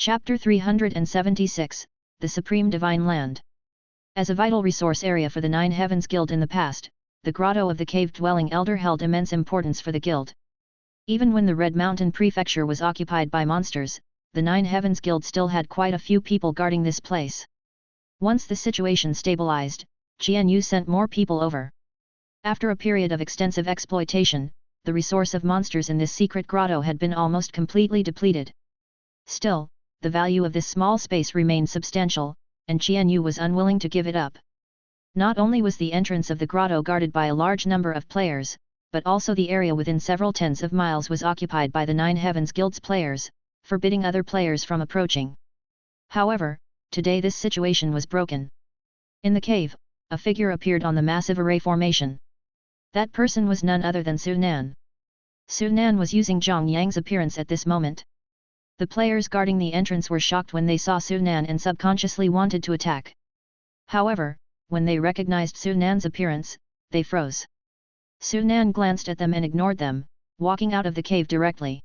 Chapter 376, The Supreme Divine Land. As a vital resource area for the Nine Heavens Guild in the past, the grotto of the cave-dwelling elder held immense importance for the guild. Even when the Red Mountain Prefecture was occupied by monsters, the Nine Heavens Guild still had quite a few people guarding this place. Once the situation stabilized, Qianyu sent more people over. After a period of extensive exploitation, the resource of monsters in this secret grotto had been almost completely depleted. Still, the value of this small space remained substantial, and Qianyu was unwilling to give it up. Not only was the entrance of the grotto guarded by a large number of players, but also the area within several tens of miles was occupied by the Nine Heavens Guild's players, forbidding other players from approaching. However, today this situation was broken. In the cave, a figure appeared on the massive array formation. That person was none other than Su Nan. Su Nan was using Zhang Yang's appearance at this moment. The players guarding the entrance were shocked when they saw Su Nan and subconsciously wanted to attack. However, when they recognized Su Nan's appearance, they froze. Su Nan glanced at them and ignored them, walking out of the cave directly.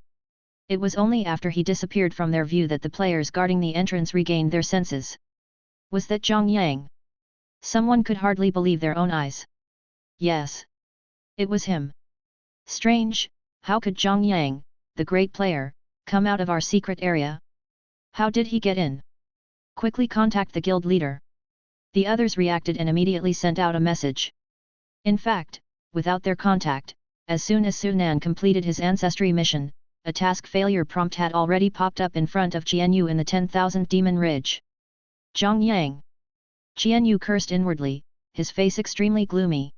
It was only after he disappeared from their view that the players guarding the entrance regained their senses. Was that Zhang Yang? Someone could hardly believe their own eyes. Yes. It was him. Strange, how could Zhang Yang, the great player, come out of our secret area? How did he get in? Quickly contact the guild leader. The others reacted and immediately sent out a message. In fact, without their contact, as soon as Su Nan completed his ancestry mission, a task failure prompt had already popped up in front of Qianyu in the 10,000 Demon Ridge. Zhang Yang. Qianyu cursed inwardly, his face extremely gloomy.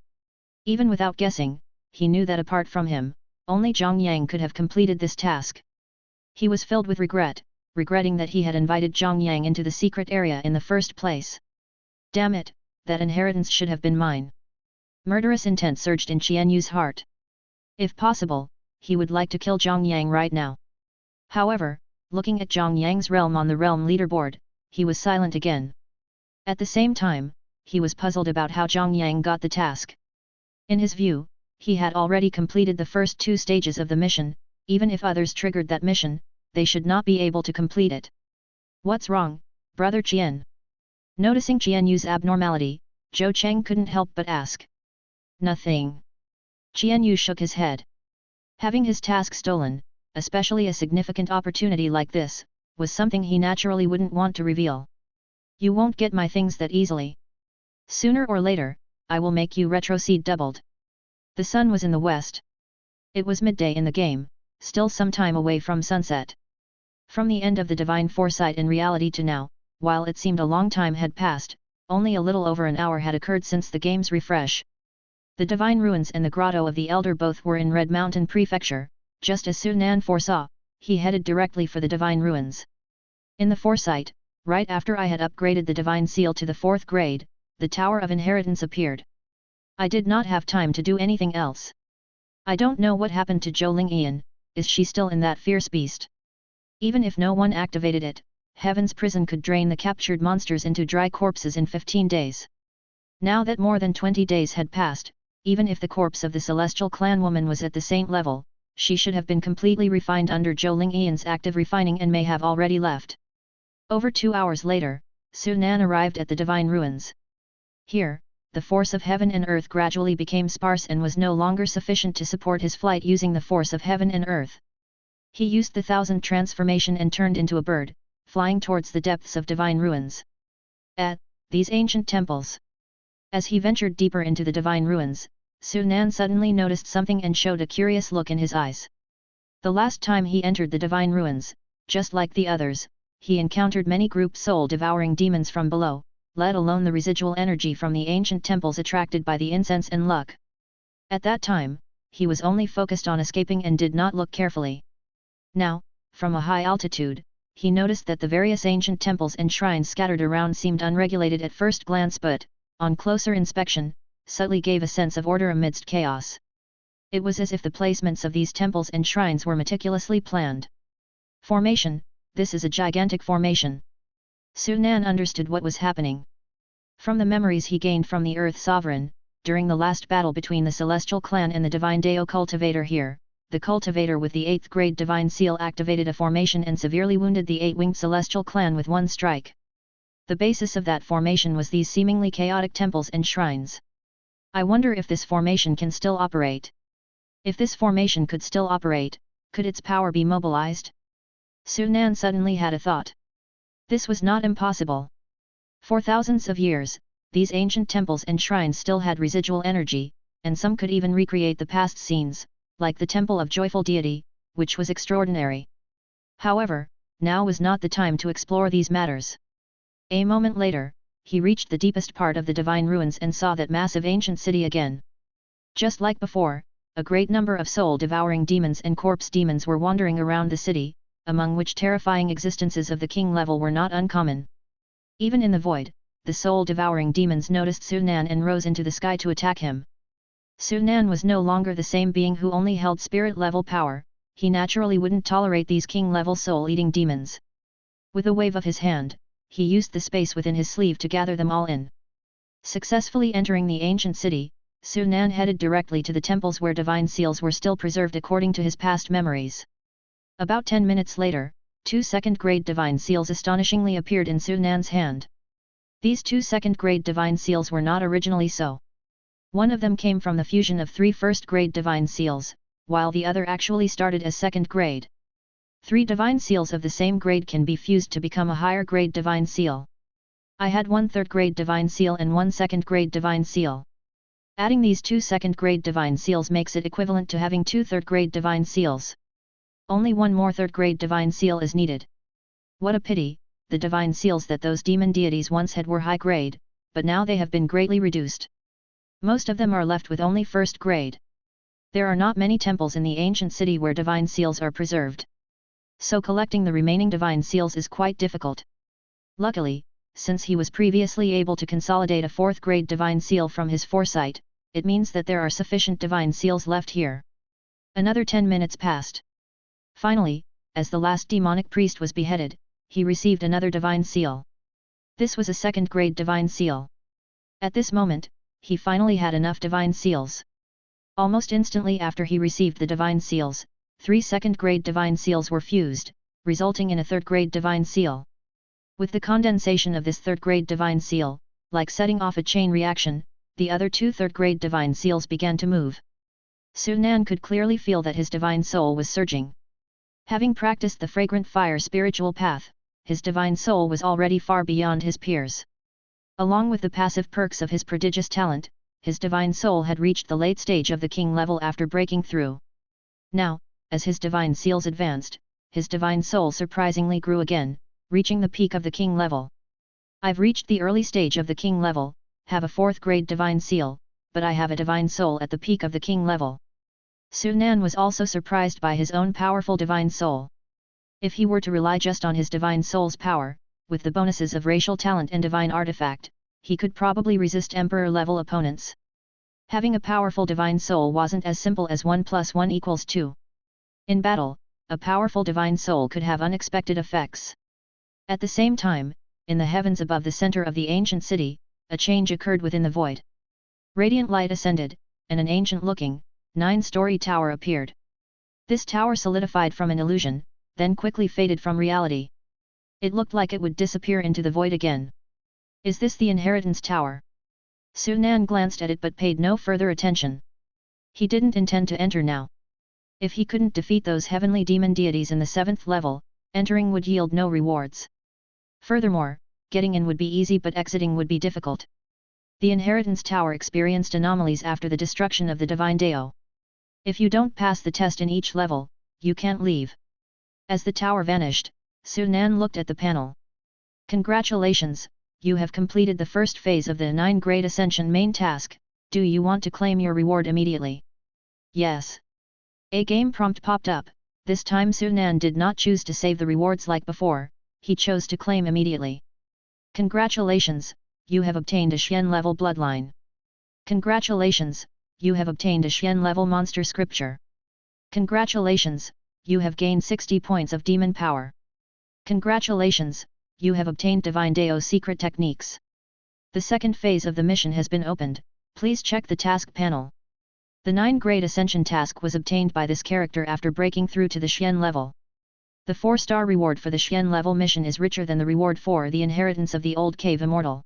Even without guessing, he knew that apart from him, only Zhang Yang could have completed this task. He was filled with regret, regretting that he had invited Zhang Yang into the secret area in the first place. Damn it, that inheritance should have been mine. Murderous intent surged in Qianyu's heart. If possible, he would like to kill Zhang Yang right now. However, looking at Zhang Yang's realm on the realm leaderboard, he was silent again. At the same time, he was puzzled about how Zhang Yang got the task. In his view, he had already completed the first two stages of the mission. Even if others triggered that mission, they should not be able to complete it. What's wrong, brother Qian? Noticing Qianyu's abnormality, Zhou Cheng couldn't help but ask. Nothing. Qianyu shook his head. Having his task stolen, especially a significant opportunity like this, was something he naturally wouldn't want to reveal. You won't get my things that easily. Sooner or later, I will make you retrocede doubled. The sun was in the west. It was midday in the game, still some time away from sunset. From the end of the divine foresight in reality to now, while it seemed a long time had passed, only a little over an hour had occurred since the game's refresh. The divine ruins and the grotto of the elder both were in Red Mountain Prefecture. Just as Su Nan foresaw, he headed directly for the divine ruins. In the foresight, right after I had upgraded the divine seal to the 4th grade, the Tower of Inheritance appeared. I did not have time to do anything else. I don't know what happened to Zhou Lingyan. Is she still in that fierce beast? Even if no one activated it, Heaven's Prison could drain the captured monsters into dry corpses in 15 days. Now that more than 20 days had passed, even if the corpse of the Celestial Clan woman was at the same level, she should have been completely refined under Zhou Lingyan's active refining and may have already left. Over 2 hours later, Su Nan arrived at the Divine Ruins. Here, the force of heaven and earth gradually became sparse and was no longer sufficient to support his flight using the force of heaven and earth. He used the 1000 transformation and turned into a bird, flying towards the depths of divine ruins. At these ancient temples. As he ventured deeper into the divine ruins, Su Nan suddenly noticed something and showed a curious look in his eyes. The last time he entered the divine ruins, just like the others, he encountered many group soul-devouring demons from below, let alone the residual energy from the ancient temples attracted by the incense and luck. At that time, he was only focused on escaping and did not look carefully. Now, from a high altitude, he noticed that the various ancient temples and shrines scattered around seemed unregulated at first glance but, on closer inspection, subtly gave a sense of order amidst chaos. It was as if the placements of these temples and shrines were meticulously planned. Formation, this is a gigantic formation. Su Nan understood what was happening. From the memories he gained from the Earth Sovereign, during the last battle between the Celestial Clan and the Divine Dao Cultivator here, the cultivator with the 8th grade divine seal activated a formation and severely wounded the 8-winged celestial clan with one strike. The basis of that formation was these seemingly chaotic temples and shrines. I wonder if this formation can still operate. If this formation could still operate, could its power be mobilized? Su Nan suddenly had a thought. This was not impossible. For thousands of years, these ancient temples and shrines still had residual energy, and some could even recreate the past scenes, like the Temple of Joyful Deity, which was extraordinary. However, now was not the time to explore these matters. A moment later, he reached the deepest part of the divine ruins and saw that massive ancient city again. Just like before, a great number of soul-devouring demons and corpse demons were wandering around the city, among which terrifying existences of the king level were not uncommon. Even in the void, the soul-devouring demons noticed Su Nan and rose into the sky to attack him. Su Nan was no longer the same being who only held spirit-level power, he naturally wouldn't tolerate these king-level soul-eating demons. With a wave of his hand, he used the space within his sleeve to gather them all in. Successfully entering the ancient city, Su Nan headed directly to the temples where divine seals were still preserved according to his past memories. About 10 minutes later, 2 second-grade divine seals astonishingly appeared in Su Nan's hand. These 2 second-grade divine seals were not originally so. One of them came from the fusion of 3 first-grade divine seals, while the other actually started as second-grade. 3 divine seals of the same grade can be fused to become a higher-grade divine seal. I had 1 third-grade divine seal and 1 second-grade divine seal. Adding these 2 second-grade divine seals makes it equivalent to having 2 third-grade divine seals. Only 1 more third-grade divine seal is needed. What a pity, the divine seals that those demon deities once had were high-grade, but now they have been greatly reduced. Most of them are left with only first grade. There are not many temples in the ancient city where divine seals are preserved. So collecting the remaining divine seals is quite difficult. Luckily, since he was previously able to consolidate a 4th grade divine seal from his foresight, it means that there are sufficient divine seals left here. Another 10 minutes passed. Finally, as the last demonic priest was beheaded, he received another divine seal. This was a 2nd grade divine seal. At this moment, he finally had enough divine seals. Almost instantly after he received the divine seals, 3 second-grade divine seals were fused, resulting in a 3rd-grade divine seal. With the condensation of this 3rd-grade divine seal, like setting off a chain reaction, the other 2 3rd-grade divine seals began to move. Su Nan could clearly feel that his divine soul was surging. Having practiced the fragrant fire spiritual path, his divine soul was already far beyond his peers. Along with the passive perks of his prodigious talent, his divine soul had reached the late stage of the king level after breaking through. Now, as his divine seals advanced, his divine soul surprisingly grew again, reaching the peak of the king level. I've reached the early stage of the king level, have a 4th grade divine seal, but I have a divine soul at the peak of the king level. Su Nan was also surprised by his own powerful divine soul. If he were to rely just on his divine soul's power, with the bonuses of racial talent and divine artifact, he could probably resist emperor-level opponents. Having a powerful divine soul wasn't as simple as 1 + 1 = 2. In battle, a powerful divine soul could have unexpected effects. At the same time, in the heavens above the center of the ancient city, a change occurred within the void. Radiant light ascended, and an ancient-looking, 9-story tower appeared. This tower solidified from an illusion, then quickly faded from reality. It looked like it would disappear into the void again. Is this the inheritance tower? Su Nan glanced at it but paid no further attention. He didn't intend to enter now. If he couldn't defeat those heavenly demon deities in the 7th level, entering would yield no rewards. Furthermore, getting in would be easy but exiting would be difficult. The inheritance tower experienced anomalies after the destruction of the divine Deo. If you don't pass the test in each level, you can't leave. As the tower vanished, Su Nan looked at the panel. Congratulations, you have completed the first phase of the 9-grade ascension main task. Do you want to claim your reward immediately? Yes. A game prompt popped up. This time Su Nan did not choose to save the rewards like before, he chose to claim immediately. Congratulations, you have obtained a Xian level bloodline. Congratulations, you have obtained a Xian level monster scripture. Congratulations, you have gained 60 points of demon power. Congratulations, you have obtained Divine Deo secret techniques. The second phase of the mission has been opened, please check the task panel. The 9 grade ascension task was obtained by this character after breaking through to the Xian level. The 4-star reward for the Xian level mission is richer than the reward for the inheritance of the Old Cave Immortal.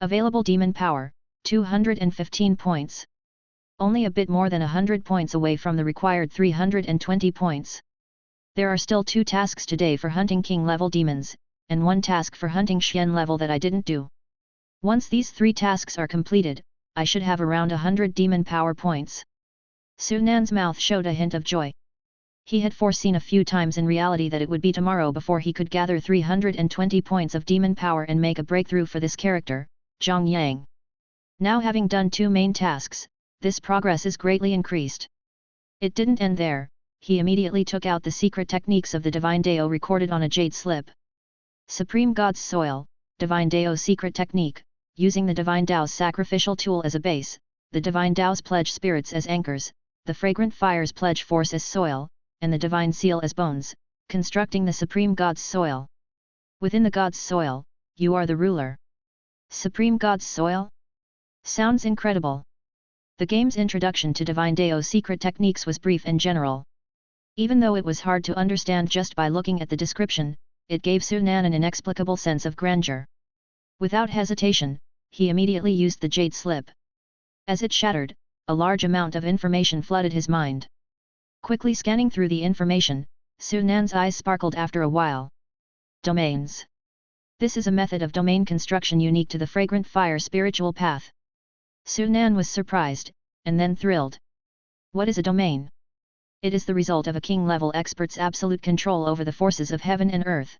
Available demon power, 215 points. Only a bit more than 100 points away from the required 320 points. There are still 2 tasks today for hunting king level demons, and 1 task for hunting Xian level that I didn't do. Once these 3 tasks are completed, I should have around 100 demon power points. Su Nan's mouth showed a hint of joy. He had foreseen a few times in reality that it would be tomorrow before he could gather 320 points of demon power and make a breakthrough for this character, Zhang Yang. Now having done 2 main tasks, this progress is greatly increased. It didn't end there, he immediately took out the secret techniques of the Divine Dao recorded on a jade slip. Supreme God's Soil, Divine Dao Secret Technique, using the Divine Dao's sacrificial tool as a base, the Divine Dao's pledge spirits as anchors, the Fragrant Fire's pledge force as soil, and the Divine Seal as bones, constructing the Supreme God's Soil. Within the God's Soil, you are the ruler. Supreme God's Soil? Sounds incredible. The game's introduction to Divine Dao secret techniques was brief and general. Even though it was hard to understand just by looking at the description, it gave Su Nan an inexplicable sense of grandeur. Without hesitation, he immediately used the jade slip. As it shattered, a large amount of information flooded his mind. Quickly scanning through the information, Su Nan's eyes sparkled after a while. Domains. This is a method of domain construction unique to the Fragrant Fire spiritual path. Su Nan was surprised, and then thrilled. What is a domain? It is the result of a king-level expert's absolute control over the forces of heaven and earth.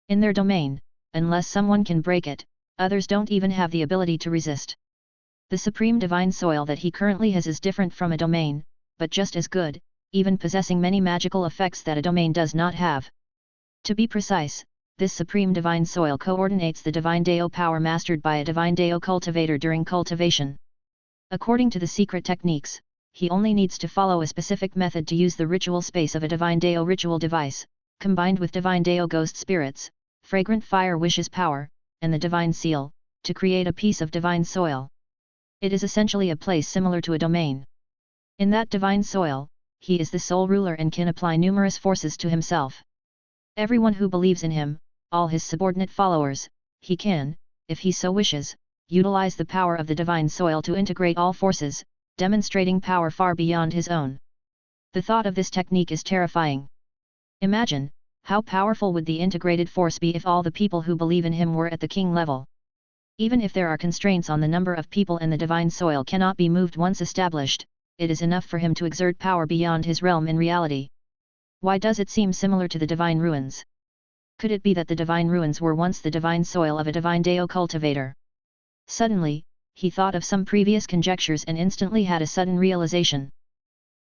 In their domain, unless someone can break it, others don't even have the ability to resist. The supreme divine soil that he currently has is different from a domain, but just as good, even possessing many magical effects that a domain does not have. To be precise, this supreme divine soil coordinates the divine Dao power mastered by a divine Dao cultivator during cultivation. According to the secret techniques, he only needs to follow a specific method to use the ritual space of a divine Dao ritual device, combined with divine Dao ghost spirits, fragrant fire wishes power, and the divine seal, to create a piece of divine soil. It is essentially a place similar to a domain. In that divine soil, he is the sole ruler and can apply numerous forces to himself. Everyone who believes in him, all his subordinate followers, he can, if he so wishes, utilize the power of the divine soil to integrate all forces, demonstrating power far beyond his own. The thought of this technique is terrifying. Imagine, how powerful would the integrated force be if all the people who believe in him were at the king level? Even if there are constraints on the number of people and the divine soil cannot be moved once established, it is enough for him to exert power beyond his realm in reality. Why does it seem similar to the divine ruins? Could it be that the divine ruins were once the divine soil of a divine Dao cultivator? Suddenly, he thought of some previous conjectures and instantly had a sudden realization.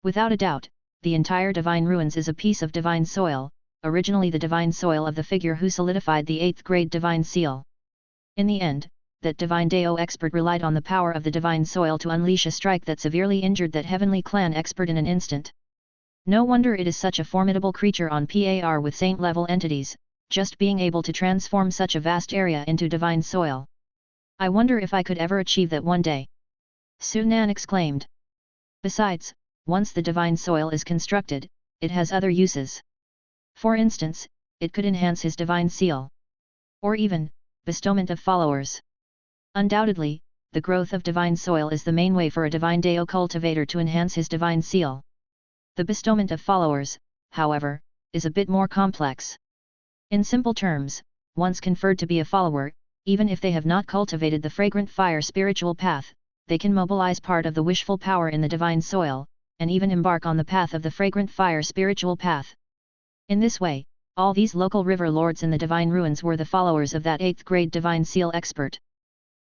Without a doubt, the entire divine ruins is a piece of divine soil, originally the divine soil of the figure who solidified the 8th grade divine seal. In the end, that divine Dao expert relied on the power of the divine soil to unleash a strike that severely injured that heavenly clan expert in an instant. No wonder it is such a formidable creature on par with saint-level entities, just being able to transform such a vast area into divine soil. I wonder if I could ever achieve that one day. Su Nan exclaimed. Besides, once the divine soil is constructed, it has other uses. For instance, it could enhance his divine seal. Or even, bestowment of followers. Undoubtedly, the growth of divine soil is the main way for a divine Dao cultivator to enhance his divine seal. The bestowment of followers, however, is a bit more complex. In simple terms, once conferred to be a follower, even if they have not cultivated the fragrant fire spiritual path, they can mobilize part of the wishful power in the divine soil, and even embark on the path of the fragrant fire spiritual path. In this way, all these local river lords in the divine ruins were the followers of that 8th grade divine seal expert.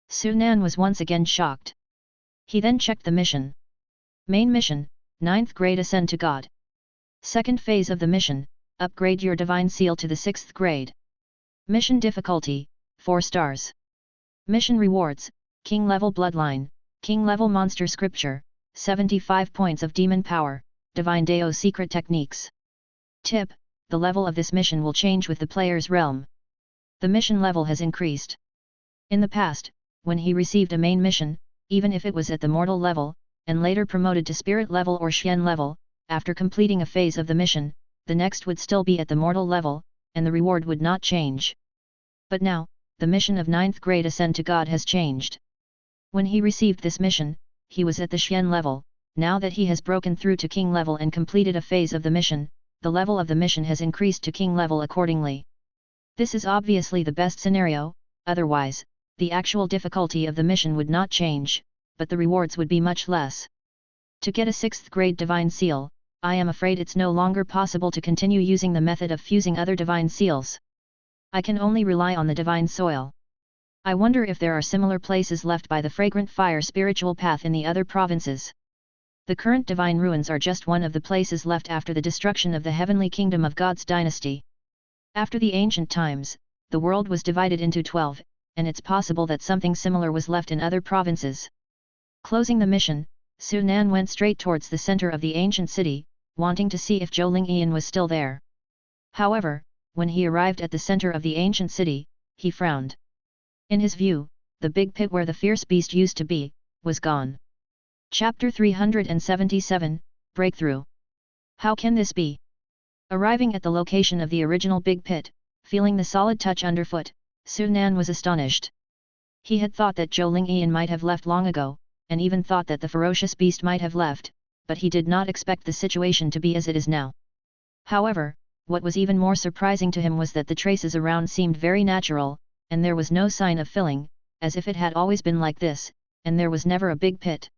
Su Nan was once again shocked. He then checked the mission. Main mission, 9th grade Ascend to God. Second phase of the mission, upgrade your divine seal to the 6th grade. Mission difficulty, 4 stars. Mission rewards, King level bloodline, King level monster scripture, 75 points of demon power, divine Dao secret techniques. Tip: the level of this mission will change with the player's realm. The mission level has increased. In the past, when he received a main mission, even if it was at the mortal level, and later promoted to spirit level or Xian level. After completing a phase of the mission, the next would still be at the mortal level, and the reward would not change. But now, the mission of 9th grade Ascend to God has changed. When he received this mission, he was at the Xian level. Now that he has broken through to King level and completed a phase of the mission, the level of the mission has increased to King level accordingly. This is obviously the best scenario, otherwise, the actual difficulty of the mission would not change, but the rewards would be much less. To get a 6th grade divine seal, I am afraid it's no longer possible to continue using the method of fusing other divine seals. I can only rely on the divine soil. I wonder if there are similar places left by the fragrant fire spiritual path in the other provinces. The current divine ruins are just one of the places left after the destruction of the heavenly kingdom of God's dynasty. After the ancient times, the world was divided into 12, and it's possible that something similar was left in other provinces. Closing the mission, Su Nan went straight towards the center of the ancient city, wanting to see if Zhou Lingyan was still there. However, when he arrived at the center of the ancient city, he frowned. In his view, the big pit where the fierce beast used to be, was gone. Chapter 377, Breakthrough. How can this be? Arriving at the location of the original big pit, feeling the solid touch underfoot, Su Nan was astonished. He had thought that Zhou Lingyan might have left long ago, and even thought that the ferocious beast might have left, but he did not expect the situation to be as it is now. However, what was even more surprising to him was that the traces around seemed very natural, and there was no sign of filling, as if it had always been like this, and there was never a big pit.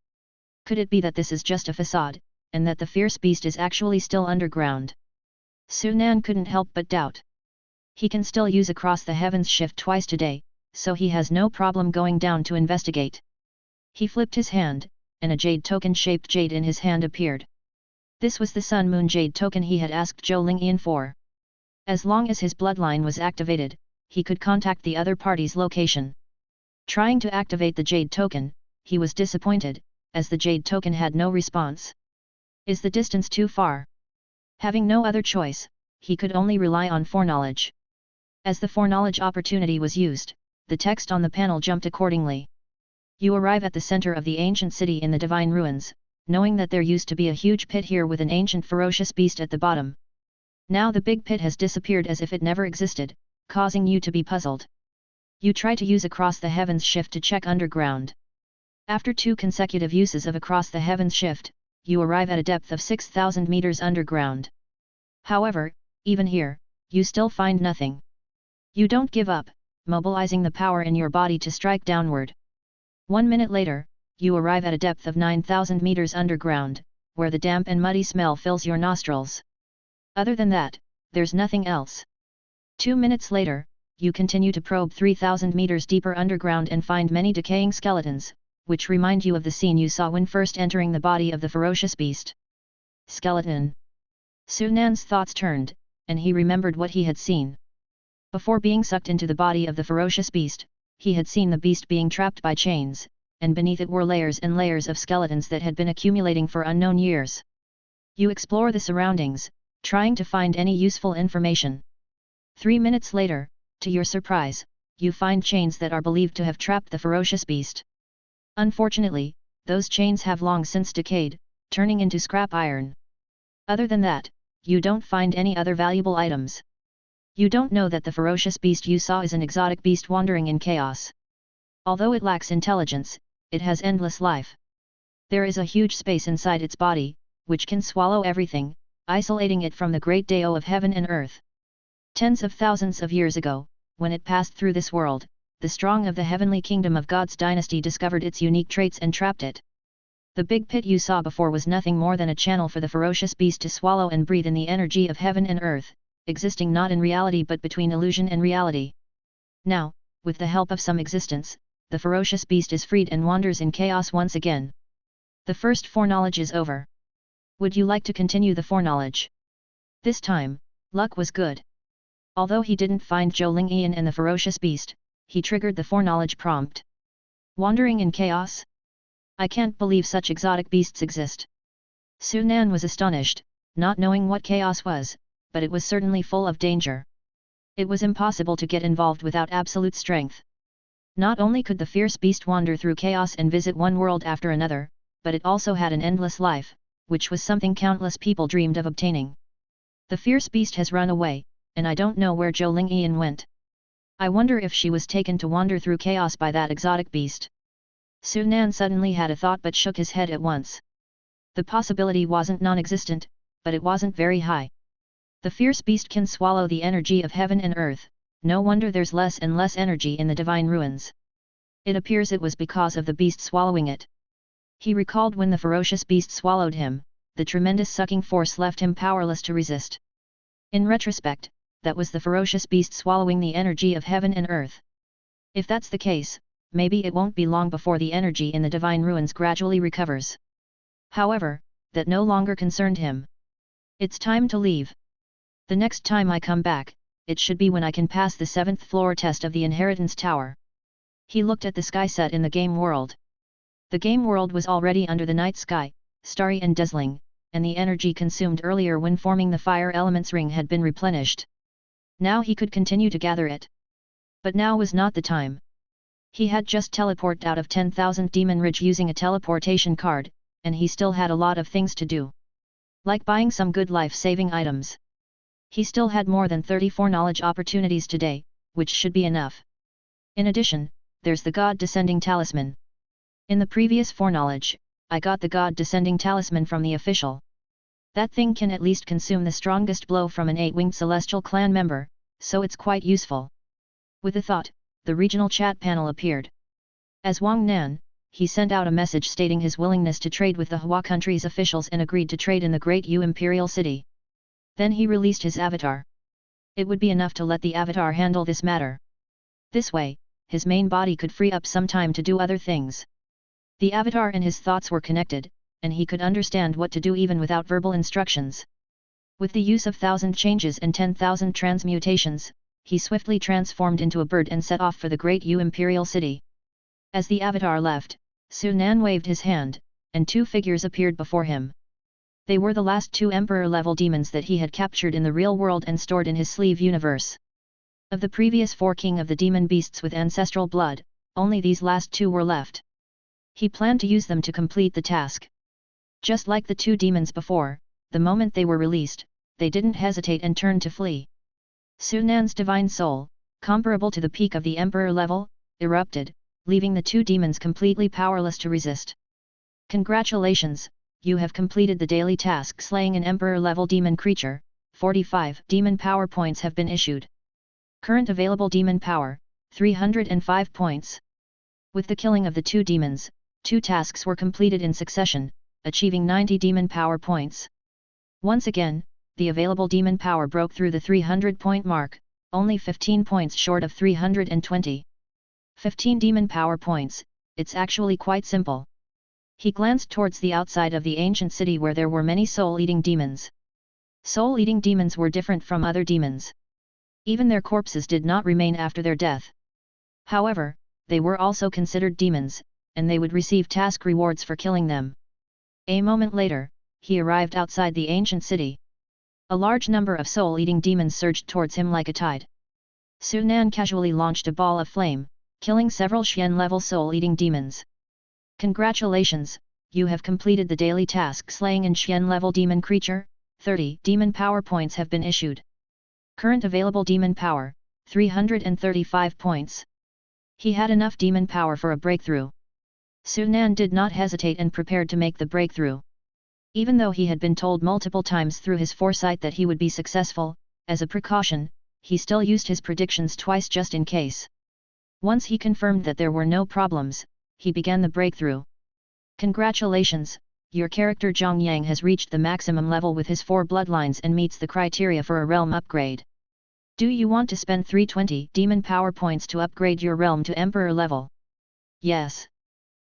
Could it be that this is just a facade, and that the fierce beast is actually still underground? Su Nan couldn't help but doubt. He can still use Across the Heavens shift twice today, so he has no problem going down to investigate. He flipped his hand, and a jade token-shaped jade in his hand appeared. This was the Sun Moon Jade token he had asked Zhou Lingyan for. As long as his bloodline was activated, he could contact the other party's location. Trying to activate the jade token, he was disappointed, as the jade token had no response. Is the distance too far? Having no other choice, he could only rely on foreknowledge. As the foreknowledge opportunity was used, the text on the panel jumped accordingly. You arrive at the center of the ancient city in the divine ruins, knowing that there used to be a huge pit here with an ancient ferocious beast at the bottom. Now the big pit has disappeared as if it never existed, causing you to be puzzled. You try to use Across the Heavens shift to check underground. After 2 consecutive uses of Across the Heavens shift, you arrive at a depth of 6,000 meters underground. However, even here, you still find nothing. You don't give up, mobilizing the power in your body to strike downward. 1 minute later, you arrive at a depth of 9,000 meters underground, where the damp and muddy smell fills your nostrils. Other than that, there's nothing else. 2 minutes later, you continue to probe 3,000 meters deeper underground and find many decaying skeletons, which remind you of the scene you saw when first entering the body of the ferocious beast. Skeleton. Su Nan's thoughts turned, and he remembered what he had seen. Before being sucked into the body of the ferocious beast, he had seen the beast being trapped by chains, and beneath it were layers and layers of skeletons that had been accumulating for unknown years. You explore the surroundings, trying to find any useful information. 3 minutes later, to your surprise, you find chains that are believed to have trapped the ferocious beast. Unfortunately, those chains have long since decayed, turning into scrap iron. Other than that, you don't find any other valuable items. You don't know that the ferocious beast you saw is an exotic beast wandering in chaos. Although it lacks intelligence, it has endless life. There is a huge space inside its body, which can swallow everything, isolating it from the great Dao of heaven and earth. Tens of thousands of years ago, when it passed through this world, the strong of the heavenly kingdom of God's dynasty discovered its unique traits and trapped it. The big pit you saw before was nothing more than a channel for the ferocious beast to swallow and breathe in the energy of heaven and earth, existing not in reality but between illusion and reality. Now, with the help of some existence, the ferocious beast is freed and wanders in chaos once again. The first foreknowledge is over. Would you like to continue the foreknowledge? This time, luck was good. Although he didn't find Zhou Lingyan and the ferocious beast, he triggered the foreknowledge prompt. Wandering in chaos? I can't believe such exotic beasts exist. Su Nan was astonished, not knowing what chaos was, but it was certainly full of danger. It was impossible to get involved without absolute strength. Not only could the fierce beast wander through chaos and visit one world after another, but it also had an endless life, which was something countless people dreamed of obtaining. The fierce beast has run away, and I don't know where Zhou Lingyan went. I wonder if she was taken to wander through chaos by that exotic beast. Su Nan suddenly had a thought but shook his head at once. The possibility wasn't non-existent, but it wasn't very high. The fierce beast can swallow the energy of heaven and earth, no wonder there's less and less energy in the divine ruins. It appears it was because of the beast swallowing it. He recalled when the ferocious beast swallowed him, the tremendous sucking force left him powerless to resist. In retrospect, that was the ferocious beast swallowing the energy of heaven and earth. If that's the case, maybe it won't be long before the energy in the divine ruins gradually recovers. However, that no longer concerned him. It's time to leave. The next time I come back, it should be when I can pass the 7th floor test of the Inheritance Tower. He looked at the sky set in the game world. The game world was already under the night sky, starry and dazzling, and the energy consumed earlier when forming the fire element's ring had been replenished. Now he could continue to gather it. But now was not the time. He had just teleported out of 10,000 Demon Ridge using a teleportation card, and he still had a lot of things to do. Like buying some good life-saving items. He still had more than 34 knowledge opportunities today, which should be enough. In addition, there's the God Descending Talisman. In the previous foreknowledge, I got the God Descending Talisman from the official. That thing can at least consume the strongest blow from an 8-winged celestial clan member, so it's quite useful. With a thought, the regional chat panel appeared. As Wang Nan, he sent out a message stating his willingness to trade with the Hua country's officials and agreed to trade in the Great Yu Imperial City. Then he released his avatar. It would be enough to let the avatar handle this matter. This way, his main body could free up some time to do other things. The avatar and his thoughts were connected, and he could understand what to do even without verbal instructions. With the use of 1,000 changes and 10,000 transmutations, he swiftly transformed into a bird and set off for the Great Yu Imperial City. As the avatar left, Su Nan waved his hand, and 2 figures appeared before him. They were the last 2 Emperor-level demons that he had captured in the real world and stored in his sleeve universe. Of the previous 4 king of the demon beasts with ancestral blood, only these last 2 were left. He planned to use them to complete the task. Just like the 2 demons before, the moment they were released, they didn't hesitate and turned to flee. Su Nan's divine soul, comparable to the peak of the Emperor level, erupted, leaving the 2 demons completely powerless to resist. Congratulations, you have completed the daily task slaying an Emperor-level demon creature. 45 demon power points have been issued. Current available demon power, 305 points. With the killing of the 2 demons, 2 tasks were completed in succession, achieving 90 demon power points. Once again, the available demon power broke through the 300-point mark, only 15 points short of 320. 15 demon power points, it's actually quite simple. He glanced towards the outside of the ancient city where there were many soul-eating demons. Soul-eating demons were different from other demons. Even their corpses did not remain after their death. However, they were also considered demons, and they would receive task rewards for killing them. A moment later, he arrived outside the ancient city. A large number of soul-eating demons surged towards him like a tide. Su Nan casually launched a ball of flame, killing several Xian-level soul-eating demons. Congratulations, you have completed the daily task slaying an Xian-level demon creature. 30 demon power points have been issued. Current available demon power, 335 points. He had enough demon power for a breakthrough. Su Nan did not hesitate and prepared to make the breakthrough. Even though he had been told multiple times through his foresight that he would be successful, as a precaution, he still used his predictions twice just in case. Once he confirmed that there were no problems, he began the breakthrough. Congratulations, your character Zhang Yang has reached the maximum level with his 4 bloodlines and meets the criteria for a realm upgrade. Do you want to spend 320 demon power points to upgrade your realm to Emperor level? Yes.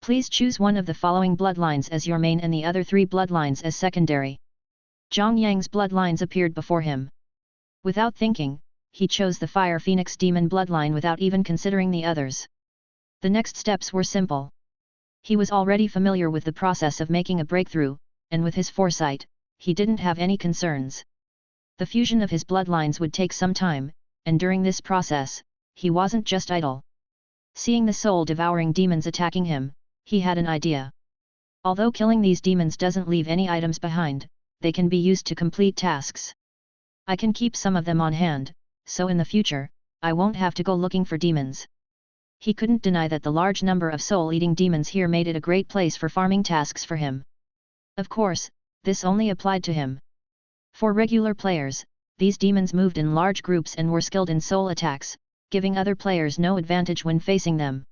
Please choose one of the following bloodlines as your main and the other 3 bloodlines as secondary. Zhang Yang's bloodlines appeared before him. Without thinking, he chose the Fire Phoenix demon bloodline without even considering the others. The next steps were simple. He was already familiar with the process of making a breakthrough, and with his foresight, he didn't have any concerns. The fusion of his bloodlines would take some time, and during this process, he wasn't just idle. Seeing the soul-devouring demons attacking him, he had an idea. Although killing these demons doesn't leave any items behind, they can be used to complete tasks. I can keep some of them on hand, so in the future, I won't have to go looking for demons. He couldn't deny that the large number of soul-eating demons here made it a great place for farming tasks for him. Of course, this only applied to him. For regular players, these demons moved in large groups and were skilled in soul attacks, giving other players no advantage when facing them.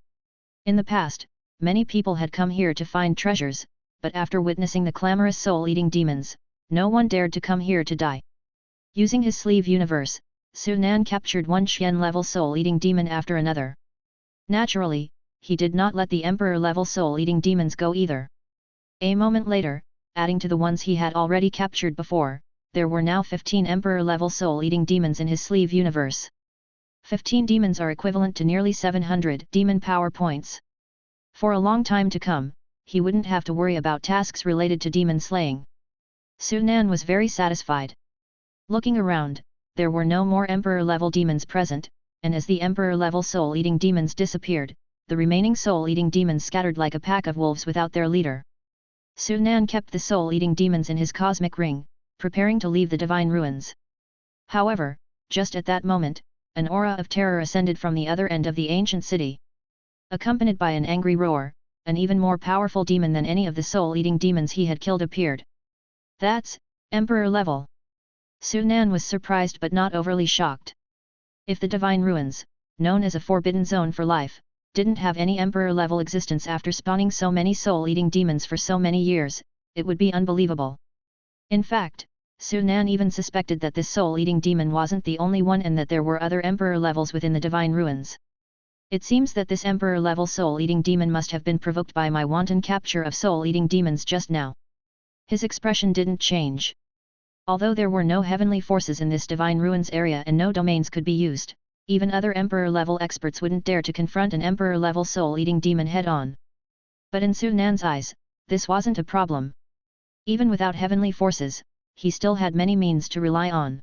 In the past, many people had come here to find treasures, but after witnessing the clamorous soul-eating demons, no one dared to come here to die. Using his sleeve universe, Sunan captured one Xian-level soul-eating demon after another. Naturally, he did not let the Emperor-level soul-eating demons go either. A moment later, adding to the ones he had already captured before, there were now 15 Emperor-level soul-eating demons in his sleeve universe. 15 demons are equivalent to nearly 700 demon power points. For a long time to come, he wouldn't have to worry about tasks related to demon slaying. Sunan was very satisfied. Looking around, there were no more Emperor-level demons present, and as the Emperor-level soul-eating demons disappeared, the remaining soul-eating demons scattered like a pack of wolves without their leader. Sunan kept the soul-eating demons in his cosmic ring, preparing to leave the divine ruins. However, just at that moment, an aura of terror ascended from the other end of the ancient city. Accompanied by an angry roar, an even more powerful demon than any of the soul-eating demons he had killed appeared. That's Emperor level. Sunan was surprised but not overly shocked. If the Divine Ruins, known as a forbidden zone for life, didn't have any Emperor-level existence after spawning so many soul-eating demons for so many years, it would be unbelievable. In fact, Sunan even suspected that this soul-eating demon wasn't the only one and that there were other Emperor levels within the Divine Ruins. It seems that this Emperor-level soul-eating demon must have been provoked by my wanton capture of soul-eating demons just now. His expression didn't change. Although there were no heavenly forces in this Divine Ruins area and no domains could be used, even other Emperor-level experts wouldn't dare to confront an Emperor-level soul-eating demon head-on. But in Sunan's eyes, this wasn't a problem. Even without heavenly forces, he still had many means to rely on.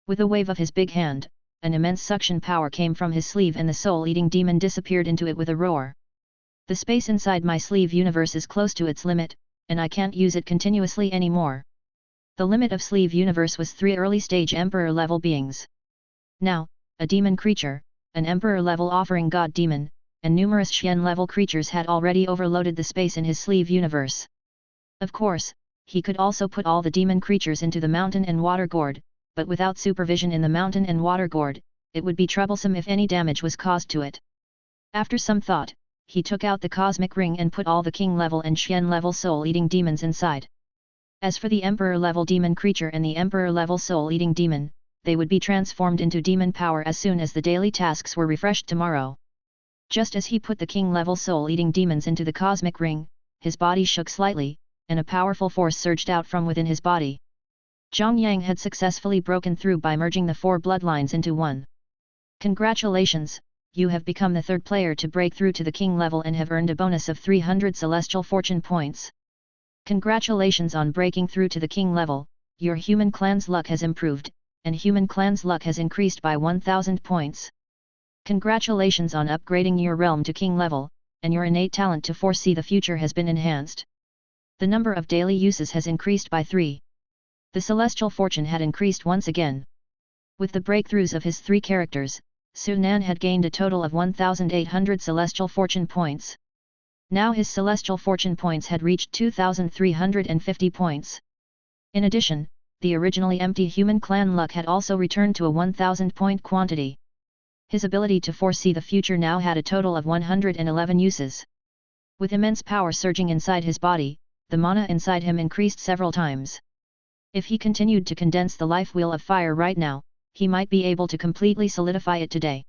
With a wave of his big hand, an immense suction power came from his sleeve and the soul-eating demon disappeared into it with a roar. The space inside my sleeve universe is close to its limit, and I can't use it continuously anymore. The limit of sleeve universe was 3 early-stage Emperor-level beings. Now, a demon creature, an Emperor-level offering god demon, and numerous Xian-level creatures had already overloaded the space in his sleeve universe. Of course, he could also put all the demon creatures into the mountain and water gourd, but without supervision in the mountain and water gourd, it would be troublesome if any damage was caused to it. After some thought, he took out the cosmic ring and put all the king-level and Xian-level soul-eating demons inside. As for the Emperor-level demon creature and the Emperor-level soul-eating demon, they would be transformed into demon power as soon as the daily tasks were refreshed tomorrow. Just as he put the king-level soul-eating demons into the cosmic ring, his body shook slightly, and a powerful force surged out from within his body. Zhang Yang had successfully broken through by merging the 4 bloodlines into one. Congratulations, you have become the 3rd player to break through to the king level and have earned a bonus of 300 celestial fortune points. Congratulations on breaking through to the king level, your human clan's luck has improved, and human clan's luck has increased by 1000 points. Congratulations on upgrading your realm to king level, and your innate talent to foresee the future has been enhanced. The number of daily uses has increased by 3. The celestial fortune had increased once again. With the breakthroughs of his 3 characters, Sunan had gained a total of 1800 celestial fortune points. Now his celestial fortune points had reached 2350 points. In addition, the originally empty human clan luck had also returned to a 1000 point quantity. His ability to foresee the future now had a total of 111 uses. With immense power surging inside his body, the mana inside him increased several times. If he continued to condense the life wheel of fire right now, he might be able to completely solidify it today.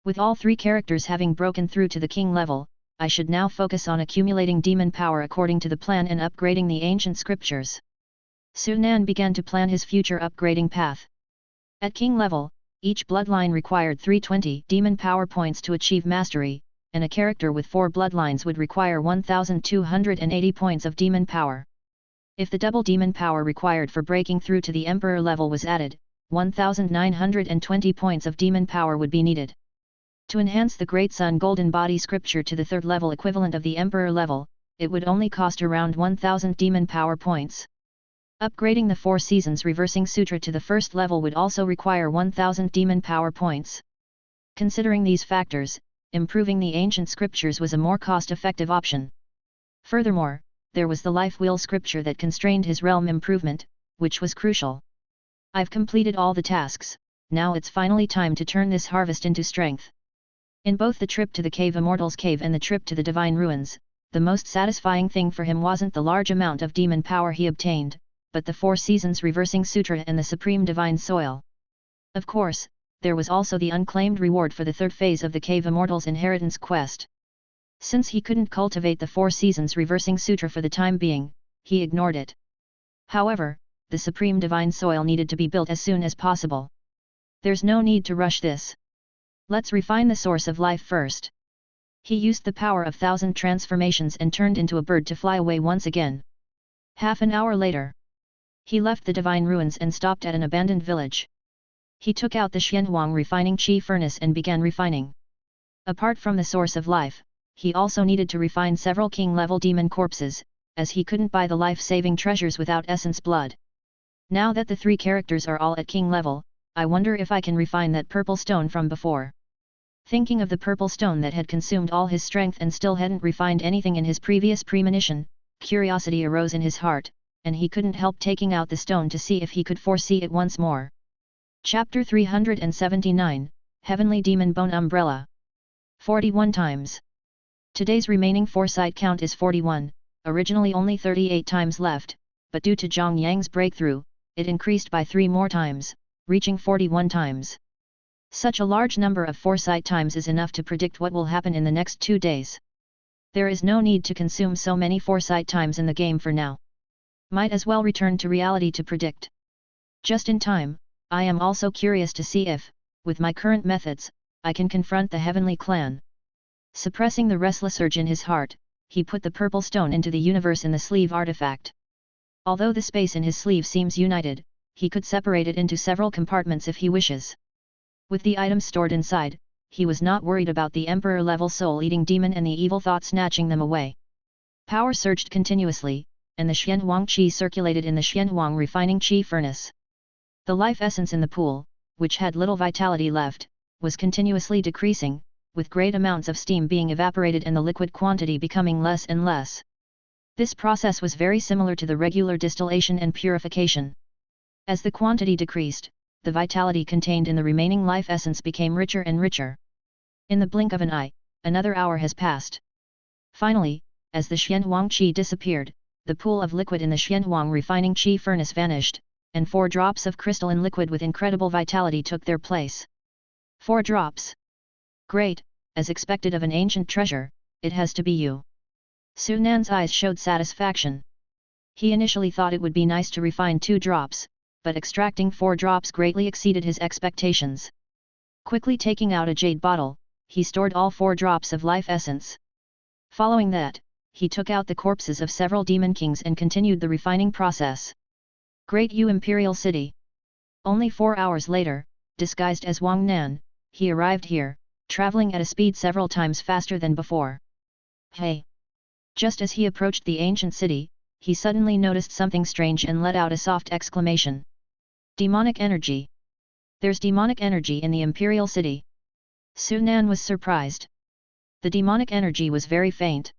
With all 3 characters having broken through to the king level, I should now focus on accumulating demon power according to the plan and upgrading the ancient scriptures. Sunan began to plan his future upgrading path. At king level, each bloodline required 320 demon power points to achieve mastery, and a character with 4 bloodlines would require 1280 points of demon power. If the double demon power required for breaking through to the Emperor level was added, 1920 points of demon power would be needed. To enhance the Great Sun Golden Body scripture to the 3rd level equivalent of the Emperor level, it would only cost around 1000 demon power points. Upgrading the Four Seasons Reversing Sutra to the first level would also require 1000 demon power points. Considering these factors, improving the ancient scriptures was a more cost-effective option. Furthermore, there was the life wheel scripture that constrained his realm improvement, which was crucial. I've completed all the tasks, now it's finally time to turn this harvest into strength. In both the trip to the Cave Immortal's Cave and the trip to the Divine Ruins, the most satisfying thing for him wasn't the large amount of demon power he obtained, but the Four Seasons Reversing Sutra and the Supreme Divine Soil. Of course, there was also the unclaimed reward for the third phase of the Cave Immortal's inheritance quest. Since he couldn't cultivate the Four Seasons Reversing Sutra for the time being, he ignored it. However, the Supreme Divine Soil needed to be built as soon as possible. There's no need to rush this. Let's refine the source of life first. He used the power of 1000 transformations and turned into a bird to fly away once again. Half an hour later, he left the Divine Ruins and stopped at an abandoned village. He took out the Xianhuang refining chi furnace and began refining. Apart from the source of life, he also needed to refine several king-level demon corpses, as he couldn't buy the life-saving treasures without essence blood. Now that the three characters are all at king level, I wonder if I can refine that purple stone from before. Thinking of the purple stone that had consumed all his strength and still hadn't refined anything in his previous premonition, curiosity arose in his heart, and he couldn't help taking out the stone to see if he could foresee it once more. Chapter 379, Heavenly Demon Bone Umbrella. 41 times. Today's remaining foresight count is 41, originally only 38 times left, but due to Zhang Yang's breakthrough, it increased by 3 more times, reaching 41 times. Such a large number of foresight times is enough to predict what will happen in the next 2 days. There is no need to consume so many foresight times in the game for now. Might as well return to reality to predict. Just in time, I am also curious to see if, with my current methods, I can confront the Heavenly Clan. Suppressing the restless urge in his heart, he put the purple stone into the universe in the sleeve artifact. Although the space in his sleeve seems united, he could separate it into several compartments if he wishes. With the items stored inside, he was not worried about the Emperor-level soul-eating demon and the evil thought snatching them away. Power surged continuously, and the Xianhuang Qi circulated in the Xianhuang refining Qi furnace. The life essence in the pool, which had little vitality left, was continuously decreasing, with great amounts of steam being evaporated and the liquid quantity becoming less and less. This process was very similar to the regular distillation and purification. As the quantity decreased, the vitality contained in the remaining life essence became richer and richer. In the blink of an eye, another hour has passed. Finally, as the Xianhuang Qi disappeared, the pool of liquid in the Xianhuang refining Qi furnace vanished, and 4 drops of crystalline liquid with incredible vitality took their place. 4 drops. Great, as expected of an ancient treasure, it has to be you. Su Nan's eyes showed satisfaction. He initially thought it would be nice to refine 2 drops, but extracting 4 drops greatly exceeded his expectations. Quickly taking out a jade bottle, he stored all 4 drops of life essence. Following that, he took out the corpses of several demon kings and continued the refining process. Great Yu Imperial City. Only 4 hours later, disguised as Wang Nan, he arrived here, traveling at a speed several times faster than before. Hey! Just as he approached the ancient city, he suddenly noticed something strange and let out a soft exclamation. Demonic energy! There's demonic energy in the Imperial City. Su Nan was surprised. The demonic energy was very faint.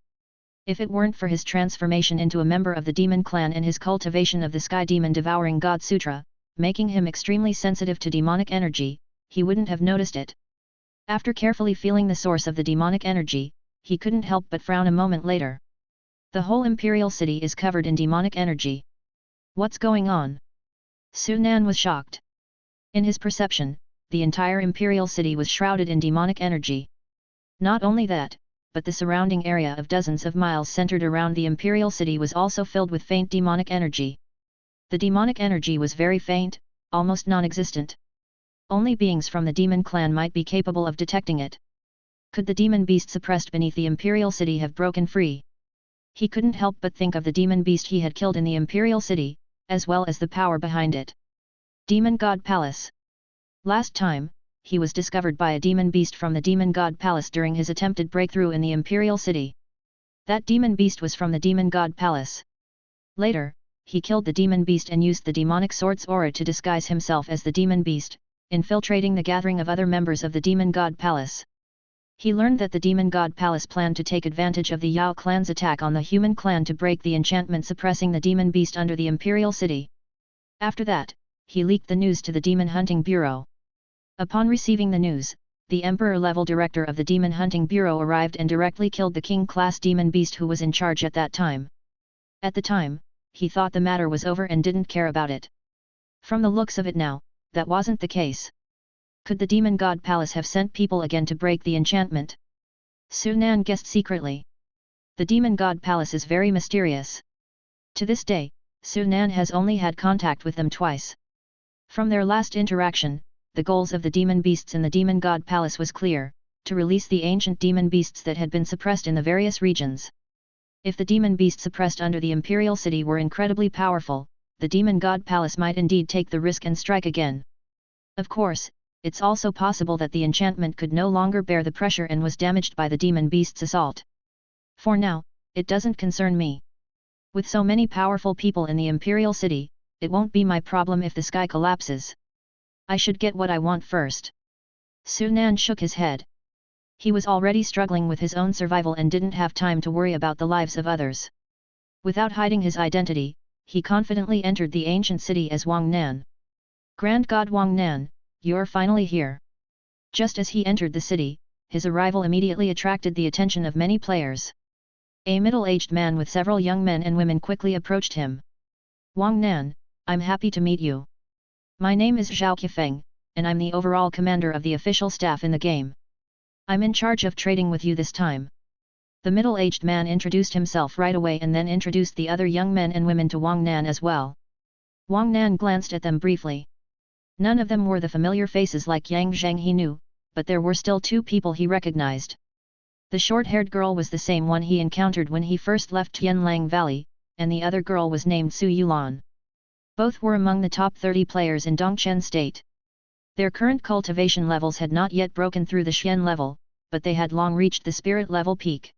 If it weren't for his transformation into a member of the demon clan and his cultivation of the Sky Demon Devouring God Sutra, making him extremely sensitive to demonic energy, he wouldn't have noticed it. After carefully feeling the source of the demonic energy, he couldn't help but frown a moment later. The whole Imperial City is covered in demonic energy. What's going on? Su Nan was shocked. In his perception, the entire Imperial City was shrouded in demonic energy. Not only that, but the surrounding area of dozens of miles centered around the Imperial City was also filled with faint demonic energy. The demonic energy was very faint, almost non-existent. Only beings from the demon clan might be capable of detecting it. Could the demon beast suppressed beneath the Imperial City have broken free? He couldn't help but think of the demon beast he had killed in the Imperial City, as well as the power behind it. Demon God Palace. Last time, he was discovered by a demon beast from the Demon God Palace during his attempted breakthrough in the Imperial City. That demon beast was from the demon god palace. Later, he killed the demon beast and used the demonic sword's aura to disguise himself as the demon beast, infiltrating the gathering of other members of the demon god palace. He learned that the demon god palace planned to take advantage of the Yao clan's attack on the human clan to break the enchantment suppressing the demon beast under the imperial city. After that, he leaked the news to the Demon Hunting Bureau. Upon receiving the news, the Emperor-level director of the Demon Hunting Bureau arrived and directly killed the king-class demon beast who was in charge at that time. At the time, he thought the matter was over and didn't care about it. From the looks of it now, that wasn't the case. Could the Demon God Palace have sent people again to break the enchantment? Su Nan guessed secretly. The Demon God Palace is very mysterious. To this day, Su Nan has only had contact with them twice. From their last interaction, the goals of the demon beasts in the Demon God Palace was clear, to release the ancient demon beasts that had been suppressed in the various regions. If the demon beast suppressed under the Imperial City were incredibly powerful, the Demon God Palace might indeed take the risk and strike again. Of course, it's also possible that the enchantment could no longer bear the pressure and was damaged by the demon beast's assault. For now, it doesn't concern me. With so many powerful people in the Imperial City, it won't be my problem if the sky collapses. I should get what I want first. Su Nan shook his head. He was already struggling with his own survival and didn't have time to worry about the lives of others. Without hiding his identity, he confidently entered the ancient city as Wang Nan. Grand God Wang Nan, you're finally here. Just as he entered the city, his arrival immediately attracted the attention of many players. A middle-aged man with several young men and women quickly approached him. Wang Nan, I'm happy to meet you. My name is Zhao Qifeng, and I'm the overall commander of the official staff in the game. I'm in charge of trading with you this time. The middle-aged man introduced himself right away and then introduced the other young men and women to Wang Nan as well. Wang Nan glanced at them briefly. None of them were the familiar faces like Yang Zheng he knew, but there were still two people he recognized. The short-haired girl was the same one he encountered when he first left Tianlang Valley, and the other girl was named Su Yulan. Both were among the top 30 players in Dongchen State. Their current cultivation levels had not yet broken through the Xian level, but they had long reached the spirit level peak.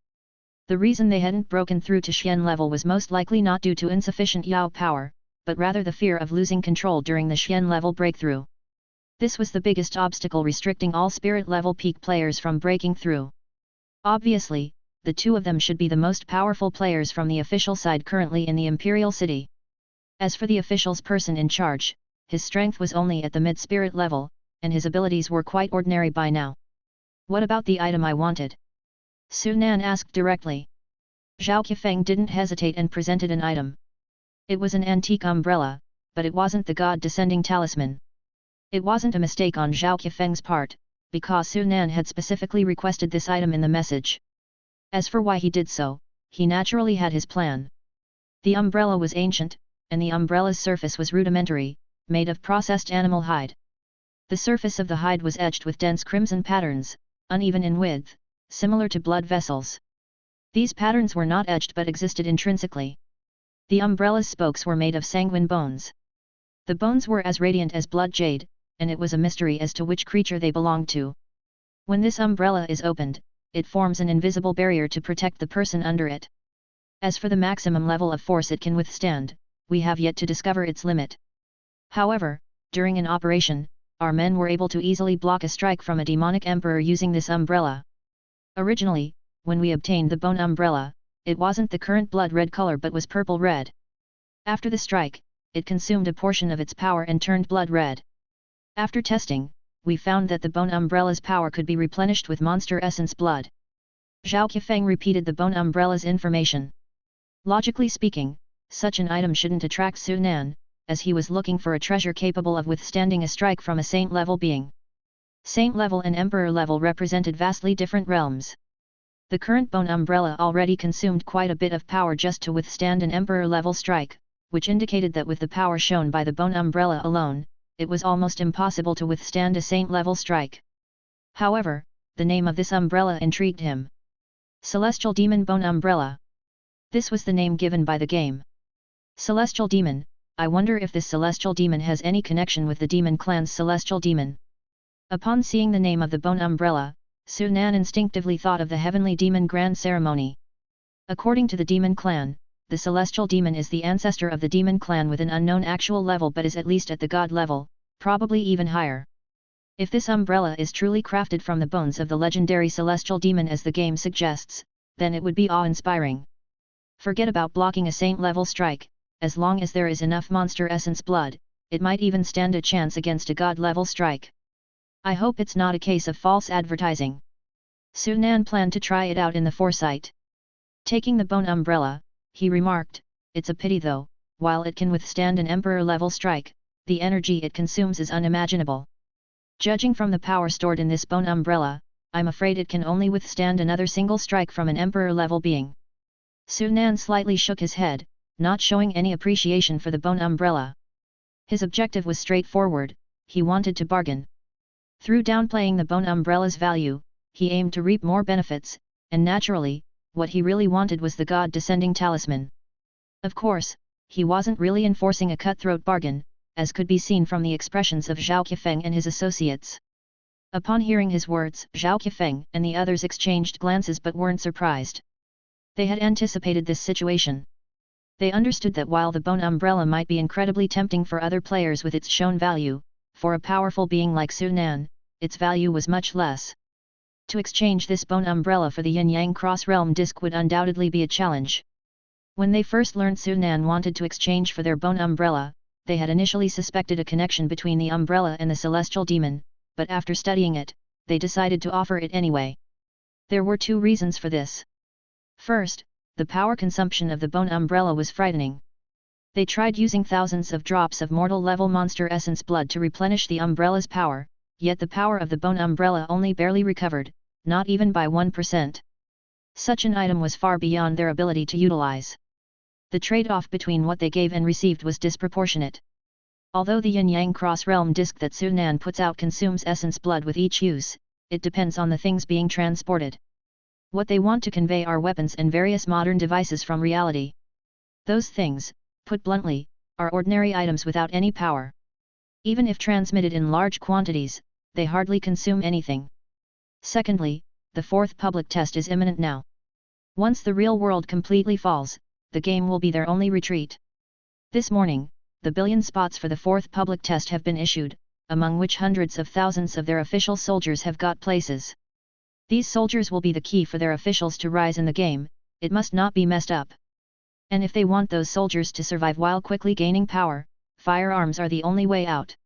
The reason they hadn't broken through to Xian level was most likely not due to insufficient Yao power, but rather the fear of losing control during the Xian level breakthrough. This was the biggest obstacle restricting all spirit level peak players from breaking through. Obviously, the two of them should be the most powerful players from the official side currently in the Imperial City. As for the official's person in charge, his strength was only at the mid-spirit level, and his abilities were quite ordinary by now. What about the item I wanted? Su Nan asked directly. Zhao Qifeng didn't hesitate and presented an item. It was an antique umbrella, but it wasn't the god-descending talisman. It wasn't a mistake on Zhao Qifeng's part, because Su Nan had specifically requested this item in the message. As for why he did so, he naturally had his plan. The umbrella was ancient, and the umbrella's surface was rudimentary, made of processed animal hide. The surface of the hide was etched with dense crimson patterns, uneven in width, similar to blood vessels. These patterns were not etched but existed intrinsically. The umbrella's spokes were made of sanguine bones. The bones were as radiant as blood jade, and it was a mystery as to which creature they belonged to. When this umbrella is opened, it forms an invisible barrier to protect the person under it. As for the maximum level of force it can withstand, we have yet to discover its limit. However, during an operation, our men were able to easily block a strike from a demonic emperor using this umbrella. Originally, when we obtained the bone umbrella, it wasn't the current blood-red color but was purple-red. After the strike, it consumed a portion of its power and turned blood-red. After testing, we found that the bone umbrella's power could be replenished with monster essence blood. Zhao Qifeng repeated the bone umbrella's information. Logically speaking, such an item shouldn't attract Su Nan, as he was looking for a treasure capable of withstanding a strike from a saint-level being. Saint-level and emperor-level represented vastly different realms. The current bone umbrella already consumed quite a bit of power just to withstand an emperor-level strike, which indicated that with the power shown by the bone umbrella alone, it was almost impossible to withstand a saint-level strike. However, the name of this umbrella intrigued him. Celestial Demon Bone Umbrella. This was the name given by the game. Celestial Demon, I wonder if this Celestial Demon has any connection with the Demon Clan's Celestial Demon. Upon seeing the name of the bone umbrella, Su Nan instinctively thought of the Heavenly Demon Grand Ceremony. According to the demon clan, the celestial demon is the ancestor of the demon clan with an unknown actual level but is at least at the god level, probably even higher. If this umbrella is truly crafted from the bones of the legendary celestial demon as the game suggests, then it would be awe-inspiring. Forget about blocking a saint-level strike, as long as there is enough monster essence blood, it might even stand a chance against a god-level strike. I hope it's not a case of false advertising. Sunan planned to try it out in the foresight. Taking the bone umbrella, he remarked, "It's a pity though, while it can withstand an emperor-level strike, the energy it consumes is unimaginable. Judging from the power stored in this bone umbrella, I'm afraid it can only withstand another single strike from an emperor-level being." Sunan slightly shook his head, not showing any appreciation for the bone umbrella. His objective was straightforward, he wanted to bargain. Through downplaying the bone umbrella's value, he aimed to reap more benefits, and naturally, what he really wanted was the god-descending talisman. Of course, he wasn't really enforcing a cutthroat bargain, as could be seen from the expressions of Zhao Qifeng and his associates. Upon hearing his words, Zhao Qifeng and the others exchanged glances but weren't surprised. They had anticipated this situation. They understood that while the bone umbrella might be incredibly tempting for other players with its shown value, for a powerful being like Sunan, its value was much less. To exchange this bone umbrella for the yin-yang cross-realm disc would undoubtedly be a challenge. When they first learned Sunan wanted to exchange for their bone umbrella, they had initially suspected a connection between the umbrella and the celestial demon, but after studying it, they decided to offer it anyway. There were two reasons for this. First, the power consumption of the bone umbrella was frightening. They tried using thousands of drops of mortal-level monster essence blood to replenish the umbrella's power, yet the power of the bone umbrella only barely recovered, not even by 1%. Such an item was far beyond their ability to utilize. The trade-off between what they gave and received was disproportionate. Although the yin-yang cross-realm disc that Sunan puts out consumes essence blood with each use, it depends on the things being transported. What they want to convey are weapons and various modern devices from reality. Those things, put bluntly, are ordinary items without any power. Even if transmitted in large quantities, they hardly consume anything. Secondly, the fourth public test is imminent now. Once the real world completely falls, the game will be their only retreat. This morning, the billion spots for the fourth public test have been issued, among which hundreds of thousands of their official soldiers have got places. These soldiers will be the key for their officials to rise in the game, it must not be messed up. And if they want those soldiers to survive while quickly gaining power, firearms are the only way out.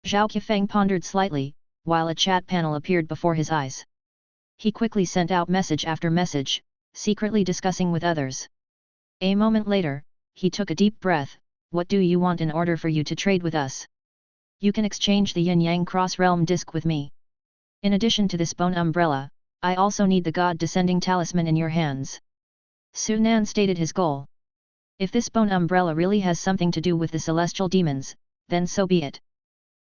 Zhao Qifeng pondered slightly, while a chat panel appeared before his eyes. He quickly sent out message after message, secretly discussing with others. A moment later, he took a deep breath. "What do you want in order for you to trade with us? You can exchange the yin-yang cross-realm disc with me. In addition to this bone umbrella, I also need the god-descending talisman in your hands." Sunan stated his goal. If this bone umbrella really has something to do with the celestial demons, then so be it.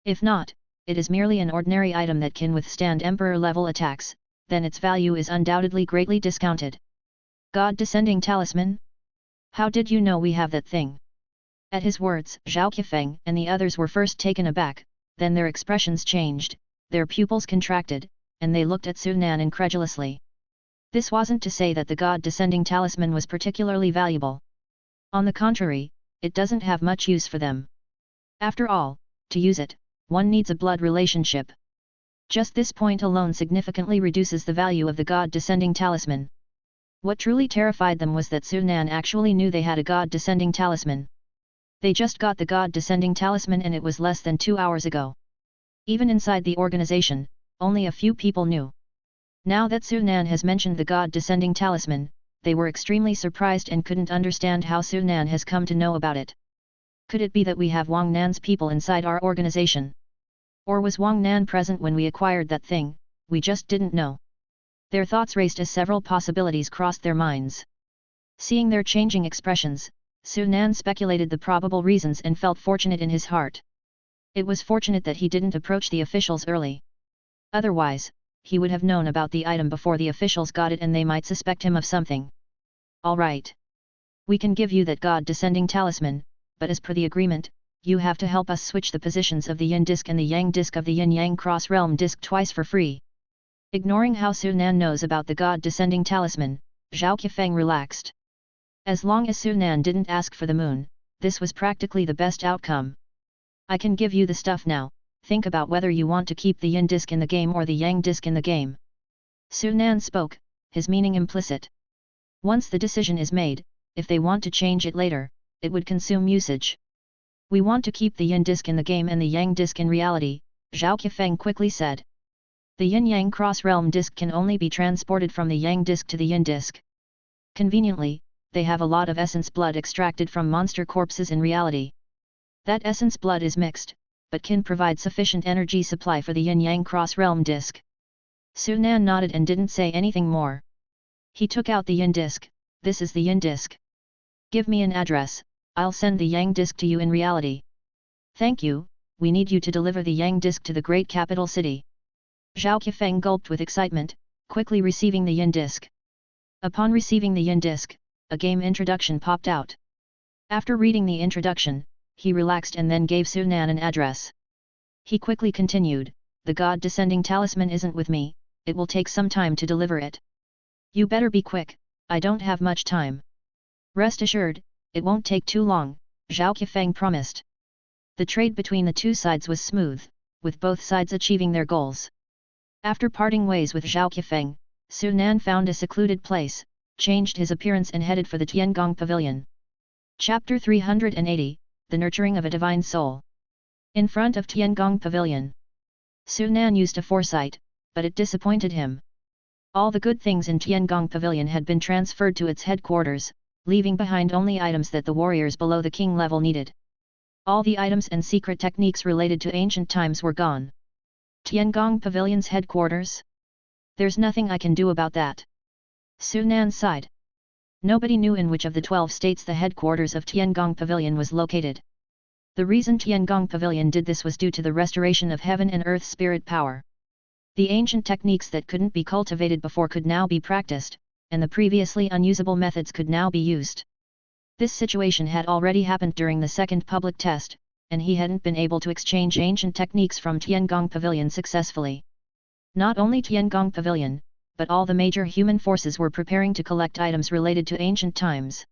If not, it is merely an ordinary item that can withstand emperor-level attacks, then its value is undoubtedly greatly discounted. God-descending talisman? How did you know we have that thing? At his words, Zhao Qifeng and the others were first taken aback, then their expressions changed, their pupils contracted, and they looked at Sunan incredulously. This wasn't to say that the god-descending talisman was particularly valuable. On the contrary, it doesn't have much use for them. After all, to use it, one needs a blood relationship. Just this point alone significantly reduces the value of the god-descending talisman. What truly terrified them was that Sunan actually knew they had a god-descending talisman. They just got the god-descending talisman and it was less than 2 hours ago. Even inside the organization, only a few people knew. Now that Sunan has mentioned the god-descending talisman, they were extremely surprised and couldn't understand how Sunan has come to know about it. Could it be that we have Wang Nan's people inside our organization? Or was Wang Nan present when we acquired that thing, we just didn't know? Their thoughts raced as several possibilities crossed their minds. Seeing their changing expressions, Sunan speculated the probable reasons and felt fortunate in his heart. It was fortunate that he didn't approach the officials early. Otherwise, he would have known about the item before the officials got it and they might suspect him of something. All right. We can give you that god-descending talisman, but as per the agreement, you have to help us switch the positions of the yin disc and the yang disc of the yin-yang cross-realm disc twice for free. Ignoring how Sunan knows about the god-descending talisman, Zhao Qifeng relaxed. As long as Su Nan didn't ask for the moon, this was practically the best outcome. I can give you the stuff now, think about whether you want to keep the yin disc in the game or the yang disc in the game. Su Nan spoke, his meaning implicit. Once the decision is made, if they want to change it later, it would consume usage. We want to keep the yin disc in the game and the yang disc in reality, Zhao Qifeng quickly said. The yin-yang cross-realm disc can only be transported from the yang disc to the yin disc. Conveniently, they have a lot of essence blood extracted from monster corpses in reality. That essence blood is mixed, but can provide sufficient energy supply for the yin-yang cross-realm disc. Su Nan nodded and didn't say anything more. He took out the yin disc. This is the yin disc. Give me an address, I'll send the yang disc to you in reality. Thank you, we need you to deliver the yang disc to the great capital city. Zhao Qifeng gulped with excitement, quickly receiving the yin disc. Upon receiving the yin disc, a game introduction popped out. After reading the introduction, he relaxed and then gave Su Nan an address. He quickly continued, the god-descending talisman isn't with me, it will take some time to deliver it. You better be quick, I don't have much time. Rest assured, it won't take too long, Zhao Qifeng promised. The trade between the two sides was smooth, with both sides achieving their goals. After parting ways with Zhao Qifeng, Su Nan found a secluded place, changed his appearance and headed for the Tiangong Pavilion. Chapter 380, The Nurturing of a Divine Soul. In front of Tiangong Pavilion. Su Nan used a foresight, but it disappointed him. All the good things in Tiangong Pavilion had been transferred to its headquarters, leaving behind only items that the warriors below the king level needed. All the items and secret techniques related to ancient times were gone. Tiangong Pavilion's headquarters? There's nothing I can do about that. Su Nan sighed. Nobody knew in which of the 12 states the headquarters of Tiangong Pavilion was located. The reason Tiangong Pavilion did this was due to the restoration of heaven and earth spirit power. The ancient techniques that couldn't be cultivated before could now be practiced, and the previously unusable methods could now be used. This situation had already happened during the second public test, and he hadn't been able to exchange ancient techniques from Tiangong Pavilion successfully. Not only Tiangong Pavilion, but all the major human forces were preparing to collect items related to ancient times.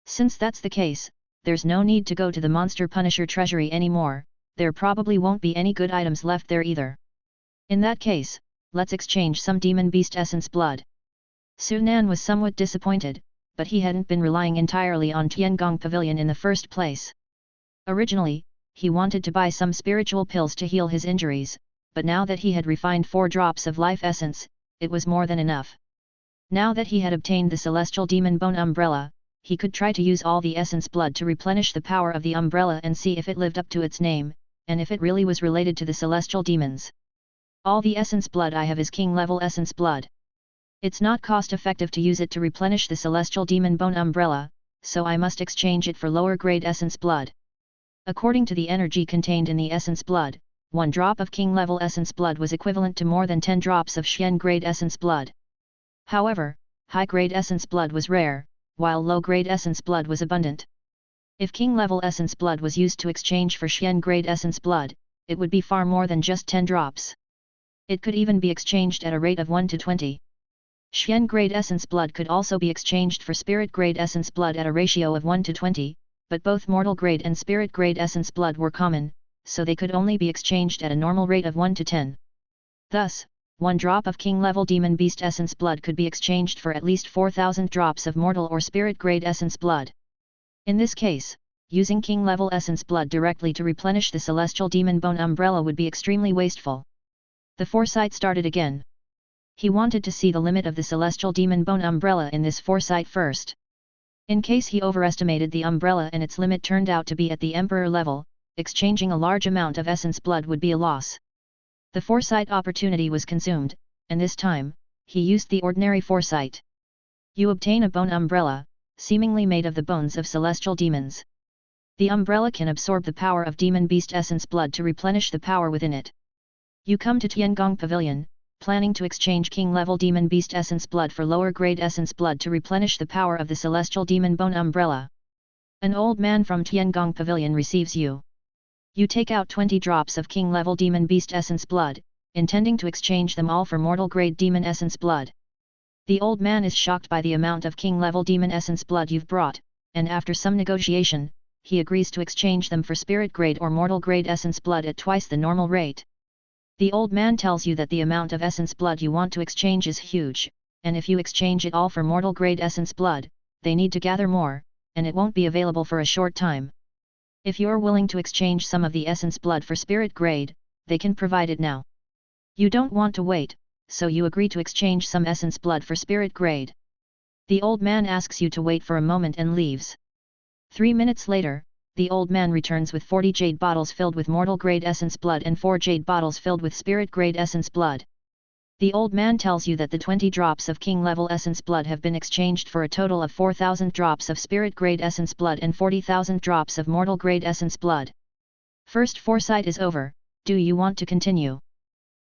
Since that's the case, there's no need to go to the Monster Punisher treasury anymore, there probably won't be any good items left there either. In that case, let's exchange some demon beast essence blood. Su Nan was somewhat disappointed, but he hadn't been relying entirely on Tiangong Pavilion in the first place. Originally, he wanted to buy some spiritual pills to heal his injuries, but now that he had refined 4 drops of life essence, it was more than enough. Now that he had obtained the celestial demon bone umbrella, he could try to use all the essence blood to replenish the power of the umbrella and see if it lived up to its name, and if it really was related to the celestial demons. All the essence blood I have is king-level essence blood. It's not cost-effective to use it to replenish the celestial demon bone umbrella, so I must exchange it for lower-grade essence blood. According to the energy contained in the essence blood, 1 drop of king-level essence blood was equivalent to more than 10 drops of Xian-grade essence blood. However, high-grade essence blood was rare, while low-grade essence blood was abundant. If king-level essence blood was used to exchange for Xian-grade essence blood, it would be far more than just 10 drops. It could even be exchanged at a rate of 1 to 20. Xian-grade essence blood could also be exchanged for spirit-grade essence blood at a ratio of 1 to 20, but both mortal-grade and spirit-grade essence blood were common, so they could only be exchanged at a normal rate of 1 to 10. Thus, 1 drop of king-level demon beast essence blood could be exchanged for at least 4,000 drops of mortal or spirit-grade essence blood. In this case, using king-level essence blood directly to replenish the celestial demon bone umbrella would be extremely wasteful. The foresight started again. He wanted to see the limit of the celestial demon bone umbrella in this foresight first. In case he overestimated the umbrella and its limit turned out to be at the emperor level, exchanging a large amount of essence blood would be a loss. The foresight opportunity was consumed, and this time, he used the ordinary foresight. You obtain a bone umbrella, seemingly made of the bones of celestial demons. The umbrella can absorb the power of demon beast essence blood to replenish the power within it. You come to Tiangong Pavilion, planning to exchange king-level demon beast essence blood for lower-grade essence blood to replenish the power of the celestial demon bone umbrella. An old man from Tiangong Pavilion receives you. You take out 20 drops of king-level demon beast essence blood, intending to exchange them all for mortal-grade demon essence blood. The old man is shocked by the amount of king-level demon essence blood you've brought, and after some negotiation, he agrees to exchange them for spirit-grade or mortal-grade essence blood at twice the normal rate. The old man tells you that the amount of essence blood you want to exchange is huge, and if you exchange it all for mortal-grade essence blood, they need to gather more, and it won't be available for a short time. If you're willing to exchange some of the essence blood for spirit-grade, they can provide it now. You don't want to wait, so you agree to exchange some essence blood for spirit-grade. The old man asks you to wait for a moment and leaves. 3 minutes later, the old man returns with 40 jade bottles filled with mortal-grade essence blood and 4 jade bottles filled with spirit-grade essence blood. The old man tells you that the 20 drops of king-level essence blood have been exchanged for a total of 4,000 drops of spirit-grade essence blood and 40,000 drops of mortal-grade essence blood. First foresight is over, do you want to continue?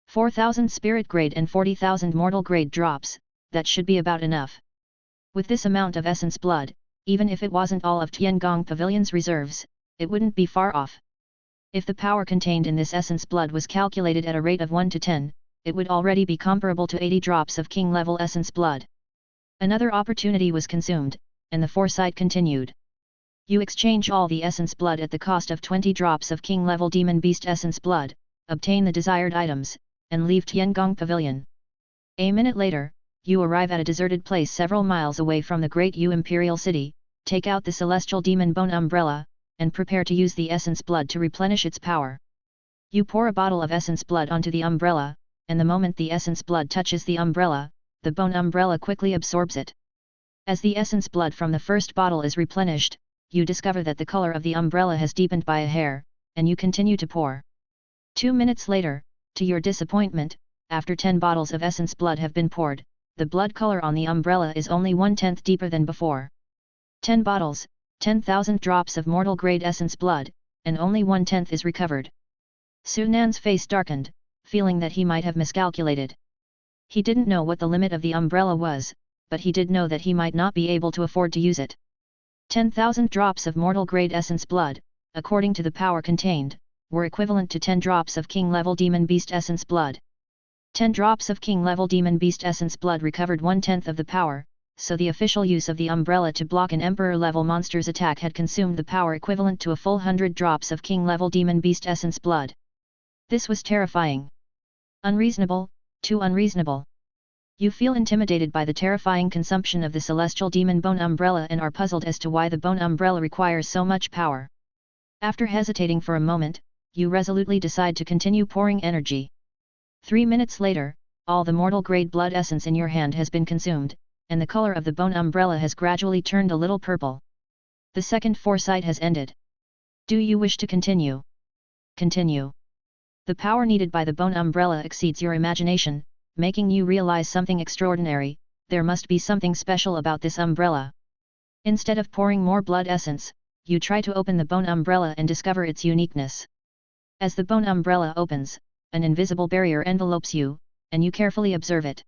4,000 spirit-grade and 40,000 mortal-grade drops, that should be about enough. With this amount of essence blood, even if it wasn't all of Tiangong Pavilion's reserves, it wouldn't be far off. If the power contained in this essence blood was calculated at a rate of 1 to 10, it would already be comparable to 80 drops of king-level essence blood. Another opportunity was consumed, and the foresight continued. You exchange all the essence blood at the cost of 20 drops of king-level demon beast essence blood, obtain the desired items, and leave Tiangong Pavilion. A minute later, you arrive at a deserted place several miles away from the Great Yu Imperial City, take out the celestial demon bone umbrella, and prepare to use the essence blood to replenish its power. You pour a bottle of essence blood onto the umbrella, and the moment the essence blood touches the umbrella, the bone umbrella quickly absorbs it. As the essence blood from the first bottle is replenished, you discover that the color of the umbrella has deepened by a hair, and you continue to pour. 2 minutes later, to your disappointment, after 10 bottles of essence blood have been poured, the blood color on the umbrella is only 1/10 deeper than before. 10 bottles, 10,000 drops of mortal-grade essence blood, and only 1/10 is recovered. Sunan's face darkened, feeling that he might have miscalculated. He didn't know what the limit of the umbrella was, but he did know that he might not be able to afford to use it. 10,000 drops of mortal-grade essence blood, according to the power contained, were equivalent to 10 drops of king-level demon beast essence blood. 10 drops of king-level demon beast essence blood recovered 1/10 of the power, so the official use of the umbrella to block an emperor-level monster's attack had consumed the power equivalent to a full 100 drops of king-level demon beast essence blood. This was terrifying. Unreasonable, too unreasonable. You feel intimidated by the terrifying consumption of the celestial demon bone umbrella and are puzzled as to why the bone umbrella requires so much power. After hesitating for a moment, you resolutely decide to continue pouring energy. 3 minutes later, all the mortal-grade blood essence in your hand has been consumed, and the color of the bone umbrella has gradually turned a little purple. The second foresight has ended. Do you wish to continue? Continue. The power needed by the bone umbrella exceeds your imagination, making you realize something extraordinary. There must be something special about this umbrella. Instead of pouring more blood essence, you try to open the bone umbrella and discover its uniqueness. As the bone umbrella opens, an invisible barrier envelopes you, and you carefully observe it.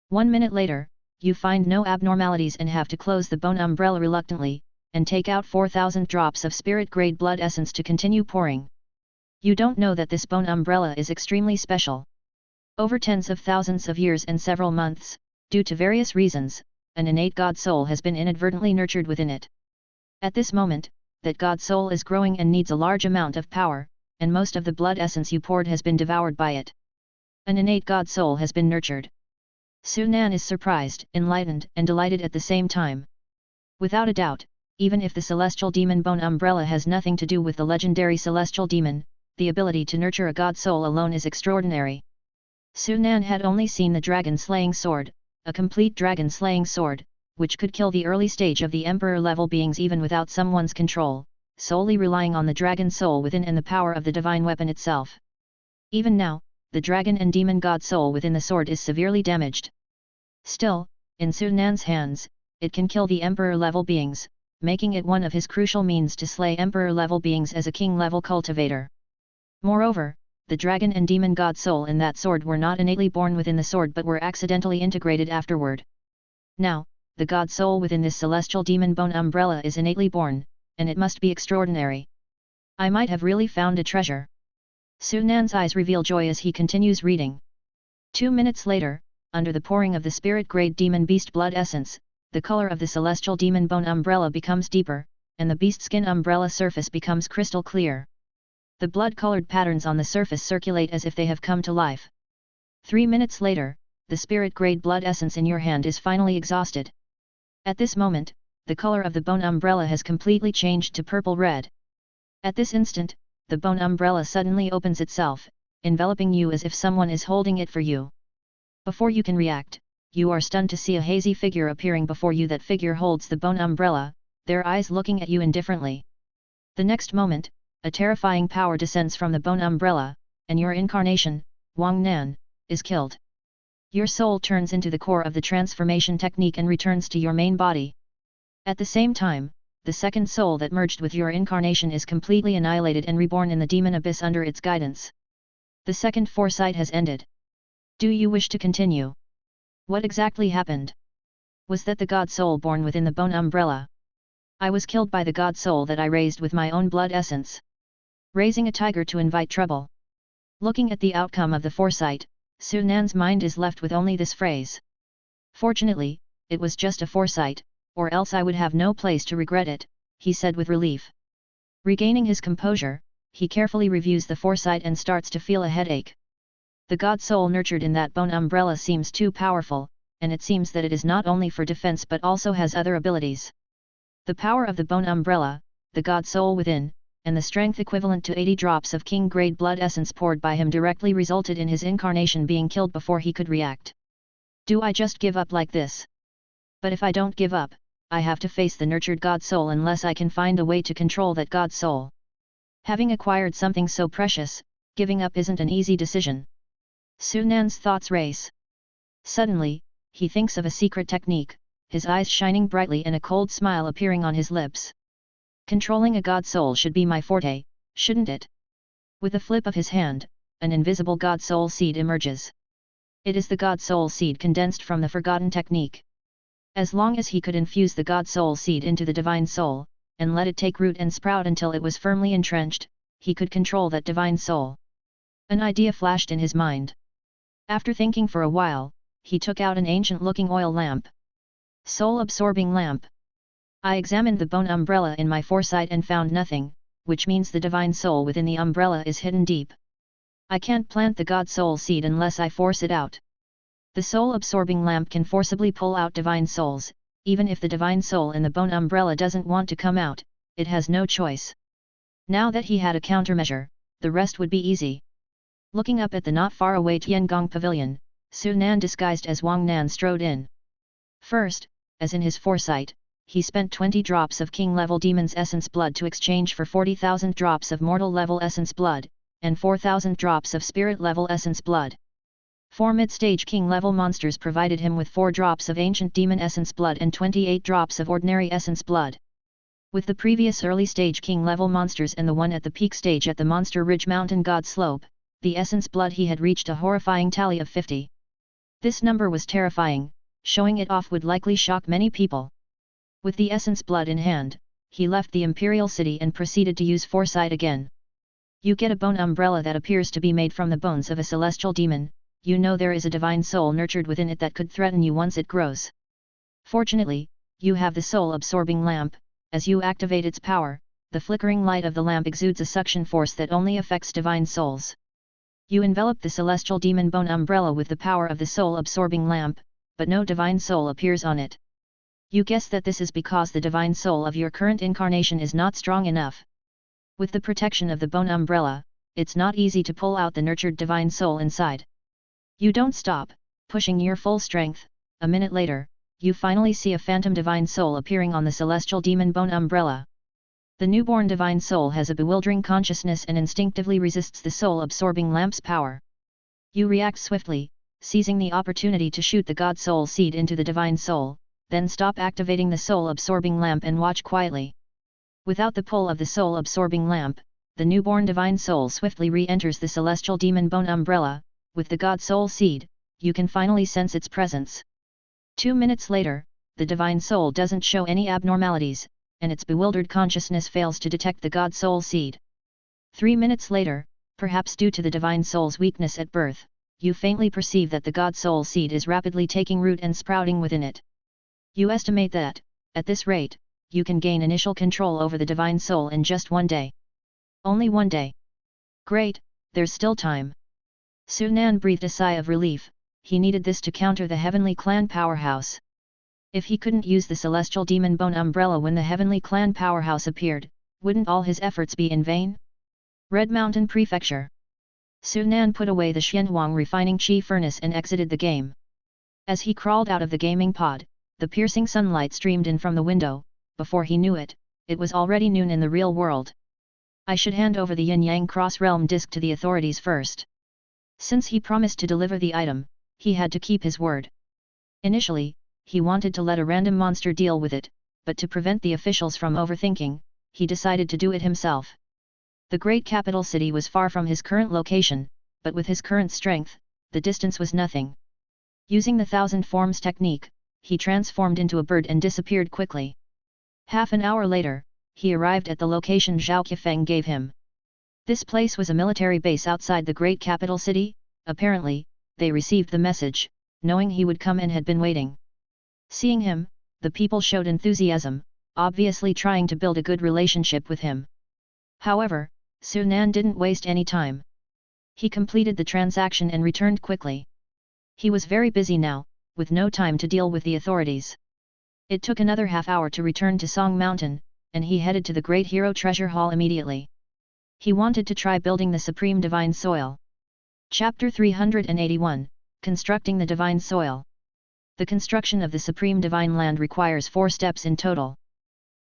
1 minute later, you find no abnormalities and have to close the bone umbrella reluctantly, and take out 4,000 drops of spirit-grade blood essence to continue pouring. You don't know that this bone umbrella is extremely special. Over tens of thousands of years and several months, due to various reasons, an innate god soul has been inadvertently nurtured within it. At this moment, that god soul is growing and needs a large amount of power, and most of the blood essence you poured has been devoured by it. An innate god soul has been nurtured. Sunan is surprised, enlightened, and delighted at the same time. Without a doubt, even if the celestial demon bone umbrella has nothing to do with the legendary celestial demon, the ability to nurture a god soul alone is extraordinary. Sunan had only seen the dragon-slaying sword, a complete dragon-slaying sword, which could kill the early stage of the emperor-level beings even without someone's control, solely relying on the dragon soul within and the power of the divine weapon itself. Even now, the dragon and demon god soul within the sword is severely damaged. Still, in Sunan's hands, it can kill the emperor-level beings, making it one of his crucial means to slay emperor-level beings as a king-level cultivator. Moreover, the dragon and demon god soul in that sword were not innately born within the sword but were accidentally integrated afterward. Now, the god soul within this celestial demon bone umbrella is innately born, and it must be extraordinary. I might have really found a treasure. Sunan's eyes reveal joy as he continues reading. 2 minutes later, under the pouring of the spirit-grade demon beast blood essence, the color of the celestial demon bone umbrella becomes deeper, and the beast skin umbrella surface becomes crystal clear. The blood-colored patterns on the surface circulate as if they have come to life. 3 minutes later, the spirit-grade blood essence in your hand is finally exhausted. At this moment, the color of the bone umbrella has completely changed to purple-red. At this instant, the bone umbrella suddenly opens itself, enveloping you as if someone is holding it for you. Before you can react, you are stunned to see a hazy figure appearing before you. That figure holds the bone umbrella, their eyes looking at you indifferently. The next moment, a terrifying power descends from the bone umbrella, and your incarnation, Wang Nan, is killed. Your soul turns into the core of the transformation technique and returns to your main body. At the same time, the second soul that merged with your incarnation is completely annihilated and reborn in the demon abyss under its guidance. The second foresight has ended. Do you wish to continue? What exactly happened? Was that the god soul born within the bone umbrella? I was killed by the god soul that I raised with my own blood essence. Raising a tiger to invite trouble. Looking at the outcome of the foresight, Su Nan's mind is left with only this phrase. Fortunately, it was just a foresight, or else I would have no place to regret it, he said with relief. Regaining his composure, he carefully reviews the foresight and starts to feel a headache. The god soul nurtured in that bone umbrella seems too powerful, and it seems that it is not only for defense but also has other abilities. The power of the bone umbrella, the god soul within, and the strength equivalent to 80 drops of king-grade blood essence poured by him directly resulted in his incarnation being killed before he could react. Do I just give up like this? But if I don't give up, I have to face the nurtured god soul unless I can find a way to control that god soul. Having acquired something so precious, giving up isn't an easy decision. Su Nan's thoughts race. Suddenly, he thinks of a secret technique, his eyes shining brightly and a cold smile appearing on his lips. Controlling a god soul should be my forte, shouldn't it? With a flip of his hand, an invisible god soul seed emerges. It is the god soul seed condensed from the forgotten technique. As long as he could infuse the god soul seed into the divine soul, and let it take root and sprout until it was firmly entrenched, he could control that divine soul. An idea flashed in his mind. After thinking for a while, he took out an ancient-looking oil lamp. Soul-absorbing lamp. I examined the bone umbrella in my foresight and found nothing, which means the divine soul within the umbrella is hidden deep. I can't plant the god soul seed unless I force it out. The soul-absorbing lamp can forcibly pull out divine souls, even if the divine soul in the bone umbrella doesn't want to come out, it has no choice. Now that he had a countermeasure, the rest would be easy. Looking up at the not far away Tiangong pavilion, Su Nan disguised as Wang Nan strode in. First, as in his foresight, he spent 20 drops of king-level demon's essence blood to exchange for 40,000 drops of mortal-level essence blood, and 4,000 drops of spirit-level essence blood. 4 mid-stage king-level monsters provided him with 4 drops of ancient demon essence blood and 28 drops of ordinary essence blood. With the previous early-stage king-level monsters and the one at the peak stage at the Monster Ridge Mountain God Slope, the essence blood he had reached a horrifying tally of 50. This number was terrifying, showing it off would likely shock many people. With the essence blood in hand, he left the Imperial City and proceeded to use foresight again. You get a bone umbrella that appears to be made from the bones of a celestial demon, you know there is a divine soul nurtured within it that could threaten you once it grows. Fortunately, you have the soul-absorbing lamp. As you activate its power, the flickering light of the lamp exudes a suction force that only affects divine souls. You envelop the celestial demon bone umbrella with the power of the soul-absorbing lamp, but no divine soul appears on it. You guess that this is because the divine soul of your current incarnation is not strong enough. With the protection of the bone umbrella, it's not easy to pull out the nurtured divine soul inside. You don't stop, pushing your full strength. A minute later, you finally see a phantom divine soul appearing on the celestial demon bone umbrella. The newborn divine soul has a bewildering consciousness and instinctively resists the soul-absorbing lamp's power. You react swiftly, seizing the opportunity to shoot the god soul seed into the divine soul, then stop activating the soul-absorbing lamp and watch quietly. Without the pull of the soul-absorbing lamp, the newborn divine soul swiftly re-enters the celestial demon bone umbrella. With the god soul seed, you can finally sense its presence. 2 minutes later, the divine soul doesn't show any abnormalities, and its bewildered consciousness fails to detect the god soul seed. 3 minutes later, perhaps due to the divine soul's weakness at birth, you faintly perceive that the God Soul seed is rapidly taking root and sprouting within it. You estimate that, at this rate, you can gain initial control over the Divine Soul in just 1 day. Only 1 day. Great, there's still time. Sunan breathed a sigh of relief. He needed this to counter the Heavenly Clan powerhouse. If he couldn't use the Celestial Demon Bone Umbrella when the Heavenly Clan powerhouse appeared, wouldn't all his efforts be in vain? Red Mountain Prefecture. Sunan put away the Xianhuang refining chi furnace and exited the game. As he crawled out of the gaming pod, the piercing sunlight streamed in from the window. Before he knew it, it was already noon in the real world. I should hand over the Yin-Yang Cross-Realm disc to the authorities first. Since he promised to deliver the item, he had to keep his word. Initially, he wanted to let a random monster deal with it, but to prevent the officials from overthinking, he decided to do it himself. The great capital city was far from his current location, but with his current strength, the distance was nothing. Using the 1,000 forms technique, he transformed into a bird and disappeared quickly. Half an hour later, he arrived at the location Zhao Qifeng gave him. This place was a military base outside the great capital city. Apparently, they received the message, knowing he would come and had been waiting. Seeing him, the people showed enthusiasm, obviously trying to build a good relationship with him. However, Sunan didn't waste any time. He completed the transaction and returned quickly. He was very busy now, with no time to deal with the authorities. It took another half hour to return to Song Mountain, and he headed to the Great Hero Treasure Hall immediately. He wanted to try building the Supreme Divine Soil. Chapter 381, Constructing the Divine Soil. The construction of the Supreme Divine Land requires 4 steps in total.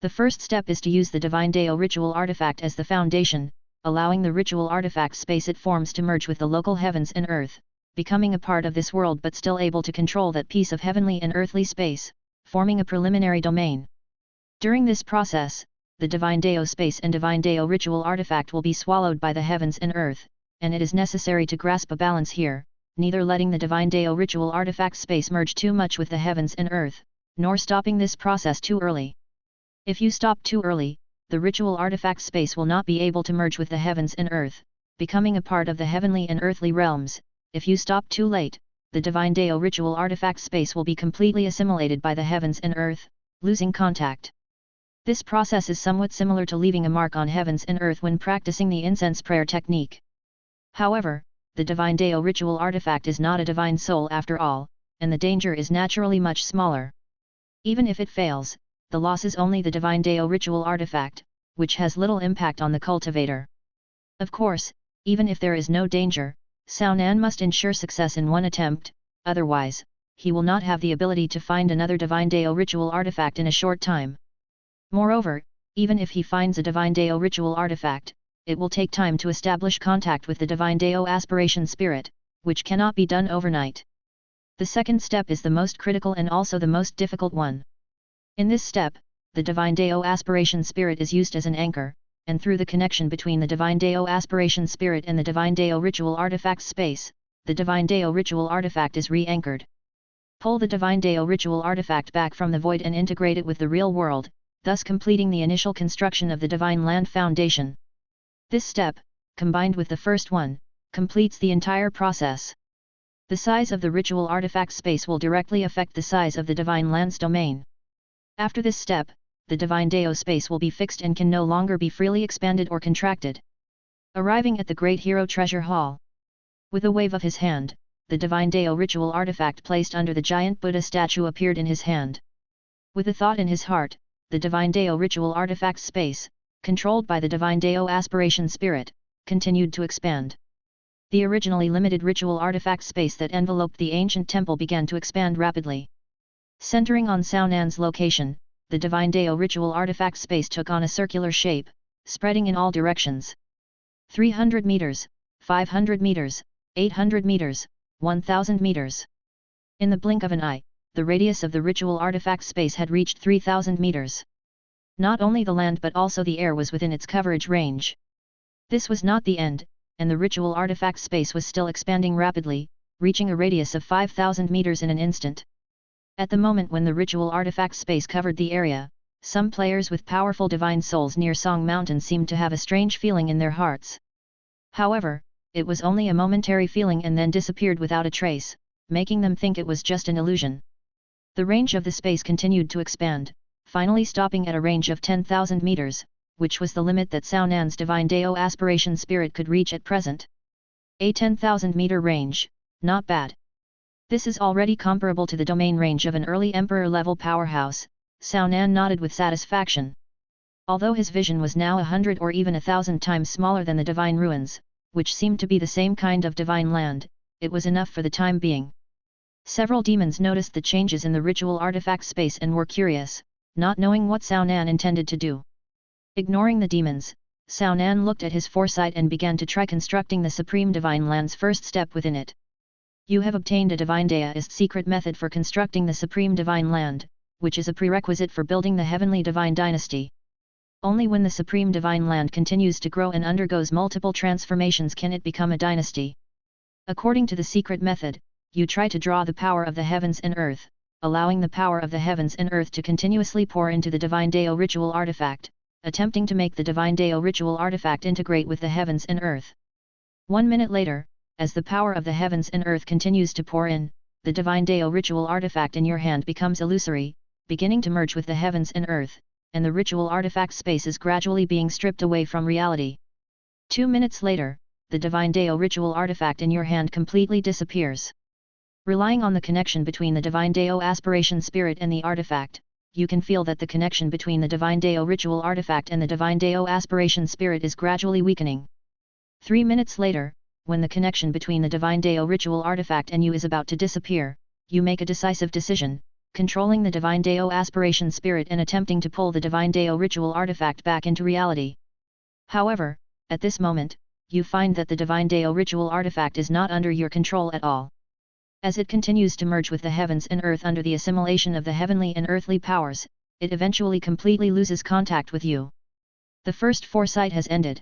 The first step is to use the Divine Dao ritual artifact as the foundation, allowing the ritual artifact space it forms to merge with the local heavens and earth, becoming a part of this world but still able to control that piece of heavenly and earthly space, forming a preliminary domain. During this process, the Divine Dao space and Divine Dao ritual artifact will be swallowed by the heavens and earth, and it is necessary to grasp a balance here, neither letting the Divine Dao ritual artifact space merge too much with the heavens and earth, nor stopping this process too early. If you stop too early, the ritual artifact space will not be able to merge with the heavens and earth, becoming a part of the heavenly and earthly realms. If you stop too late, the Divine Dao ritual artifact space will be completely assimilated by the heavens and earth, losing contact. This process is somewhat similar to leaving a mark on heavens and earth when practicing the incense prayer technique. However, the Divine Dao ritual artifact is not a divine soul after all, and the danger is naturally much smaller. Even if it fails, the loss is only the Divine Dao ritual artifact, which has little impact on the cultivator. Of course, even if there is no danger, Sunan must ensure success in one attempt, otherwise, he will not have the ability to find another Divine Dao ritual artifact in a short time. Moreover, even if he finds a Divine Dao ritual artifact, it will take time to establish contact with the Divine Dao aspiration spirit, which cannot be done overnight. The second step is the most critical and also the most difficult one. In this step, the Divine Dao aspiration spirit is used as an anchor, and through the connection between the Divine Dao aspiration spirit and the Divine Dao ritual artifact space, the Divine Dao ritual artifact is re-anchored. Pull the Divine Dao ritual artifact back from the void and integrate it with the real world, thus completing the initial construction of the Divine Land Foundation. This step, combined with the first one, completes the entire process. The size of the ritual artifact space will directly affect the size of the Divine Land's domain. After this step, the Divine Dao space will be fixed and can no longer be freely expanded or contracted. Arriving at the Great Hero Treasure Hall. With a wave of his hand, the Divine Dao ritual artifact placed under the giant Buddha statue appeared in his hand. With a thought in his heart, the Divine Dao ritual artifact space, controlled by the Divine Dao aspiration spirit, continued to expand. The originally limited ritual artifact space that enveloped the ancient temple began to expand rapidly. Centering on Sunan's location, the Divine Dao ritual artifact space took on a circular shape, spreading in all directions. 300 meters, 500 meters, 800 meters, 1000 meters. In the blink of an eye, the radius of the ritual artifact space had reached 3000 meters. Not only the land but also the air was within its coverage range. This was not the end, and the ritual artifact space was still expanding rapidly, reaching a radius of 5000 meters in an instant. At the moment when the ritual artifact space covered the area, some players with powerful divine souls near Song Mountain seemed to have a strange feeling in their hearts. However, it was only a momentary feeling and then disappeared without a trace, making them think it was just an illusion. The range of the space continued to expand, finally stopping at a range of 10,000 meters, which was the limit that Sao Nan's divine Dao aspiration spirit could reach at present. A 10,000 meter range, not bad. This is already comparable to the domain range of an early emperor-level powerhouse, Sao Nan nodded with satisfaction. Although his vision was now 100 or even 1,000 times smaller than the divine ruins, which seemed to be the same kind of divine land, it was enough for the time being. Several demons noticed the changes in the ritual artifact space and were curious, not knowing what Sao Nan intended to do. Ignoring the demons, Sao Nan looked at his foresight and began to try constructing the Supreme Divine Land's first step within it. You have obtained a Divine Daist secret method for constructing the Supreme Divine Land, which is a prerequisite for building the Heavenly Divine Dynasty. Only when the Supreme Divine Land continues to grow and undergoes multiple transformations can it become a dynasty. According to the secret method, you try to draw the power of the heavens and earth, allowing the power of the heavens and earth to continuously pour into the Divine Dao ritual artifact, attempting to make the Divine Dao ritual artifact integrate with the heavens and earth. 1 minute later, as the power of the heavens and earth continues to pour in, the Divine Dao ritual artifact in your hand becomes illusory, beginning to merge with the heavens and earth, and the ritual artifact space is gradually being stripped away from reality. 2 minutes later, the Divine Dao ritual artifact in your hand completely disappears. Relying on the connection between the Divine Dao aspiration spirit and the artifact, you can feel that the connection between the Divine Dao ritual artifact and the Divine Dao aspiration spirit is gradually weakening. 3 minutes later, when the connection between the Divine Dao ritual artifact and you is about to disappear, you make a decisive decision, controlling the Divine Dao aspiration spirit and attempting to pull the Divine Dao ritual artifact back into reality. However, at this moment, you find that the Divine Dao ritual artifact is not under your control at all. As it continues to merge with the heavens and earth under the assimilation of the heavenly and earthly powers, it eventually completely loses contact with you. The first foresight has ended.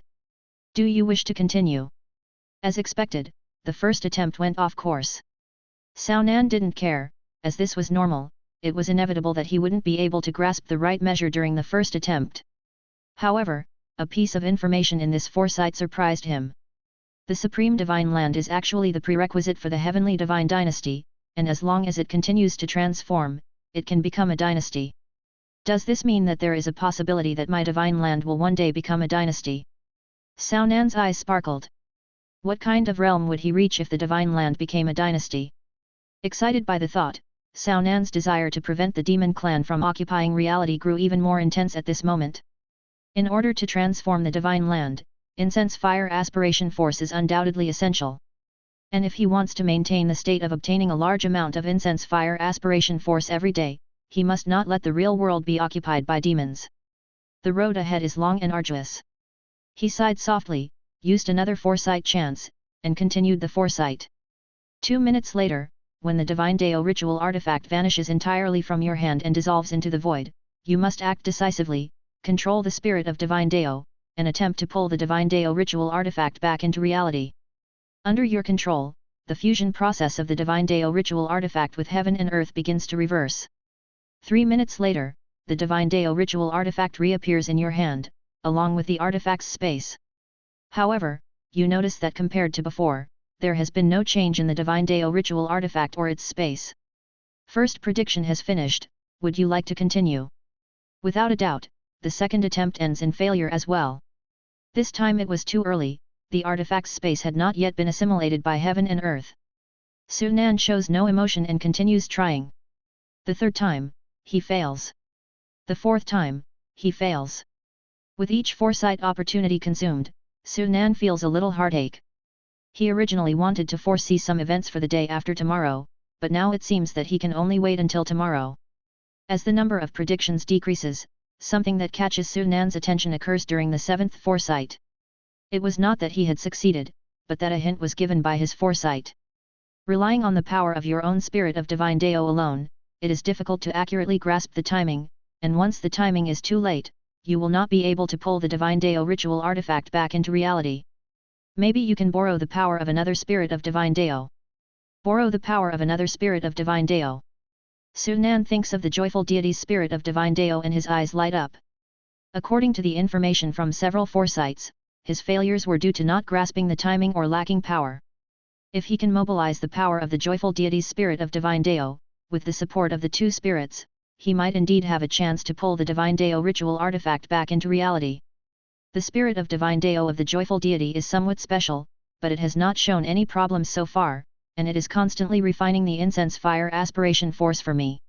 Do you wish to continue? As expected, the first attempt went off course. Sao Nan didn't care, as this was normal, it was inevitable that he wouldn't be able to grasp the right measure during the first attempt. However, a piece of information in this foresight surprised him. The Supreme Divine Land is actually the prerequisite for the Heavenly Divine Dynasty, and as long as it continues to transform, it can become a dynasty. Does this mean that there is a possibility that my Divine Land will one day become a dynasty? Sao Nan's eyes sparkled. What kind of realm would he reach if the Divine Land became a dynasty? Excited by the thought, Sao Nan's desire to prevent the demon clan from occupying reality grew even more intense at this moment. In order to transform the Divine Land, incense fire aspiration force is undoubtedly essential. And if he wants to maintain the state of obtaining a large amount of incense fire aspiration force every day, he must not let the real world be occupied by demons. The road ahead is long and arduous. He sighed softly, used another foresight chance, and continued the foresight. 2 minutes later, when the Divine Dao ritual artifact vanishes entirely from your hand and dissolves into the void, you must act decisively, control the spirit of Divine Dao, and attempt to pull the Divine Dao ritual artifact back into reality. Under your control, the fusion process of the Divine Dao ritual artifact with heaven and earth begins to reverse. 3 minutes later, the Divine Dao ritual artifact reappears in your hand, along with the artifact's space. However, you notice that compared to before, there has been no change in the Divine Dao ritual artifact or its space. First prediction has finished, would you like to continue? Without a doubt, the second attempt ends in failure as well. This time it was too early, the artifact's space had not yet been assimilated by heaven and earth. Sao Nan shows no emotion and continues trying. The third time, he fails. The fourth time, he fails. With each foresight opportunity consumed, Sao Nan feels a little heartache. He originally wanted to foresee some events for the day after tomorrow, but now it seems that he can only wait until tomorrow. As the number of predictions decreases, something that catches Sao Nan's attention occurs during the seventh foresight. It was not that he had succeeded, but that a hint was given by his foresight. Relying on the power of your own spirit of Divine Dao alone, it is difficult to accurately grasp the timing, and once the timing is too late, you will not be able to pull the Divine Dao ritual artifact back into reality. Maybe you can borrow the power of another spirit of Divine Dao. Borrow the power of another spirit of Divine Dao. Sao Nan thinks of the joyful deity's spirit of Divine Dao and his eyes light up. According to the information from several foresights, his failures were due to not grasping the timing or lacking power. If he can mobilize the power of the joyful deity's spirit of divine Deo, with the support of the two spirits, he might indeed have a chance to pull the divine Deo ritual artifact back into reality. The spirit of divine Deo of the joyful deity is somewhat special, but it has not shown any problems so far, and it is constantly refining the incense fire aspiration force for me.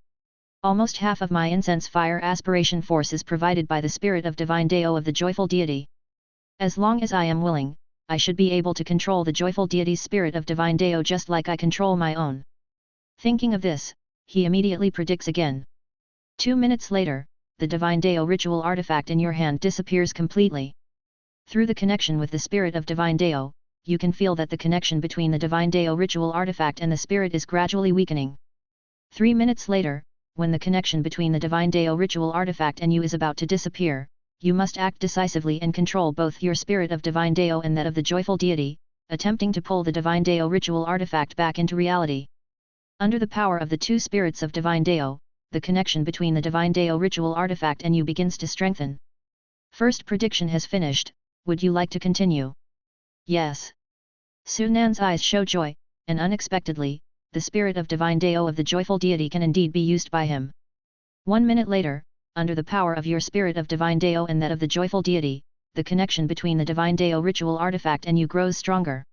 Almost half of my incense fire aspiration force is provided by the spirit of divine Deo of the joyful deity. As long as I am willing, I should be able to control the joyful deity's spirit of divine Deo just like I control my own. Thinking of this, he immediately predicts again. 2 minutes later, the divine Deo ritual artifact in your hand disappears completely. Through the connection with the spirit of divine Deo, you can feel that the connection between the divine Deo ritual artifact and the spirit is gradually weakening. 3 minutes later, when the connection between the divine Deo ritual artifact and you is about to disappear, you must act decisively and control both your spirit of divine Deo and that of the joyful deity, attempting to pull the divine Deo ritual artifact back into reality. Under the power of the two spirits of divine Deo, the connection between the divine Deo ritual artifact and you begins to strengthen. First prediction has finished, would you like to continue? Yes. Sunan's eyes show joy, and unexpectedly, the spirit of divine Deo of the joyful deity can indeed be used by him. 1 minute later, under the power of your spirit of divine Deo and that of the joyful deity, the connection between the divine Deo ritual artifact and you grows stronger.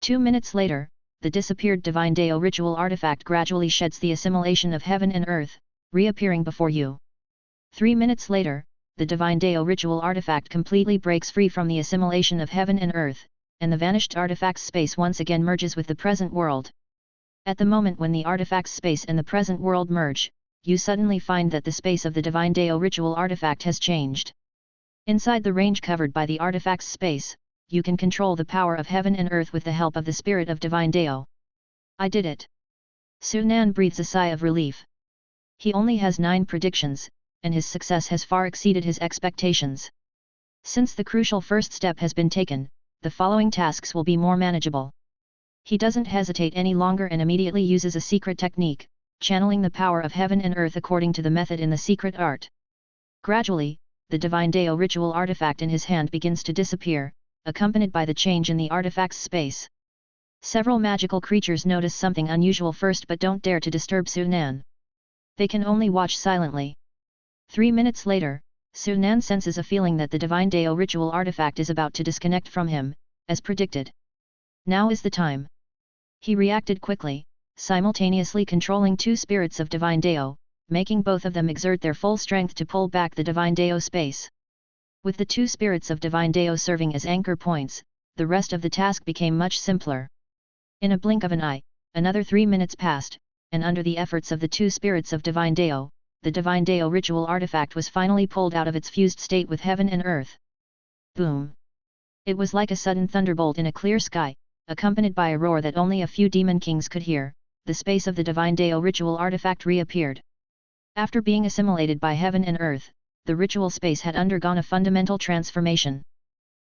2 minutes later, the disappeared divine Deo ritual artifact gradually sheds the assimilation of heaven and earth, reappearing before you. 3 minutes later, the divine Deo ritual artifact completely breaks free from the assimilation of heaven and earth, and the vanished artifact's space once again merges with the present world. At the moment when the artifact's space and the present world merge, you suddenly find that the space of the divine Deo ritual artifact has changed. Inside the range covered by the artifact's space, you can control the power of heaven and earth with the help of the spirit of divine Deo. I did it. Sunan breathes a sigh of relief. He only has 9 predictions, and his success has far exceeded his expectations. Since the crucial first step has been taken, the following tasks will be more manageable. He doesn't hesitate any longer and immediately uses a secret technique, channeling the power of heaven and earth according to the method in the secret art. Gradually, the divine Deo ritual artifact in his hand begins to disappear, accompanied by the change in the artifact's space. Several magical creatures notice something unusual first but don't dare to disturb Sunan. They can only watch silently. 3 minutes later, Sunan senses a feeling that the divine Deo ritual artifact is about to disconnect from him, as predicted. Now is the time. He reacted quickly, simultaneously controlling 2 spirits of divine Deo, making both of them exert their full strength to pull back the divine Deo space. With the 2 spirits of divine Deo serving as anchor points, the rest of the task became much simpler. In a blink of an eye, another 3 minutes passed, and under the efforts of the 2 spirits of divine Deo, the divine Deo ritual artifact was finally pulled out of its fused state with heaven and earth. Boom! It was like a sudden thunderbolt in a clear sky, accompanied by a roar that only a few demon kings could hear. The space of the divine Deo ritual artifact reappeared. After being assimilated by heaven and earth, the ritual space had undergone a fundamental transformation.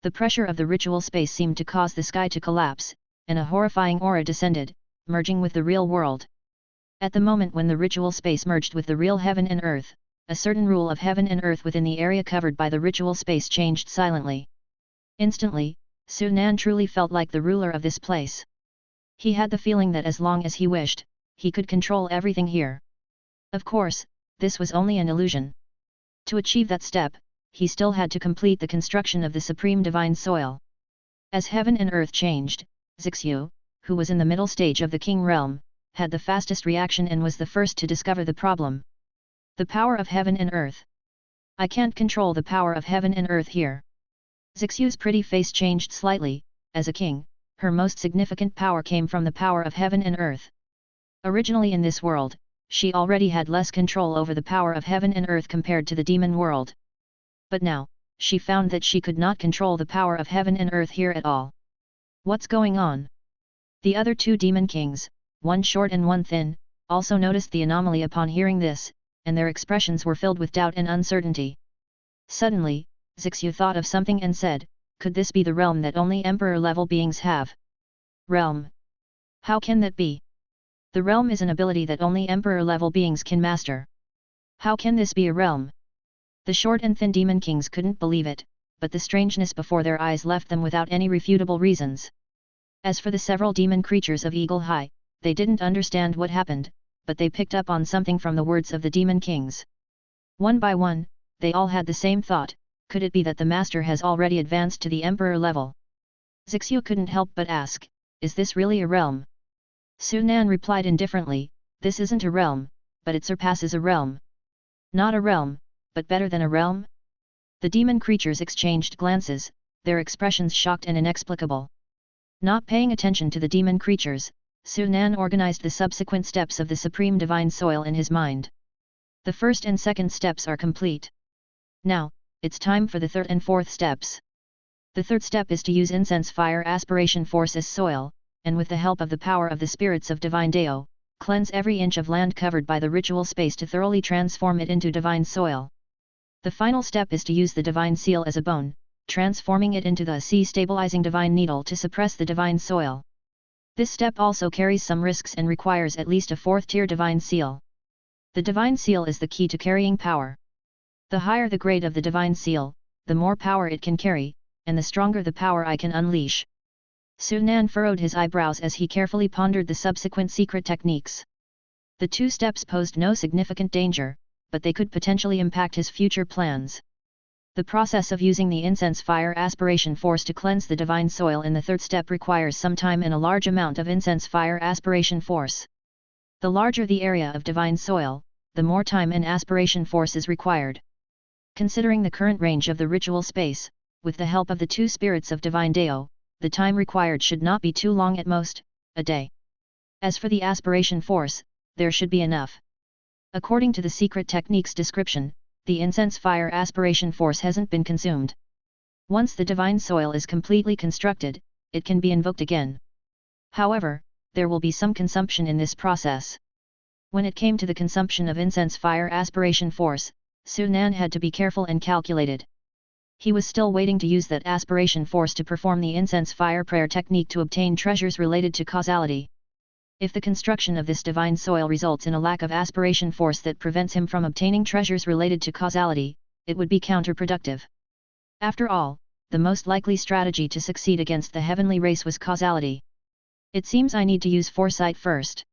The pressure of the ritual space seemed to cause the sky to collapse, and a horrifying aura descended, merging with the real world. At the moment when the ritual space merged with the real heaven and earth, a certain rule of heaven and earth within the area covered by the ritual space changed silently. Instantly, Sunan truly felt like the ruler of this place. He had the feeling that as long as he wished, he could control everything here. Of course, this was only an illusion. To achieve that step, he still had to complete the construction of the supreme divine soil. As heaven and earth changed, Zixu, who was in the middle stage of the king realm, had the fastest reaction and was the first to discover the problem. The power of heaven and earth. I can't control the power of heaven and earth here. Zixu's pretty face changed slightly. As a king, her most significant power came from the power of heaven and earth. Originally in this world, she already had less control over the power of heaven and earth compared to the demon world. But now, she found that she could not control the power of heaven and earth here at all. What's going on? The other 2 demon kings, one short and one thin, also noticed the anomaly upon hearing this, and their expressions were filled with doubt and uncertainty. Suddenly, Zixu thought of something and said, could this be the realm that only emperor-level beings have? Realm? How can that be? The realm is an ability that only emperor-level beings can master. How can this be a realm? The short and thin demon kings couldn't believe it, but the strangeness before their eyes left them without any refutable reasons. As for the several demon creatures of Eagle High, they didn't understand what happened, but they picked up on something from the words of the demon kings. One by one, they all had the same thought: could it be that the master has already advanced to the emperor level? Zixu couldn't help but ask, is this really a realm? Su Nan replied indifferently, this isn't a realm, but it surpasses a realm. Not a realm, but better than a realm? The demon creatures exchanged glances, their expressions shocked and inexplicable. Not paying attention to the demon creatures, Su Nan organized the subsequent steps of the supreme divine soil in his mind. The first and second steps are complete. Now, it's time for the third and fourth steps. The third step is to use incense fire aspiration force as soil, and with the help of the power of the spirits of divine Dao, cleanse every inch of land covered by the ritual space to thoroughly transform it into divine soil. The final step is to use the divine seal as a bone, transforming it into the stabilizing divine needle to suppress the divine soil. This step also carries some risks and requires at least a fourth-tier divine seal. The divine seal is the key to carrying power. The higher the grade of the divine seal, the more power it can carry, and the stronger the power I can unleash. Su Nan furrowed his eyebrows as he carefully pondered the subsequent secret techniques. The two steps posed no significant danger, but they could potentially impact his future plans. The process of using the incense fire aspiration force to cleanse the divine soil in the third step requires some time and a large amount of incense fire aspiration force. The larger the area of divine soil, the more time and aspiration force is required. Considering the current range of the ritual space, with the help of the two spirits of divine Dao, the time required should not be too long, at most, a day. As for the aspiration force, there should be enough. According to the secret technique's description, the incense fire aspiration force hasn't been consumed. Once the divine soil is completely constructed, it can be invoked again. However, there will be some consumption in this process. When it came to the consumption of incense fire aspiration force, Su Nan had to be careful and calculated. He was still waiting to use that aspiration force to perform the incense fire prayer technique to obtain treasures related to causality. If the construction of this divine soil results in a lack of aspiration force that prevents him from obtaining treasures related to causality, it would be counterproductive. After all, the most likely strategy to succeed against the heavenly race was causality. It seems I need to use foresight first.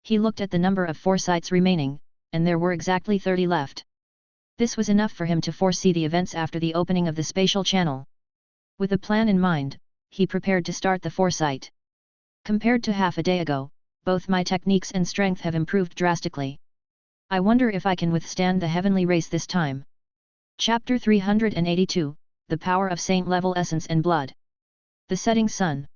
He looked at the number of foresights remaining, and there were exactly 30 left. This was enough for him to foresee the events after the opening of the spatial channel. With a plan in mind, he prepared to start the foresight. Compared to half a day ago, both my techniques and strength have improved drastically. I wonder if I can withstand the heavenly race this time. Chapter 382, The Power of Saint-Level Essence and Blood. The Setting Sun.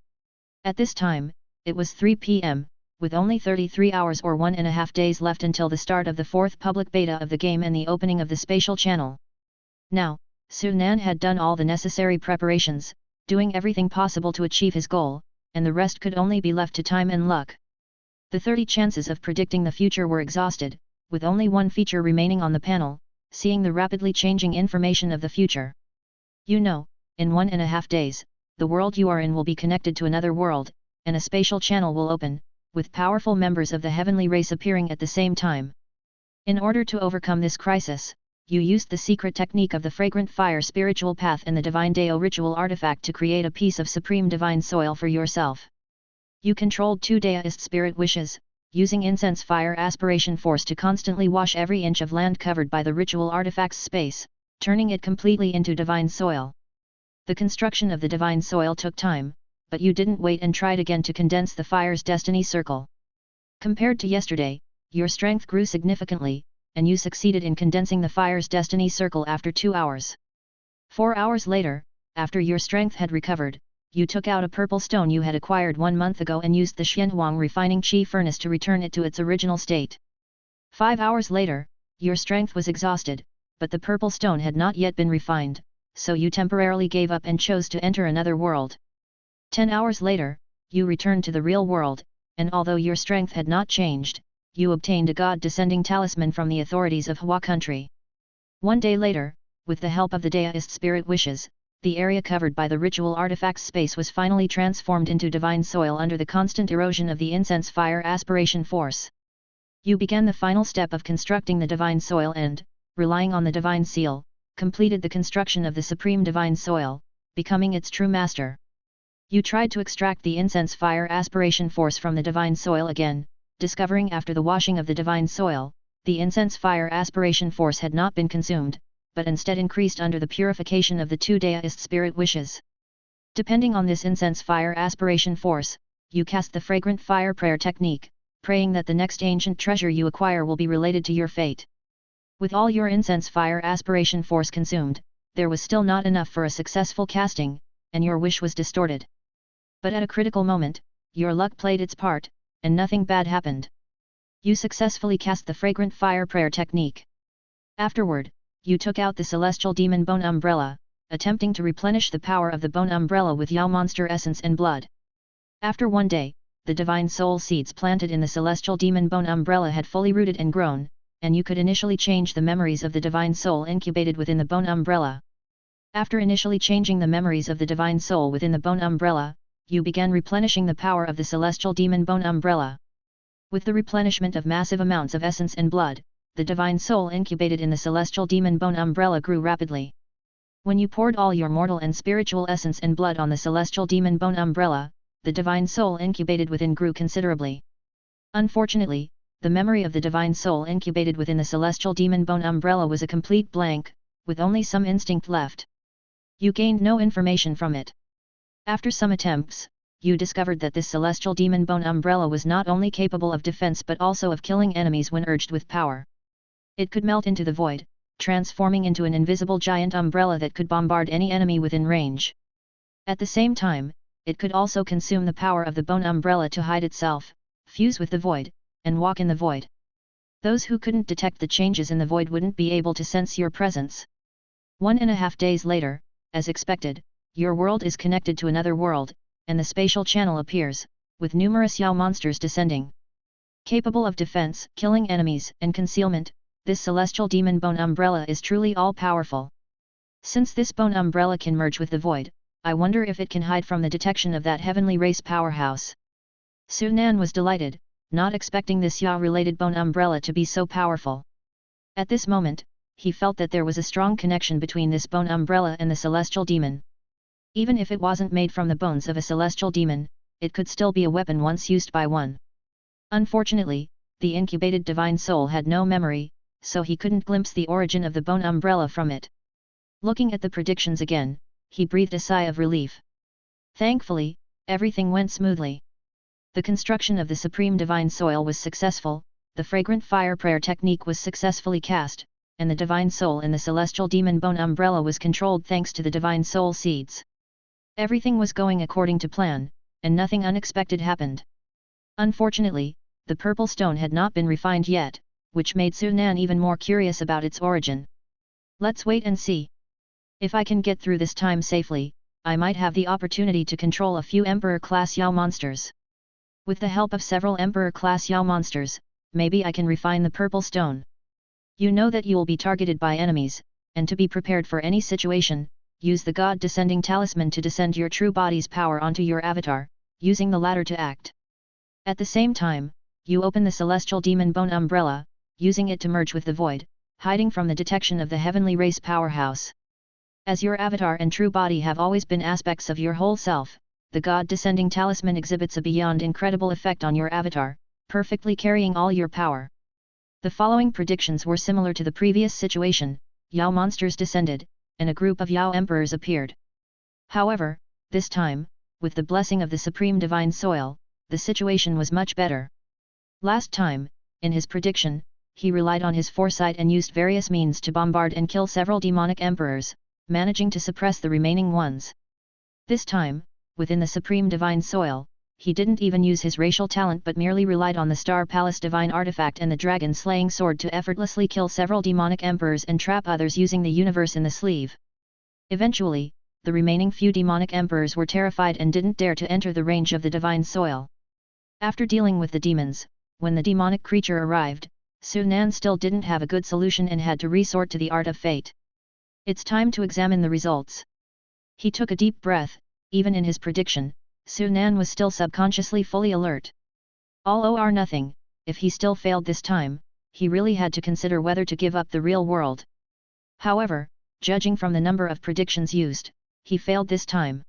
At this time, it was 3 p.m., with only 33 hours or 1.5 days left until the start of the fourth public beta of the game and the opening of the spatial channel. Now, Su Nan had done all the necessary preparations, doing everything possible to achieve his goal, and the rest could only be left to time and luck. The 30 chances of predicting the future were exhausted, with only one feature remaining on the panel: seeing the rapidly changing information of the future. You know, in 1.5 days, the world you are in will be connected to another world, and a spatial channel will open, with powerful members of the heavenly race appearing at the same time. In order to overcome this crisis, you used the secret technique of the fragrant fire spiritual path and the divine Dao ritual artifact to create a piece of supreme divine soil for yourself. You controlled 2 Daoist spirit wishes, using incense fire aspiration force to constantly wash every inch of land covered by the ritual artifact's space, turning it completely into divine soil. The construction of the divine soil took time, but you didn't wait and tried again to condense the fire's destiny circle. Compared to yesterday, your strength grew significantly, and you succeeded in condensing the fire's destiny circle after 2 hours. 4 hours later, after your strength had recovered, you took out a purple stone you had acquired 1 month ago and used the Xianhuang refining chi furnace to return it to its original state. 5 hours later, your strength was exhausted, but the purple stone had not yet been refined, so you temporarily gave up and chose to enter another world. 10 hours later, you returned to the real world, and although your strength had not changed, you obtained a god-descending talisman from the authorities of Hua country. 1 day later, with the help of the Daoist spirit wishes, the area covered by the ritual artifact's space was finally transformed into divine soil under the constant erosion of the incense fire aspiration force. You began the final step of constructing the divine soil and, relying on the divine seal, completed the construction of the supreme divine soil, becoming its true master. You tried to extract the incense fire aspiration force from the divine soil again, discovering after the washing of the divine soil, the incense fire aspiration force had not been consumed, but instead increased under the purification of the two deist spirit wishes. Depending on this incense fire aspiration force, you cast the fragrant fire prayer technique, praying that the next ancient treasure you acquire will be related to your fate. With all your incense fire aspiration force consumed, there was still not enough for a successful casting, and your wish was distorted. But at a critical moment, your luck played its part, and nothing bad happened. You successfully cast the fragrant fire prayer technique. Afterward, you took out the celestial demon bone umbrella, attempting to replenish the power of the bone umbrella with Yao monster essence and blood. After one day, the divine soul seeds planted in the celestial demon bone umbrella had fully rooted and grown, and you could initially change the memories of the divine soul incubated within the bone umbrella. After initially changing the memories of the divine soul within the bone umbrella, you began replenishing the power of the celestial demon bone umbrella. With the replenishment of massive amounts of essence and blood, the divine soul incubated in the celestial demon bone umbrella grew rapidly. When you poured all your mortal and spiritual essence and blood on the celestial demon bone umbrella, the divine soul incubated within grew considerably. Unfortunately, the memory of the divine soul incubated within the celestial demon bone umbrella was a complete blank, with only some instinct left. You gained no information from it. After some attempts, you discovered that this celestial demon bone umbrella was not only capable of defense but also of killing enemies when urged with power. It could melt into the void, transforming into an invisible giant umbrella that could bombard any enemy within range. At the same time, it could also consume the power of the bone umbrella to hide itself, fuse with the void, and walk in the void. Those who couldn't detect the changes in the void wouldn't be able to sense your presence. 1.5 days later, as expected, your world is connected to another world, and the spatial channel appears, with numerous Yao monsters descending. Capable of defense, killing enemies, and concealment, this celestial demon bone umbrella is truly all-powerful. Since this bone umbrella can merge with the void, I wonder if it can hide from the detection of that heavenly race powerhouse. Su Nan was delighted, not expecting this Yao-related bone umbrella to be so powerful. At this moment, he felt that there was a strong connection between this bone umbrella and the celestial demon. Even if it wasn't made from the bones of a celestial demon, it could still be a weapon once used by one. Unfortunately, the incubated divine soul had no memory, so he couldn't glimpse the origin of the bone umbrella from it. Looking at the predictions again, he breathed a sigh of relief. Thankfully, everything went smoothly. The construction of the supreme divine soil was successful, the fragrant fire prayer technique was successfully cast, and the divine soul in the celestial demon bone umbrella was controlled thanks to the divine soul seeds. Everything was going according to plan, and nothing unexpected happened. Unfortunately, the purple stone had not been refined yet, which made Su Nan even more curious about its origin. Let's wait and see. If I can get through this time safely, I might have the opportunity to control a few Emperor-class Yao monsters. With the help of several Emperor-class Yao monsters, maybe I can refine the purple stone. You know that you will be targeted by enemies, and to be prepared for any situation, use the God Descending Talisman to descend your true body's power onto your avatar, using the latter to act. At the same time, you open the celestial demon bone umbrella, using it to merge with the void, hiding from the detection of the heavenly race powerhouse. As your avatar and true body have always been aspects of your whole self, the God Descending Talisman exhibits a beyond incredible effect on your avatar, perfectly carrying all your power. The following predictions were similar to the previous situation: Yao monsters descended, and a group of Yao emperors appeared. However, this time, with the blessing of the supreme divine soil, the situation was much better. Last time, in his prediction, he relied on his foresight and used various means to bombard and kill several demonic emperors, managing to suppress the remaining ones. This time, within the supreme divine soil, he didn't even use his racial talent but merely relied on the Star Palace divine artifact and the dragon-slaying sword to effortlessly kill several demonic emperors and trap others using the universe in the sleeve. Eventually, the remaining few demonic emperors were terrified and didn't dare to enter the range of the divine soil. After dealing with the demons, when the demonic creature arrived, Su Nan still didn't have a good solution and had to resort to the art of fate. It's time to examine the results. He took a deep breath. Even in his prediction, Su Nan was still subconsciously fully alert. All or nothing, if he still failed this time, he really had to consider whether to give up the real world. However, judging from the number of predictions used, he failed this time.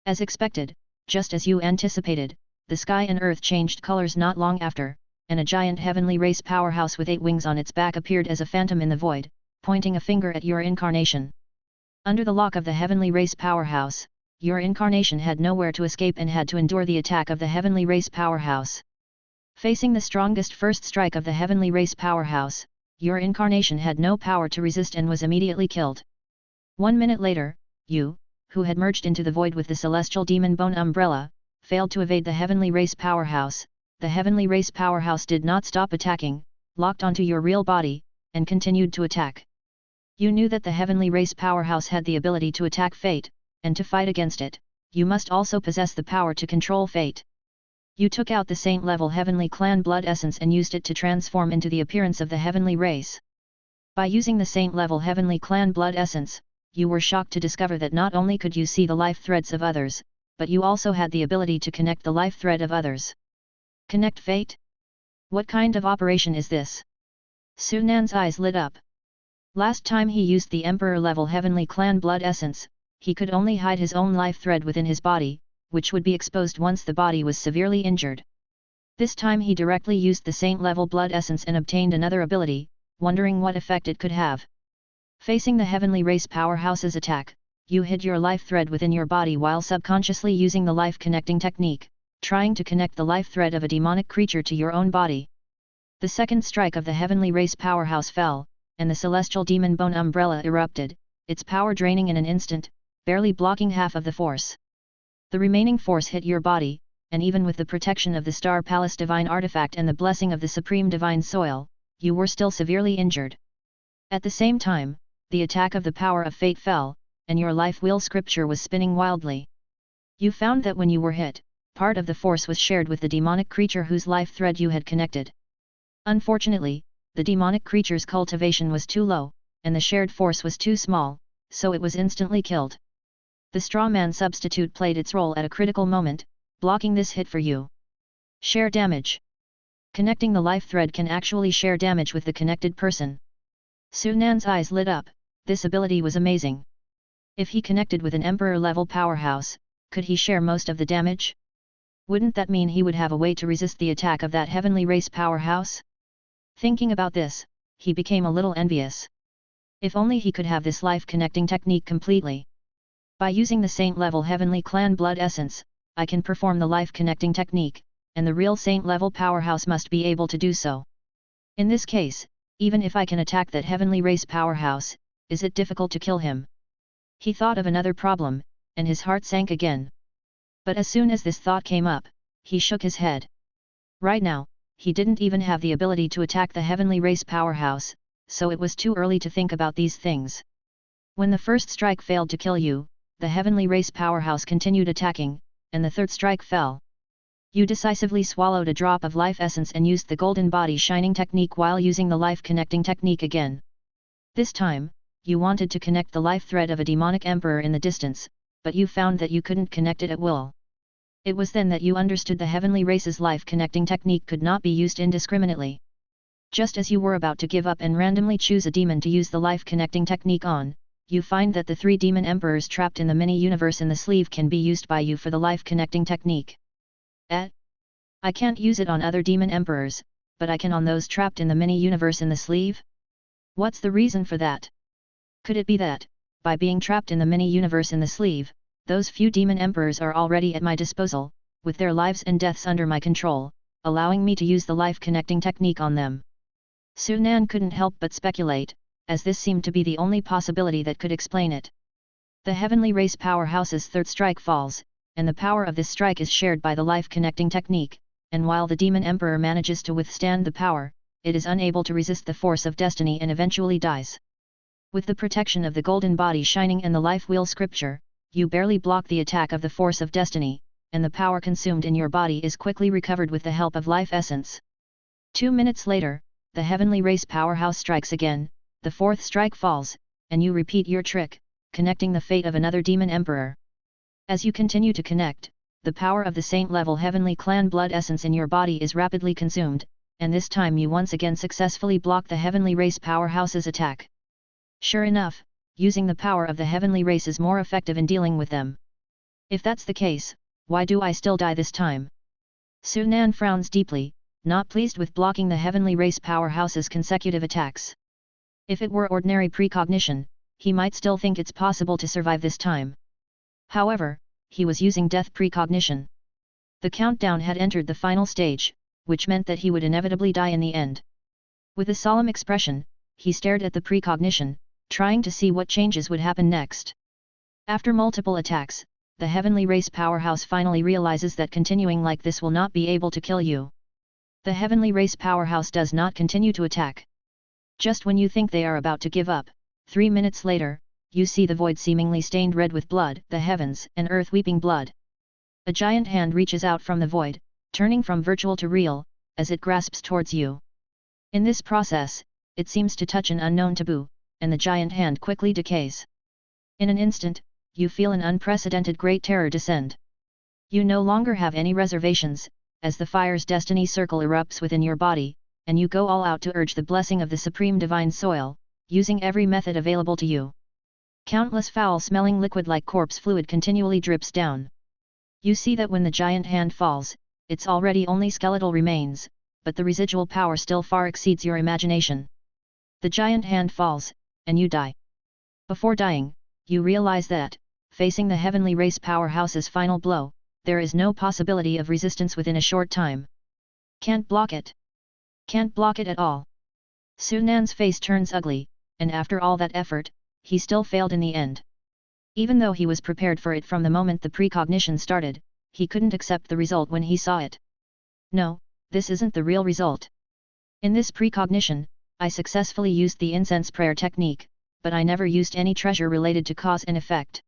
As expected, just as you anticipated, the sky and earth changed colors not long after, and a giant heavenly race powerhouse with 8 wings on its back appeared as a phantom in the void, pointing a finger at your incarnation. Under the lock of the heavenly race powerhouse, your incarnation had nowhere to escape and had to endure the attack of the heavenly race powerhouse. Facing the strongest first strike of the heavenly race powerhouse, your incarnation had no power to resist and was immediately killed. 1 minute later, you, who had merged into the void with the celestial demon bone umbrella, failed to evade the heavenly race powerhouse. The heavenly race powerhouse did not stop attacking, locked onto your real body, and continued to attack. You knew that the heavenly race powerhouse had the ability to attack fate, and to fight against it, you must also possess the power to control fate. You took out the saint-level heavenly clan blood essence and used it to transform into the appearance of the heavenly race. By using the saint-level heavenly clan blood essence, you were shocked to discover that not only could you see the life threads of others, but you also had the ability to connect the life thread of others. Connect fate? What kind of operation is this? Sunan's eyes lit up. Last time he used the Emperor-level heavenly clan blood essence, he could only hide his own life thread within his body, which would be exposed once the body was severely injured. This time he directly used the saint-level blood essence and obtained another ability, wondering what effect it could have. Facing the heavenly race powerhouse's attack, you hid your life thread within your body while subconsciously using the life connecting technique, trying to connect the life thread of a demonic creature to your own body. The second strike of the heavenly race powerhouse fell, and the celestial demon bone umbrella erupted, its power draining in an instant, barely blocking half of the force. The remaining force hit your body, and even with the protection of the Star Palace divine artifact and the blessing of the supreme divine soil, you were still severely injured. At the same time, the attack of the power of fate fell, and your life wheel scripture was spinning wildly. You found that when you were hit, part of the force was shared with the demonic creature whose life thread you had connected. Unfortunately, the demonic creature's cultivation was too low, and the shared force was too small, so it was instantly killed. The straw man substitute played its role at a critical moment, blocking this hit for you. Share damage. Connecting the life thread can actually share damage with the connected person. Sunan's eyes lit up. This ability was amazing. If he connected with an Emperor-level powerhouse, could he share most of the damage? Wouldn't that mean he would have a way to resist the attack of that heavenly race powerhouse? Thinking about this, he became a little envious. If only he could have this life-connecting technique completely. By using the saint-level heavenly clan blood essence, I can perform the life-connecting technique, and the real saint-level powerhouse must be able to do so. In this case, even if I can attack that heavenly race powerhouse, is it difficult to kill him? He thought of another problem, and his heart sank again. But as soon as this thought came up, he shook his head. Right now, he didn't even have the ability to attack the heavenly race powerhouse, so it was too early to think about these things. When the first strike failed to kill you, the heavenly race powerhouse continued attacking, and the third strike fell. You decisively swallowed a drop of life essence and used the golden body shining technique while using the life connecting technique again. This time, you wanted to connect the life thread of a demonic emperor in the distance, but you found that you couldn't connect it at will. It was then that you understood the heavenly race's life connecting technique could not be used indiscriminately. Just as you were about to give up and randomly choose a demon to use the life connecting technique on, you find that the 3 demon emperors trapped in the mini-universe in the sleeve can be used by you for the life connecting technique. I can't use it on other demon emperors, but I can on those trapped in the mini-universe in the sleeve? What's the reason for that? Could it be that, by being trapped in the mini-universe in the sleeve, those few demon emperors are already at my disposal, with their lives and deaths under my control, allowing me to use the life connecting technique on them? Sunan couldn't help but speculate, as this seemed to be the only possibility that could explain it. The heavenly race powerhouse's third strike falls, and the power of this strike is shared by the life connecting technique, and while the demon emperor manages to withstand the power, it is unable to resist the force of destiny and eventually dies. With the protection of the golden body shining and the life wheel scripture, you barely block the attack of the force of destiny, and the power consumed in your body is quickly recovered with the help of life essence. 2 minutes later, the heavenly race powerhouse strikes again, the fourth strike falls, and you repeat your trick, connecting the fate of another demon emperor. As you continue to connect, the power of the saint-level heavenly clan blood essence in your body is rapidly consumed, and this time you once again successfully block the heavenly race powerhouse's attack. Sure enough, using the power of the heavenly race is more effective in dealing with them. If that's the case, why do I still die this time? Sunan frowns deeply, not pleased with blocking the heavenly race powerhouse's consecutive attacks. If it were ordinary precognition, he might still think it's possible to survive this time. However, he was using death precognition. The countdown had entered the final stage, which meant that he would inevitably die in the end. With a solemn expression, he stared at the precognition, trying to see what changes would happen next. After multiple attacks, the heavenly race powerhouse finally realizes that continuing like this will not be able to kill you. The heavenly race powerhouse does not continue to attack. Just when you think they are about to give up, 3 minutes later, you see the void seemingly stained red with blood, the heavens and earth weeping blood. A giant hand reaches out from the void, turning from virtual to real, as it grasps towards you. In this process, it seems to touch an unknown taboo, and the giant hand quickly decays. In an instant, you feel an unprecedented great terror descend. You no longer have any reservations, as the fire's destiny circle erupts within your body, and you go all out to urge the blessing of the supreme divine soil, using every method available to you. Countless foul-smelling liquid like corpse fluid continually drips down. You see that when the giant hand falls, it's already only skeletal remains, but the residual power still far exceeds your imagination. The giant hand falls, and you die. Before dying, you realize that, facing the heavenly race powerhouse's final blow, there is no possibility of resistance within a short time. Can't block it. Can't block it at all. Sunan's face turns ugly, and after all that effort, he still failed in the end. Even though he was prepared for it from the moment the precognition started, he couldn't accept the result when he saw it. No, this isn't the real result. In this precognition, I successfully used the incense prayer technique, but I never used any treasure related to cause and effect.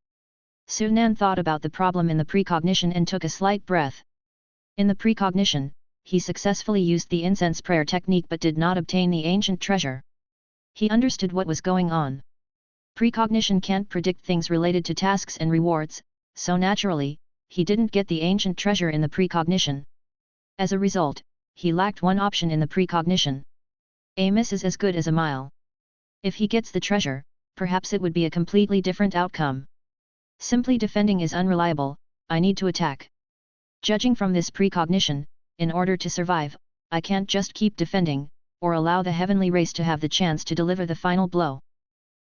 Sunan thought about the problem in the precognition and took a slight breath. In the precognition, he successfully used the incense prayer technique but did not obtain the ancient treasure. He understood what was going on. Precognition can't predict things related to tasks and rewards, so naturally, he didn't get the ancient treasure in the precognition. As a result, he lacked one option in the precognition. A miss is as good as a mile. If he gets the treasure, perhaps it would be a completely different outcome. Simply defending is unreliable, I need to attack. Judging from this precognition, in order to survive, I can't just keep defending, or allow the heavenly race to have the chance to deliver the final blow.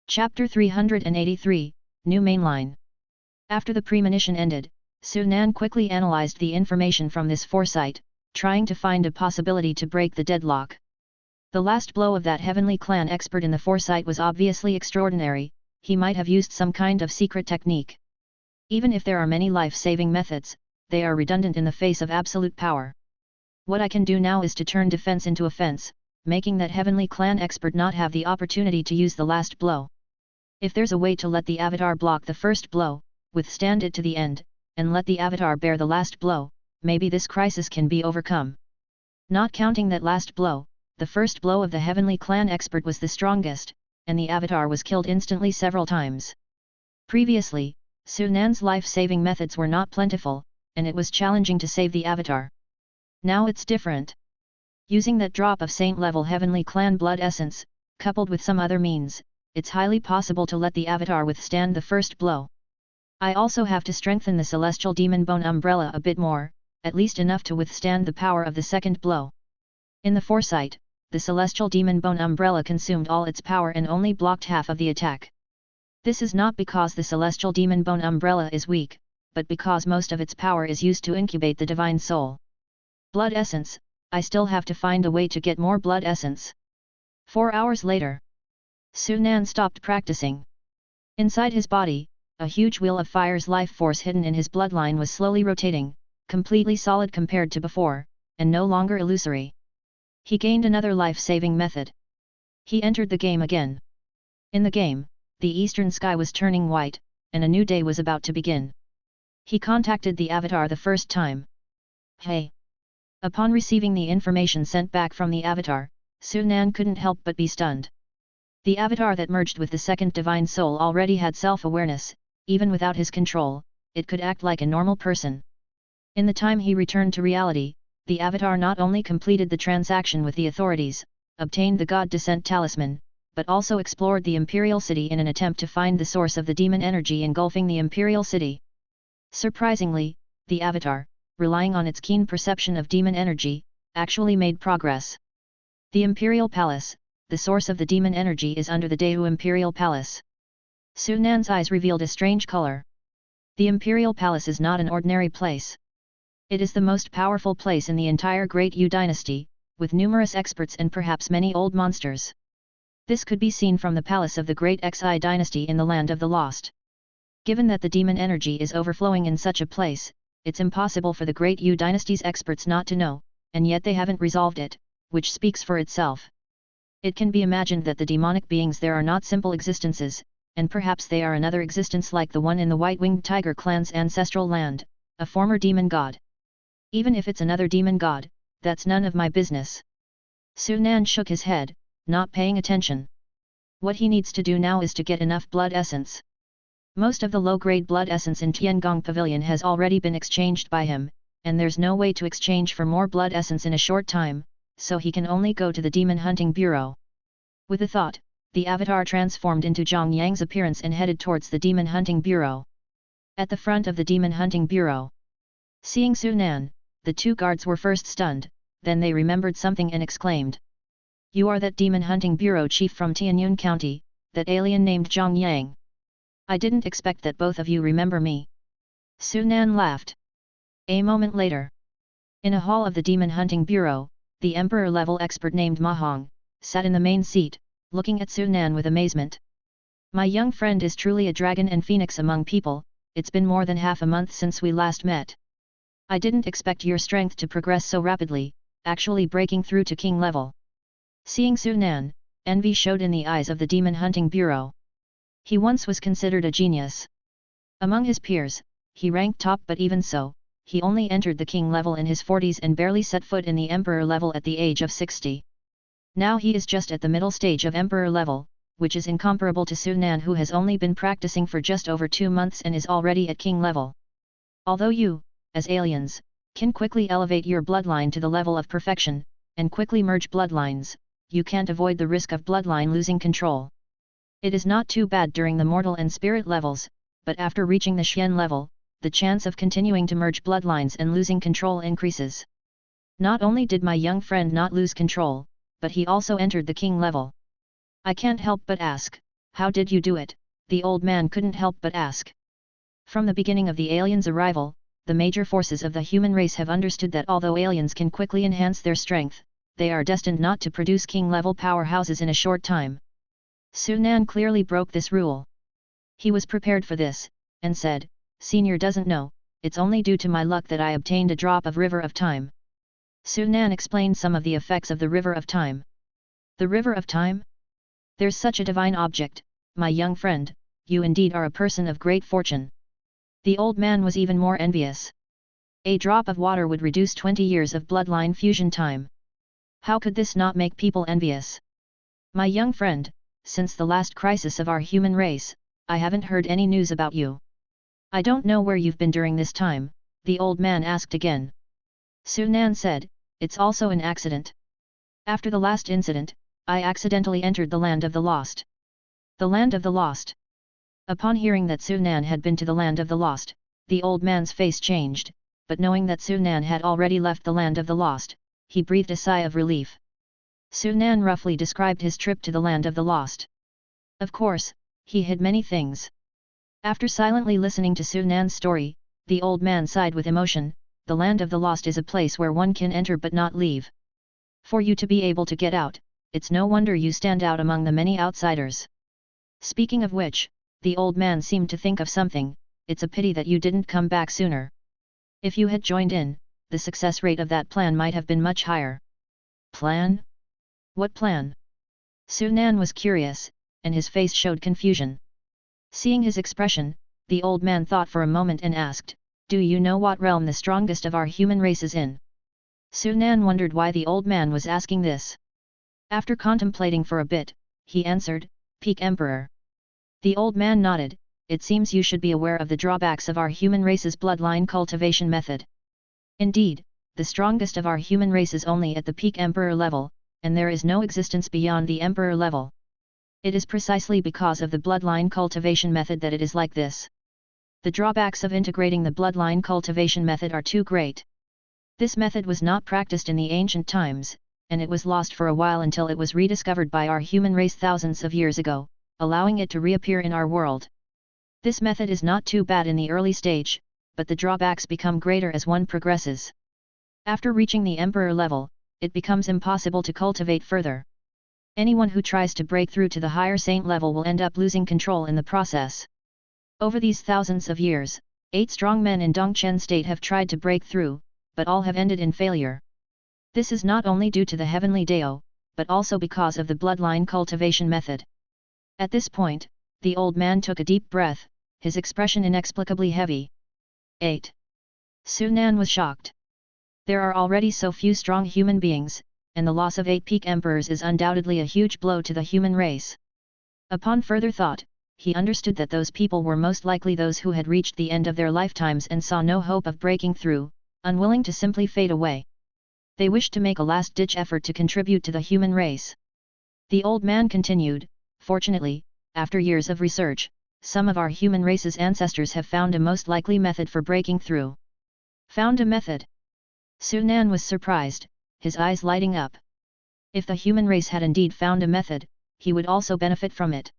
Chapter 383, New Mainline. After the premonition ended, Sunan quickly analyzed the information from this foresight, trying to find a possibility to break the deadlock. The last blow of that heavenly clan expert in the foresight was obviously extraordinary, he might have used some kind of secret technique. Even if there are many life-saving methods, they are redundant in the face of absolute power. What I can do now is to turn defense into offense, making that heavenly clan expert not have the opportunity to use the last blow. If there's a way to let the avatar block the first blow, withstand it to the end, and let the avatar bear the last blow, maybe this crisis can be overcome. Not counting that last blow, the first blow of the heavenly clan expert was the strongest, and the avatar was killed instantly several times. Previously, Sunan's life-saving methods were not plentiful, and it was challenging to save the avatar. Now it's different. Using that drop of saint-level heavenly clan blood essence, coupled with some other means, it's highly possible to let the avatar withstand the first blow. I also have to strengthen the celestial demon bone umbrella a bit more, at least enough to withstand the power of the second blow. In the foresight, the celestial demon bone umbrella consumed all its power and only blocked half of the attack. This is not because the celestial demon bone umbrella is weak, but because most of its power is used to incubate the divine soul. Blood essence, I still have to find a way to get more blood essence. 4 hours later, Sunan stopped practicing. Inside his body, a huge wheel of fire's life force hidden in his bloodline was slowly rotating, completely solid compared to before, and no longer illusory. He gained another life-saving method. He entered the game again. In the game, the eastern sky was turning white, and a new day was about to begin. He contacted the avatar the first time. Hey! Upon receiving the information sent back from the avatar, Sunan couldn't help but be stunned. The avatar that merged with the second divine soul already had self-awareness, even without his control, it could act like a normal person. In the time he returned to reality, the avatar not only completed the transaction with the authorities, obtained the God Descent Talisman, but also explored the Imperial City in an attempt to find the source of the demon energy engulfing the Imperial City. Surprisingly, the Avatar, relying on its keen perception of demon energy, actually made progress. The Imperial Palace, the source of the demon energy, is under the Daewoo Imperial Palace. Su Nan's eyes revealed a strange color. The Imperial Palace is not an ordinary place. It is the most powerful place in the entire Great Yu dynasty, with numerous experts and perhaps many old monsters. This could be seen from the palace of the Great Xi dynasty in the Land of the Lost. Given that the demon energy is overflowing in such a place, it's impossible for the Great Yu dynasty's experts not to know, and yet they haven't resolved it, which speaks for itself. It can be imagined that the demonic beings there are not simple existences, and perhaps they are another existence like the one in the White-Winged Tiger clan's ancestral land, a former demon god. Even if it's another demon god, that's none of my business. Su Nan shook his head, not paying attention. What he needs to do now is to get enough blood essence. Most of the low-grade blood essence in Tiangong Pavilion has already been exchanged by him, and there's no way to exchange for more blood essence in a short time, so he can only go to the Demon Hunting Bureau. With a thought, the Avatar transformed into Zhang Yang's appearance and headed towards the Demon Hunting Bureau. At the front of the Demon Hunting Bureau, seeing Su Nan, the two guards were first stunned, then they remembered something and exclaimed. "You are that Demon Hunting Bureau chief from Tianyun County, that alien named Zhang Yang. I didn't expect that both of you remember me." Su Nan laughed. A moment later, in a hall of the Demon Hunting Bureau, the Emperor-level expert named Ma Hong sat in the main seat, looking at Su Nan with amazement. "My young friend is truly a dragon and phoenix among people. It's been more than half a month since we last met. I didn't expect your strength to progress so rapidly, actually breaking through to king level." Seeing Su Nan, envy showed in the eyes of the Demon Hunting Bureau. He once was considered a genius. Among his peers, he ranked top, but even so, he only entered the king level in his 40s and barely set foot in the emperor level at the age of 60. Now he is just at the middle stage of emperor level, which is incomparable to Su Nan, who has only been practicing for just over 2 months and is already at king level. Although you, as aliens, can quickly elevate your bloodline to the level of perfection, and quickly merge bloodlines, you can't avoid the risk of bloodline losing control. It is not too bad during the mortal and spirit levels, but after reaching the Xian level, the chance of continuing to merge bloodlines and losing control increases. Not only did my young friend not lose control, but he also entered the king level. I can't help but ask, how did you do it? The old man couldn't help but ask. From the beginning of the aliens' arrival, the major forces of the human race have understood that although aliens can quickly enhance their strength, they are destined not to produce king-level powerhouses in a short time. Su Nan clearly broke this rule. He was prepared for this, and said, "Senior doesn't know, it's only due to my luck that I obtained a drop of River of Time." Su Nan explained some of the effects of the River of Time. The River of Time? There's such a divine object, my young friend, you indeed are a person of great fortune. The old man was even more envious. A drop of water would reduce 20 years of bloodline fusion time. How could this not make people envious? My young friend, since the last crisis of our human race, I haven't heard any news about you. I don't know where you've been during this time, the old man asked again. Su Nan said, "It's also an accident. After the last incident, I accidentally entered the Land of the Lost." The Land of the Lost. Upon hearing that Su Nan had been to the Land of the Lost, the old man's face changed, but knowing that Su Nan had already left the Land of the Lost, he breathed a sigh of relief. Su Nan roughly described his trip to the Land of the Lost. Of course, he hid many things. After silently listening to Su Nan's story, the old man sighed with emotion. The Land of the Lost is a place where one can enter but not leave. For you to be able to get out, it's no wonder you stand out among the many outsiders. Speaking of which, the old man seemed to think of something. It's a pity that you didn't come back sooner. If you had joined in, the success rate of that plan might have been much higher. Plan? What plan? Su Nan was curious, and his face showed confusion. Seeing his expression, the old man thought for a moment and asked, "Do you know what realm the strongest of our human race is in?" Su Nan wondered why the old man was asking this. After contemplating for a bit, he answered, "Peak Emperor." The old man nodded. "It seems you should be aware of the drawbacks of our human race's bloodline cultivation method. Indeed, the strongest of our human race is only at the Peak Emperor level, and there is no existence beyond the Emperor level. It is precisely because of the bloodline cultivation method that it is like this. The drawbacks of integrating the bloodline cultivation method are too great. This method was not practiced in the ancient times, and it was lost for a while until it was rediscovered by our human race thousands of years ago, allowing it to reappear in our world. This method is not too bad in the early stage, but the drawbacks become greater as one progresses. After reaching the emperor level, it becomes impossible to cultivate further. Anyone who tries to break through to the higher saint level will end up losing control in the process. Over these thousands of years, 8 strong men in Dongchen state have tried to break through, but all have ended in failure. This is not only due to the heavenly Dao, but also because of the bloodline cultivation method. At this point, the old man took a deep breath, his expression inexplicably heavy. 8. Su Nan was shocked. There are already so few strong human beings, and the loss of 8 peak emperors is undoubtedly a huge blow to the human race. Upon further thought, he understood that those people were most likely those who had reached the end of their lifetimes and saw no hope of breaking through, unwilling to simply fade away. They wished to make a last-ditch effort to contribute to the human race. The old man continued, "Fortunately, after years of research, some of our human race's ancestors have found a most likely method for breaking through." Found a method? Su Nan was surprised, his eyes lighting up. If the human race had indeed found a method, he would also benefit from it.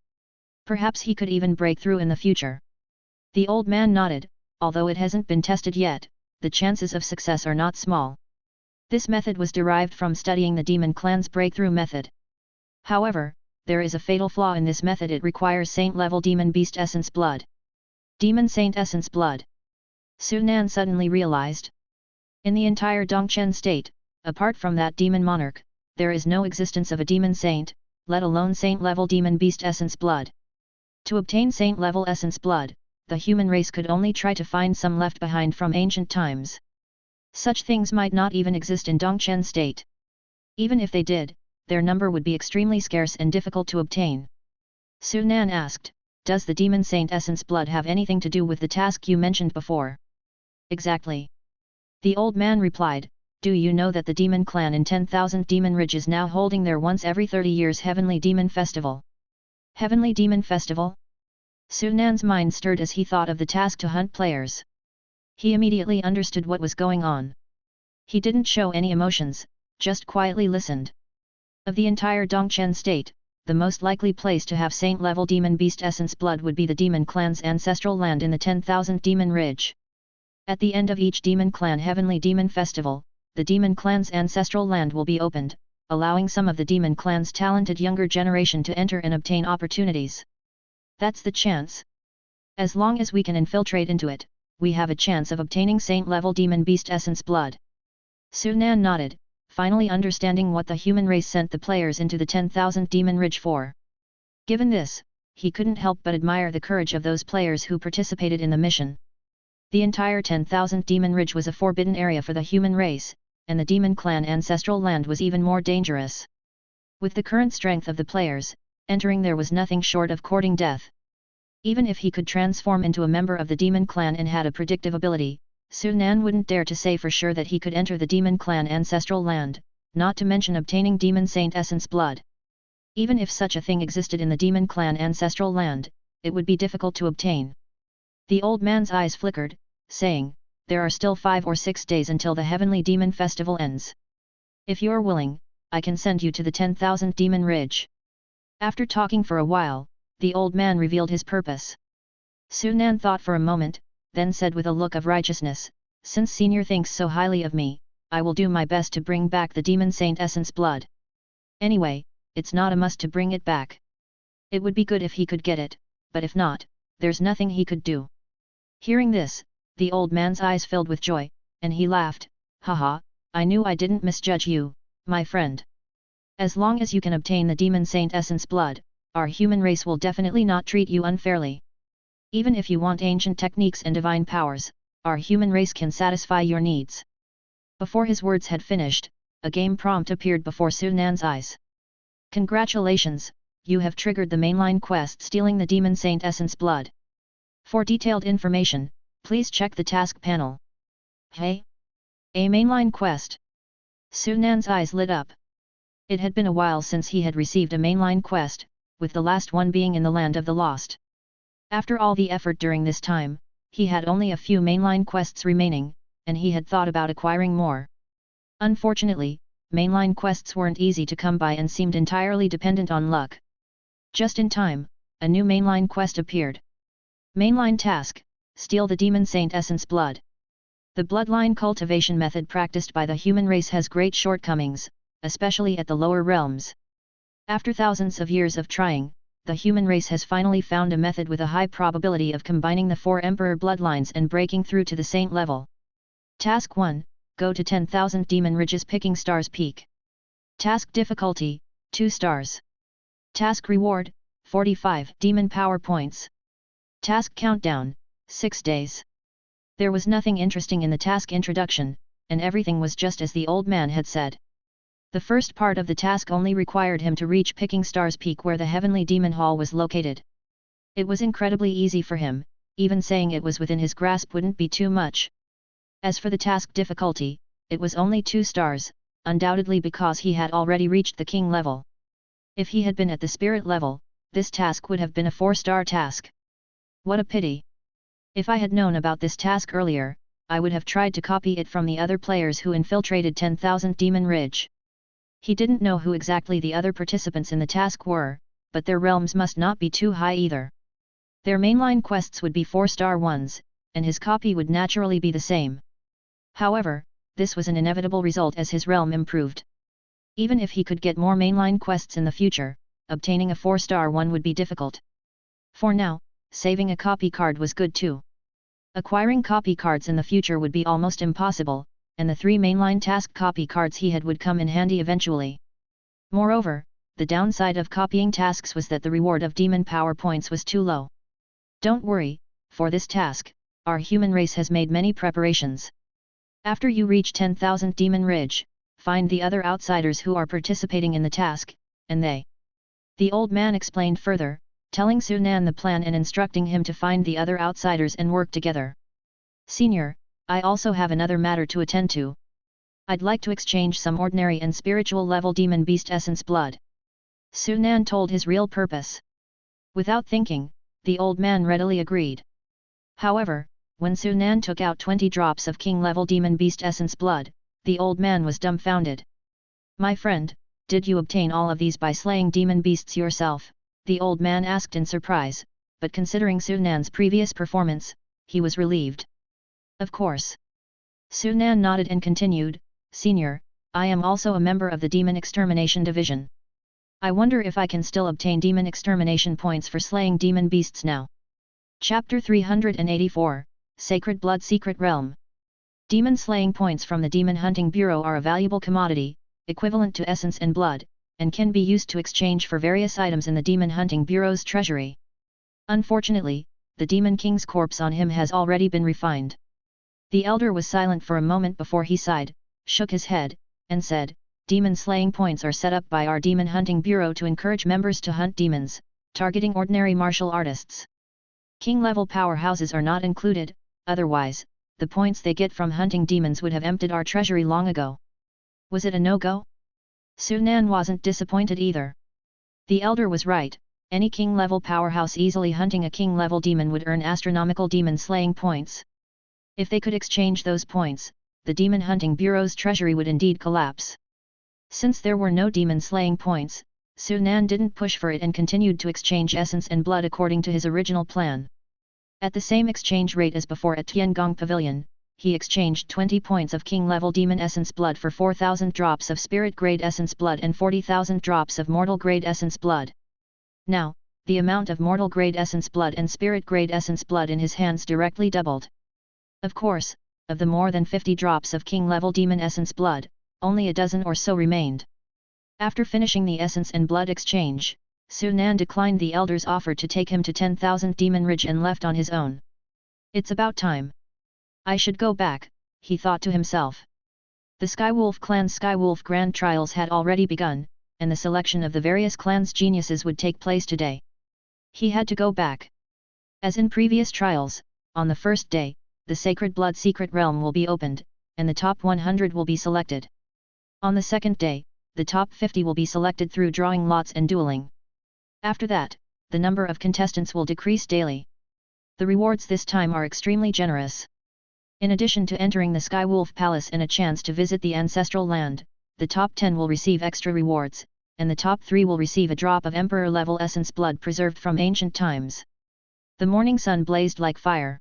Perhaps he could even break through in the future. The old man nodded, although it hasn't been tested yet, the chances of success are not small. This method was derived from studying the demon clan's breakthrough method. However, there is a fatal flaw in this method: it requires saint-level demon beast essence blood. Demon saint essence blood. Su Nan suddenly realized. In the entire Dongchen state, apart from that demon monarch, there is no existence of a demon saint, let alone saint-level demon beast essence blood. To obtain saint-level essence blood, the human race could only try to find some left behind from ancient times. Such things might not even exist in Dongchen state. Even if they did, their number would be extremely scarce and difficult to obtain. Su Nan asked, "Does the demon saint essence blood have anything to do with the task you mentioned before?" "Exactly." The old man replied, "Do you know that the demon clan in 10,000 Demon Ridge is now holding their once every 30 years Heavenly Demon Festival?" Heavenly Demon Festival? Su Nan's mind stirred as he thought of the task to hunt players. He immediately understood what was going on. He didn't show any emotions, just quietly listened. Of the entire Dongchen state, the most likely place to have saint-level demon beast essence blood would be the demon clan's ancestral land in the 10,000 Demon Ridge. At the end of each demon clan Heavenly Demon Festival, the demon clan's ancestral land will be opened, allowing some of the demon clan's talented younger generation to enter and obtain opportunities. That's the chance. As long as we can infiltrate into it, we have a chance of obtaining saint-level demon beast essence blood. Su Nan nodded, finally understanding what the human race sent the players into the 10,000 Demon Ridge for. Given this, he couldn't help but admire the courage of those players who participated in the mission. The entire 10,000 Demon Ridge was a forbidden area for the human race, and the demon clan ancestral land was even more dangerous. With the current strength of the players, entering there was nothing short of courting death. Even if he could transform into a member of the demon clan and had a predictive ability, Su Nan wouldn't dare to say for sure that he could enter the demon clan ancestral land, not to mention obtaining demon saint essence blood. Even if such a thing existed in the demon clan ancestral land, it would be difficult to obtain. The old man's eyes flickered, saying, "There are still 5 or 6 days until the Heavenly Demon Festival ends. If you're willing, I can send you to the 10,000 Demon Ridge." After talking for a while, the old man revealed his purpose. Su Nan thought for a moment, then said with a look of righteousness, "Since Senior thinks so highly of me, I will do my best to bring back the Demon Saint Essence blood. Anyway, it's not a must to bring it back. It would be good if he could get it, but if not, there's nothing he could do." Hearing this, the old man's eyes filled with joy, and he laughed, "Haha, I knew I didn't misjudge you, my friend. As long as you can obtain the Demon Saint Essence blood, our human race will definitely not treat you unfairly. Even if you want ancient techniques and divine powers, our human race can satisfy your needs." Before his words had finished, a game prompt appeared before Su Nan's eyes. "Congratulations, you have triggered the mainline quest Stealing the Demon Saint Essence blood. For detailed information, please check the task panel." "Hey? A mainline quest?" Su Nan's eyes lit up. It had been a while since he had received a mainline quest, with the last one being in the land of the lost. After all the effort during this time, he had only a few mainline quests remaining, and he had thought about acquiring more. Unfortunately, mainline quests weren't easy to come by and seemed entirely dependent on luck. Just in time, a new mainline quest appeared. Mainline task: steal the demon saint essence blood. The bloodline cultivation method practiced by the human race has great shortcomings, especially at the lower realms. After thousands of years of trying, the human race has finally found a method with a high probability of combining the 4 emperor bloodlines and breaking through to the saint level. Task 1: go to 10,000 Demon Ridges Picking Stars Peak. Task difficulty: 2 stars. Task reward: 45 Demon Power Points. Task countdown: 6 days. There was nothing interesting in the task introduction, and everything was just as the old man had said. The first part of the task only required him to reach Picking Stars Peak where the Heavenly Demon Hall was located. It was incredibly easy for him, even saying it was within his grasp wouldn't be too much. As for the task difficulty, it was only 2 stars, undoubtedly because he had already reached the king level. If he had been at the spirit level, this task would have been a 4-star task. What a pity! If I had known about this task earlier, I would have tried to copy it from the other players who infiltrated 10,000 Demon Ridge. He didn't know who exactly the other participants in the task were, but their realms must not be too high either. Their mainline quests would be 4-star ones, and his copy would naturally be the same. However, this was an inevitable result as his realm improved. Even if he could get more mainline quests in the future, obtaining a 4-star one would be difficult. For now, saving a copy card was good too. Acquiring copy cards in the future would be almost impossible, and the 3 mainline task copy cards he had would come in handy eventually. Moreover, the downside of copying tasks was that the reward of demon power points was too low. Don't worry, for this task, our human race has made many preparations. After you reach 10,000 Demon Ridge, find the other outsiders who are participating in the task, and they. The old man explained further, telling Sunan the plan and instructing him to find the other outsiders and work together. Senior, I also have another matter to attend to. I'd like to exchange some ordinary and spiritual level demon beast essence blood. Sunan told his real purpose. Without thinking, the old man readily agreed. However, when Sunan took out 20 drops of king level demon beast essence blood, the old man was dumbfounded. My friend, did you obtain all of these by slaying demon beasts yourself? The old man asked in surprise, but considering Sunan's previous performance, he was relieved. Of course. Sunan nodded and continued, Senior, I am also a member of the Demon Extermination Division. I wonder if I can still obtain Demon Extermination points for slaying demon beasts now. Chapter 384, Sacred Blood Secret Realm. Demon slaying points from the Demon Hunting Bureau are a valuable commodity, equivalent to essence and blood, and can be used to exchange for various items in the Demon Hunting Bureau's treasury. Unfortunately, the Demon King's corpse on him has already been refined. The elder was silent for a moment before he sighed, shook his head, and said, Demon slaying points are set up by our Demon Hunting Bureau to encourage members to hunt demons, targeting ordinary martial artists. King-level powerhouses are not included, otherwise, the points they get from hunting demons would have emptied our treasury long ago. Was it a no-go? Sunan wasn't disappointed either. The elder was right, any king-level powerhouse easily hunting a king-level demon would earn astronomical demon slaying points. If they could exchange those points, the Demon Hunting Bureau's treasury would indeed collapse. Since there were no demon slaying points, Sunan didn't push for it and continued to exchange essence and blood according to his original plan. At the same exchange rate as before at Tiangong Pavilion, he exchanged 20 points of king-level demon essence blood for 4,000 drops of spirit-grade essence blood and 40,000 drops of mortal-grade essence blood. Now, the amount of mortal-grade essence blood and spirit-grade essence blood in his hands directly doubled. Of course, of the more than 50 drops of king-level demon essence blood, only a dozen or so remained. After finishing the essence and blood exchange, Sunan declined the elder's offer to take him to 10,000 Demon Ridge and left on his own. It's about time. I should go back, he thought to himself. The Skywolf clan's Skywolf Grand Trials had already begun, and the selection of the various clans' geniuses would take place today. He had to go back. As in previous trials, on the first day, the Sacred Blood Secret Realm will be opened, and the top 100 will be selected. On the second day, the top 50 will be selected through drawing lots and dueling. After that, the number of contestants will decrease daily. The rewards this time are extremely generous. In addition to entering the Skywolf Palace and a chance to visit the ancestral land, the top 10 will receive extra rewards, and the top 3 will receive a drop of Emperor-level essence blood preserved from ancient times. The morning sun blazed like fire.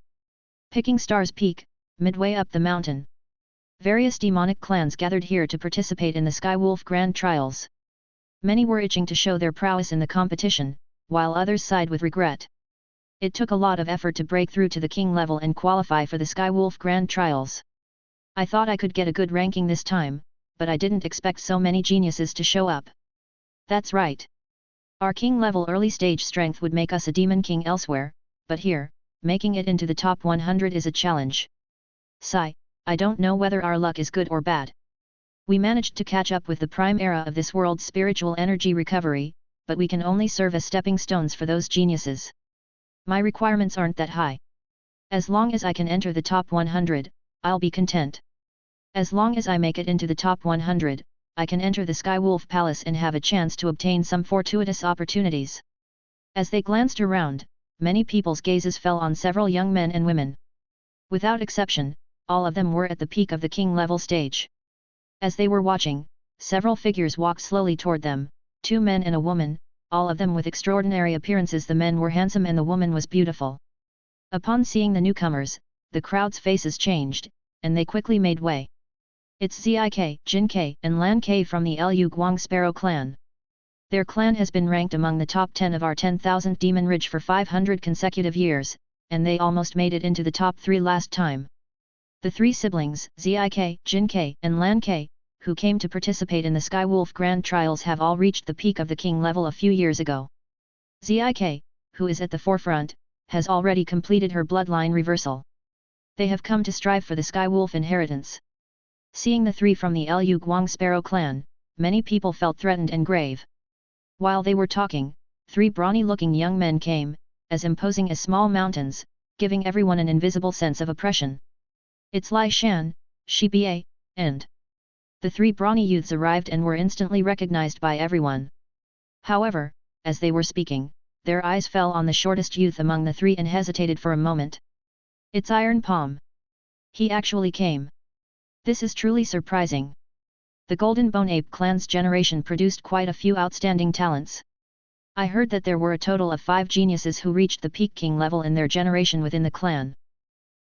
Picking Star's Peak, midway up the mountain. Various demonic clans gathered here to participate in the Skywolf Grand Trials. Many were itching to show their prowess in the competition, while others sighed with regret. It took a lot of effort to break through to the king level and qualify for the Skywolf Grand Trials. I thought I could get a good ranking this time, but I didn't expect so many geniuses to show up. That's right. Our king level early stage strength would make us a demon king elsewhere, but here, making it into the top 100 is a challenge. Sigh, I don't know whether our luck is good or bad. We managed to catch up with the prime era of this world's spiritual energy recovery, but we can only serve as stepping stones for those geniuses. My requirements aren't that high. As long as I can enter the top 100, I'll be content. As long as I make it into the top 100, I can enter the Skywolf Palace and have a chance to obtain some fortuitous opportunities. As they glanced around, many people's gazes fell on several young men and women. Without exception, all of them were at the peak of the king level stage. As they were watching, several figures walked slowly toward them, 2 men and a woman, all of them with extraordinary appearances. The men were handsome and the woman was beautiful. Upon seeing the newcomers, the crowd's faces changed, and they quickly made way. It's Zik, Jin K, and Lan K from the Lu Guang Sparrow clan. Their clan has been ranked among the top 10 of our 10,000 Demon Ridge for 500 consecutive years, and they almost made it into the top 3 last time. The 3 siblings, Zik, Jin K, and Lan K, who came to participate in the Skywolf Grand Trials have all reached the peak of the king level a few years ago. Zik, who is at the forefront, has already completed her bloodline reversal. They have come to strive for the Skywolf inheritance. Seeing the 3 from the Lu Guang Sparrow clan, many people felt threatened and grave. While they were talking, 3 brawny-looking young men came, as imposing as small mountains, giving everyone an invisible sense of oppression. It's Lai Shan, Shi Ba, and the 3 brawny youths arrived and were instantly recognized by everyone. However, as they were speaking, their eyes fell on the shortest youth among the 3 and hesitated for a moment. It's Iron Palm. He actually came. This is truly surprising. The Golden Bone Ape clan's generation produced quite a few outstanding talents. I heard that there were a total of 5 geniuses who reached the peak king level in their generation within the clan.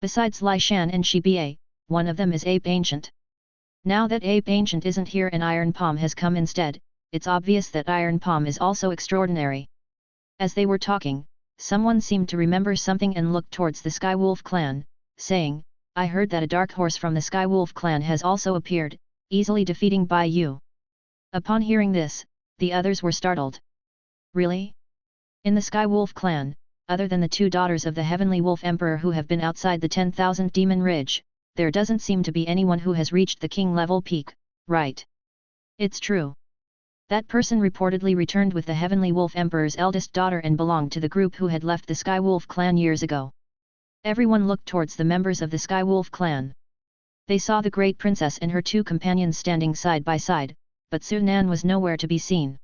Besides Lai Shan and Shi Ba, one of them is Ape Ancient. Now that Ape Ancient isn't here and Iron Palm has come instead, it's obvious that Iron Palm is also extraordinary. As they were talking, someone seemed to remember something and looked towards the Skywolf clan, saying, I heard that a dark horse from the Skywolf clan has also appeared, easily defeating Bai Yu. Upon hearing this, the others were startled. Really? In the Skywolf clan, other than the 2 daughters of the Heavenly Wolf Emperor who have been outside the 10,000 Demon Ridge, there doesn't seem to be anyone who has reached the king level peak, right? It's true. That person reportedly returned with the Heavenly Wolf Emperor's eldest daughter and belonged to the group who had left the Skywolf clan years ago. Everyone looked towards the members of the Skywolf clan. They saw the great princess and her 2 companions standing side by side, but Su Nan was nowhere to be seen.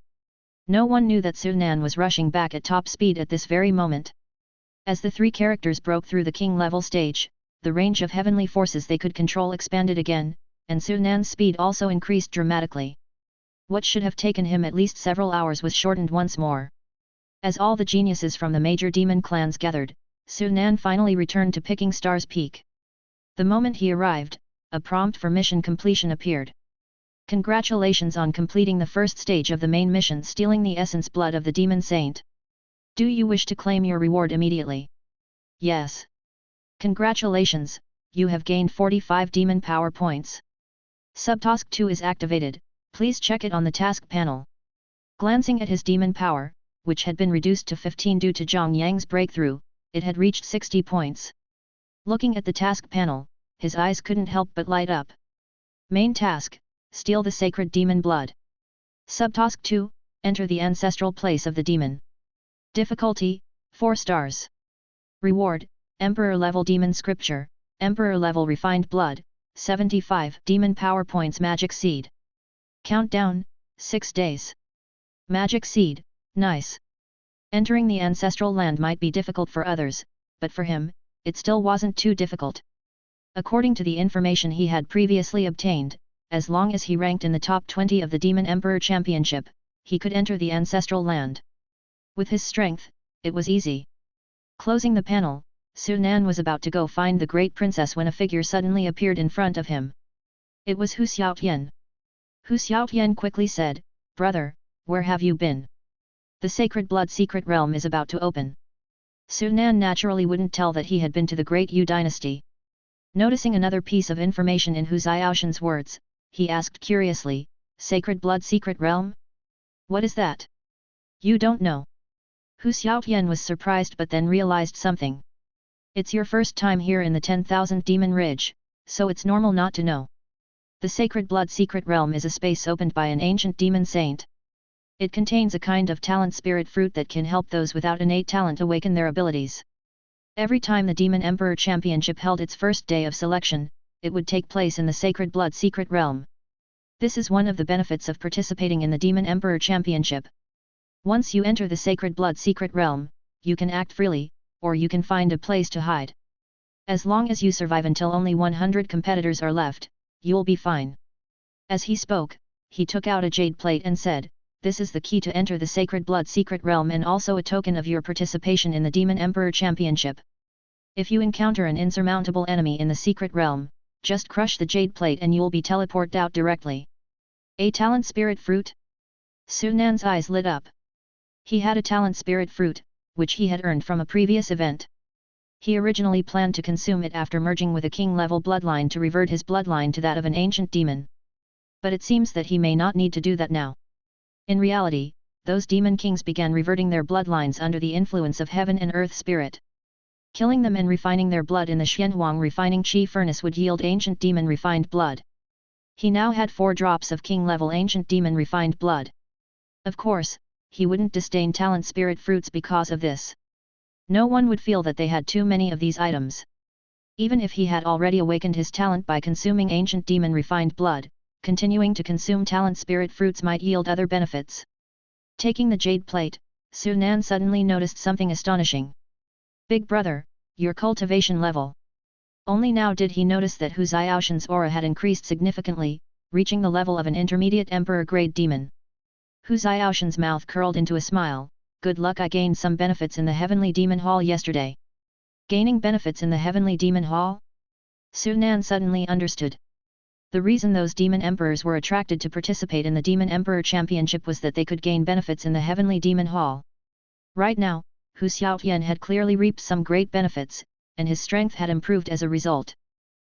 No one knew that Su Nan was rushing back at top speed at this very moment. As the 3 characters broke through the king level stage, the range of heavenly forces they could control expanded again, and Su Nan's speed also increased dramatically. What should have taken him at least several hours was shortened once more. As all the geniuses from the major demon clans gathered, Su Nan finally returned to Picking Star's Peak. The moment he arrived, a prompt for mission completion appeared. Congratulations on completing the first stage of the main mission, stealing the essence blood of the demon saint. Do you wish to claim your reward immediately? Yes. Congratulations, you have gained 45 demon power points. Subtask 2 is activated, please check it on the task panel. Glancing at his demon power, which had been reduced to 15 due to Zhang Yang's breakthrough, it had reached 60 points. Looking at the task panel, his eyes couldn't help but light up. Main task, steal the sacred demon blood. Subtask 2, enter the ancestral place of the demon. Difficulty, 4 stars. Reward, Emperor level demon scripture, Emperor level refined blood, 75 demon power points. Magic seed. Countdown, 6 days. Magic seed, nice. Entering the ancestral land might be difficult for others, but for him, it still wasn't too difficult. According to the information he had previously obtained, as long as he ranked in the top 20 of the Demon Emperor Championship, he could enter the ancestral land. With his strength, it was easy. Closing the panel, Su Nan was about to go find the great princess when a figure suddenly appeared in front of him. It was Hu Xiaotian. Hu Xiaotian quickly said, "Brother, where have you been? The Sacred Blood Secret Realm is about to open." Su Nan naturally wouldn't tell that he had been to the Great Yu dynasty. Noticing another piece of information in Hu Xiaotian's words, he asked curiously, "Sacred Blood Secret Realm? What is that? You don't know?" Hu Xiaotian was surprised but then realized something. "It's your first time here in the 10,000 Demon Ridge, so it's normal not to know. The Sacred Blood Secret Realm is a space opened by an ancient demon saint. It contains a kind of talent spirit fruit that can help those without innate talent awaken their abilities. Every time the Demon Emperor Championship held its first day of selection, it would take place in the Sacred Blood Secret Realm. This is one of the benefits of participating in the Demon Emperor Championship. Once you enter the Sacred Blood Secret Realm, you can act freely, or you can find a place to hide. As long as you survive until only 100 competitors are left, you'll be fine." As he spoke, he took out a jade plate and said, "This is the key to enter the Sacred Blood Secret Realm and also a token of your participation in the Demon Emperor Championship. If you encounter an insurmountable enemy in the Secret Realm, just crush the jade plate and you'll be teleported out directly." A talent spirit fruit? Su Nan's eyes lit up. He had a talent spirit fruit, which he had earned from a previous event. He originally planned to consume it after merging with a king-level bloodline to revert his bloodline to that of an ancient demon. But it seems that he may not need to do that now. In reality, those demon kings began reverting their bloodlines under the influence of heaven and earth spirit. Killing them and refining their blood in the Xianhuang refining chi furnace would yield ancient demon refined blood. He now had 4 drops of king-level ancient demon refined blood. Of course, he wouldn't disdain talent spirit fruits because of this. No one would feel that they had too many of these items. Even if he had already awakened his talent by consuming ancient demon refined blood, continuing to consume talent spirit fruits might yield other benefits. Taking the jade plate, Su Nan suddenly noticed something astonishing. "Big brother, your cultivation level." Only now did he notice that Hu Xiaotian's aura had increased significantly, reaching the level of an intermediate emperor grade demon. Hu Xiaotian's mouth curled into a smile. "Good luck, I gained some benefits in the Heavenly Demon Hall yesterday." Gaining benefits in the Heavenly Demon Hall? Su Nan suddenly understood. The reason those demon emperors were attracted to participate in the Demon Emperor Championship was that they could gain benefits in the Heavenly Demon Hall. Right now, Hu Xiaotian had clearly reaped some great benefits, and his strength had improved as a result.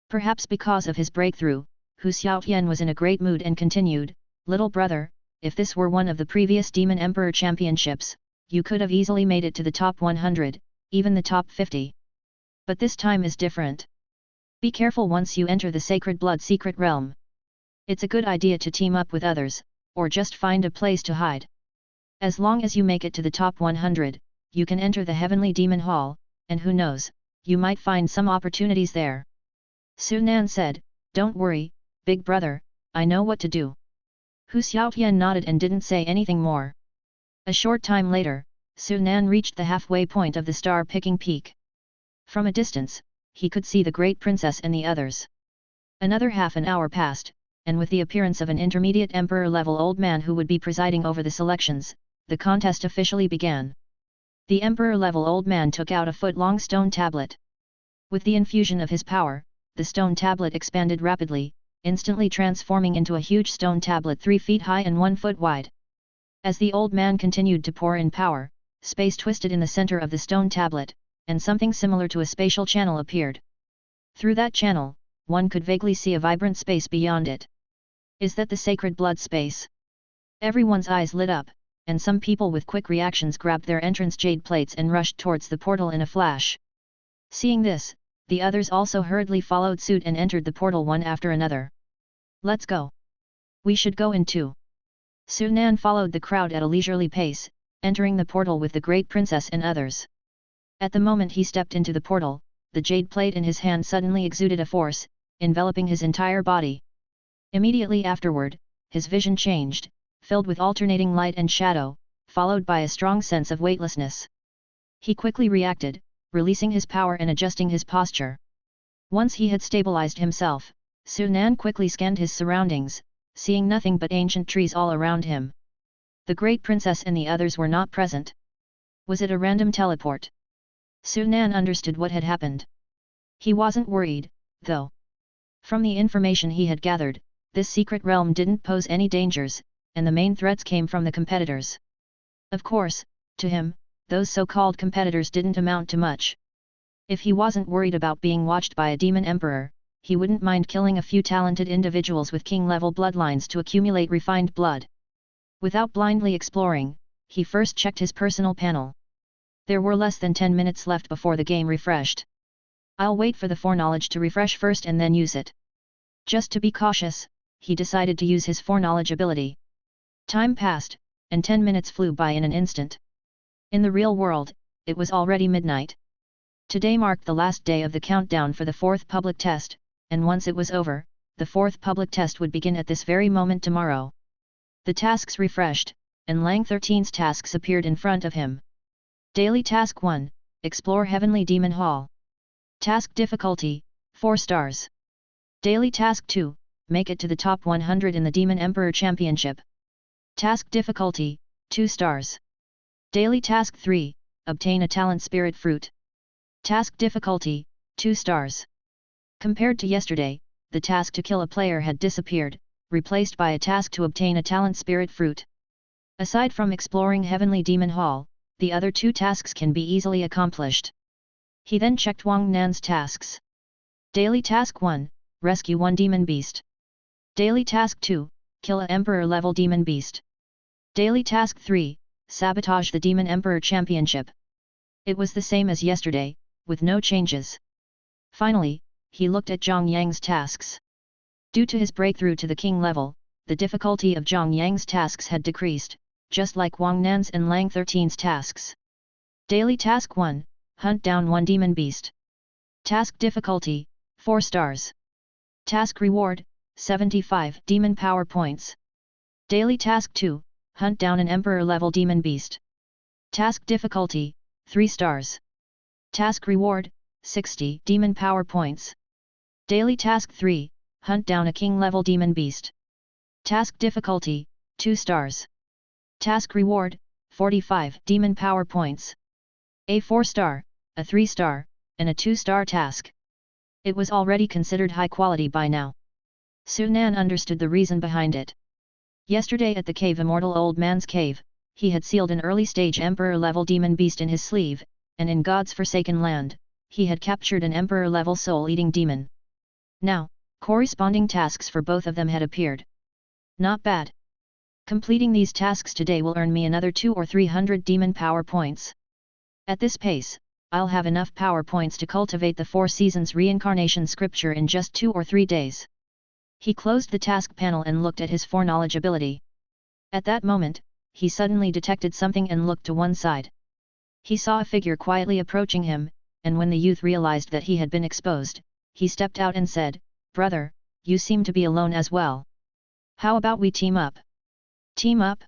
Perhaps because of his breakthrough, Hu Xiaotian was in a great mood and continued, "Little brother, if this were one of the previous Demon Emperor Championships, you could have easily made it to the top 100, even the top 50. But this time is different. Be careful once you enter the Sacred Blood Secret Realm. It's a good idea to team up with others, or just find a place to hide. As long as you make it to the top 100, you can enter the Heavenly Demon Hall, and who knows, you might find some opportunities there." Su Nan said, "Don't worry, big brother, I know what to do." Hu Xiaotian nodded and didn't say anything more. A short time later, Su Nan reached the halfway point of the star-picking peak. From a distance, he could see the great princess and the others. Another half an hour passed, and with the appearance of an intermediate emperor-level old man who would be presiding over the selections, the contest officially began. The emperor-level old man took out a foot-long stone tablet. With the infusion of his power, the stone tablet expanded rapidly, instantly transforming into a huge stone tablet 3 feet high and 1 foot wide. As the old man continued to pour in power, space twisted in the center of the stone tablet, and something similar to a spatial channel appeared. Through that channel, one could vaguely see a vibrant space beyond it. Is that the sacred blood space? Everyone's eyes lit up, and some people with quick reactions grabbed their entrance jade plates and rushed towards the portal in a flash. Seeing this, the others also hurriedly followed suit and entered the portal one after another. "Let's go. We should go in too." Su Nan followed the crowd at a leisurely pace, entering the portal with the great princess and others. At the moment he stepped into the portal, the jade plate in his hand suddenly exuded a force, enveloping his entire body. Immediately afterward, his vision changed, filled with alternating light and shadow, followed by a strong sense of weightlessness. He quickly reacted, releasing his power and adjusting his posture. Once he had stabilized himself, Su Nan quickly scanned his surroundings, seeing nothing but ancient trees all around him. The great princess and the others were not present. Was it a random teleport? Su Nan understood what had happened. He wasn't worried, though. From the information he had gathered, this secret realm didn't pose any dangers, and the main threats came from the competitors. Of course, to him, those so-called competitors didn't amount to much. If he wasn't worried about being watched by a demon emperor, he wouldn't mind killing a few talented individuals with king-level bloodlines to accumulate refined blood. Without blindly exploring, he first checked his personal panel. There were less than 10 minutes left before the game refreshed. I'll wait for the foreknowledge to refresh first and then use it. Just to be cautious, he decided to use his foreknowledge ability. Time passed, and 10 minutes flew by in an instant. In the real world, it was already midnight. Today marked the last day of the countdown for the 4th public test, and once it was over, the 4th public test would begin at this very moment tomorrow. The tasks refreshed, and Lang 13's tasks appeared in front of him. Daily Task 1, Explore Heavenly Demon Hall. Task Difficulty, 4 stars. Daily Task 2, Make it to the top 100 in the Demon Emperor Championship. Task Difficulty, 2 stars. Daily Task 3, Obtain a Talent Spirit Fruit. Task Difficulty, 2 stars. Compared to yesterday, the task to kill a player had disappeared, replaced by a task to obtain a Talent Spirit Fruit. Aside from exploring Heavenly Demon Hall, the other 2 tasks can be easily accomplished. He then checked Wang Nan's tasks. Daily Task 1, Rescue 1 Demon Beast. Daily Task 2, Kill a Emperor-level Demon Beast. Daily Task 3, Sabotage the Demon Emperor Championship. It was the same as yesterday, with no changes. Finally, he looked at Zhang Yang's tasks. Due to his breakthrough to the king level, the difficulty of Zhang Yang's tasks had decreased, just like Wang Nan's and Lang 13's tasks. Daily Task 1, Hunt down 1 Demon Beast. Task Difficulty, 4 stars. Task Reward, 75 Demon Power Points. Daily Task 2, Hunt down an Emperor-level Demon Beast. Task Difficulty, 3 stars. Task Reward, 60 Demon Power Points. Daily Task 3, Hunt down a King-level Demon Beast. Task Difficulty, 2 stars. Task Reward, 45 Demon Power Points. A 4-star, a 3-star, and a 2-star task. It was already considered high quality by now. Su Nan understood the reason behind it. Yesterday at the cave Immortal Old Man's Cave, he had sealed an early-stage Emperor-level Demon Beast in his sleeve, and in God's Forsaken Land, he had captured an Emperor-level soul-eating demon. Now, corresponding tasks for both of them had appeared. Not bad. Completing these tasks today will earn me another 200 or 300 demon power points. At this pace, I'll have enough power points to cultivate the 4 seasons reincarnation scripture in just 2 or 3 days. He closed the task panel and looked at his foreknowledge ability. At that moment, he suddenly detected something and looked to one side. He saw a figure quietly approaching him, and when the youth realized that he had been exposed, he stepped out and said, "Brother, you seem to be alone as well. How about we team up?" "Team up?"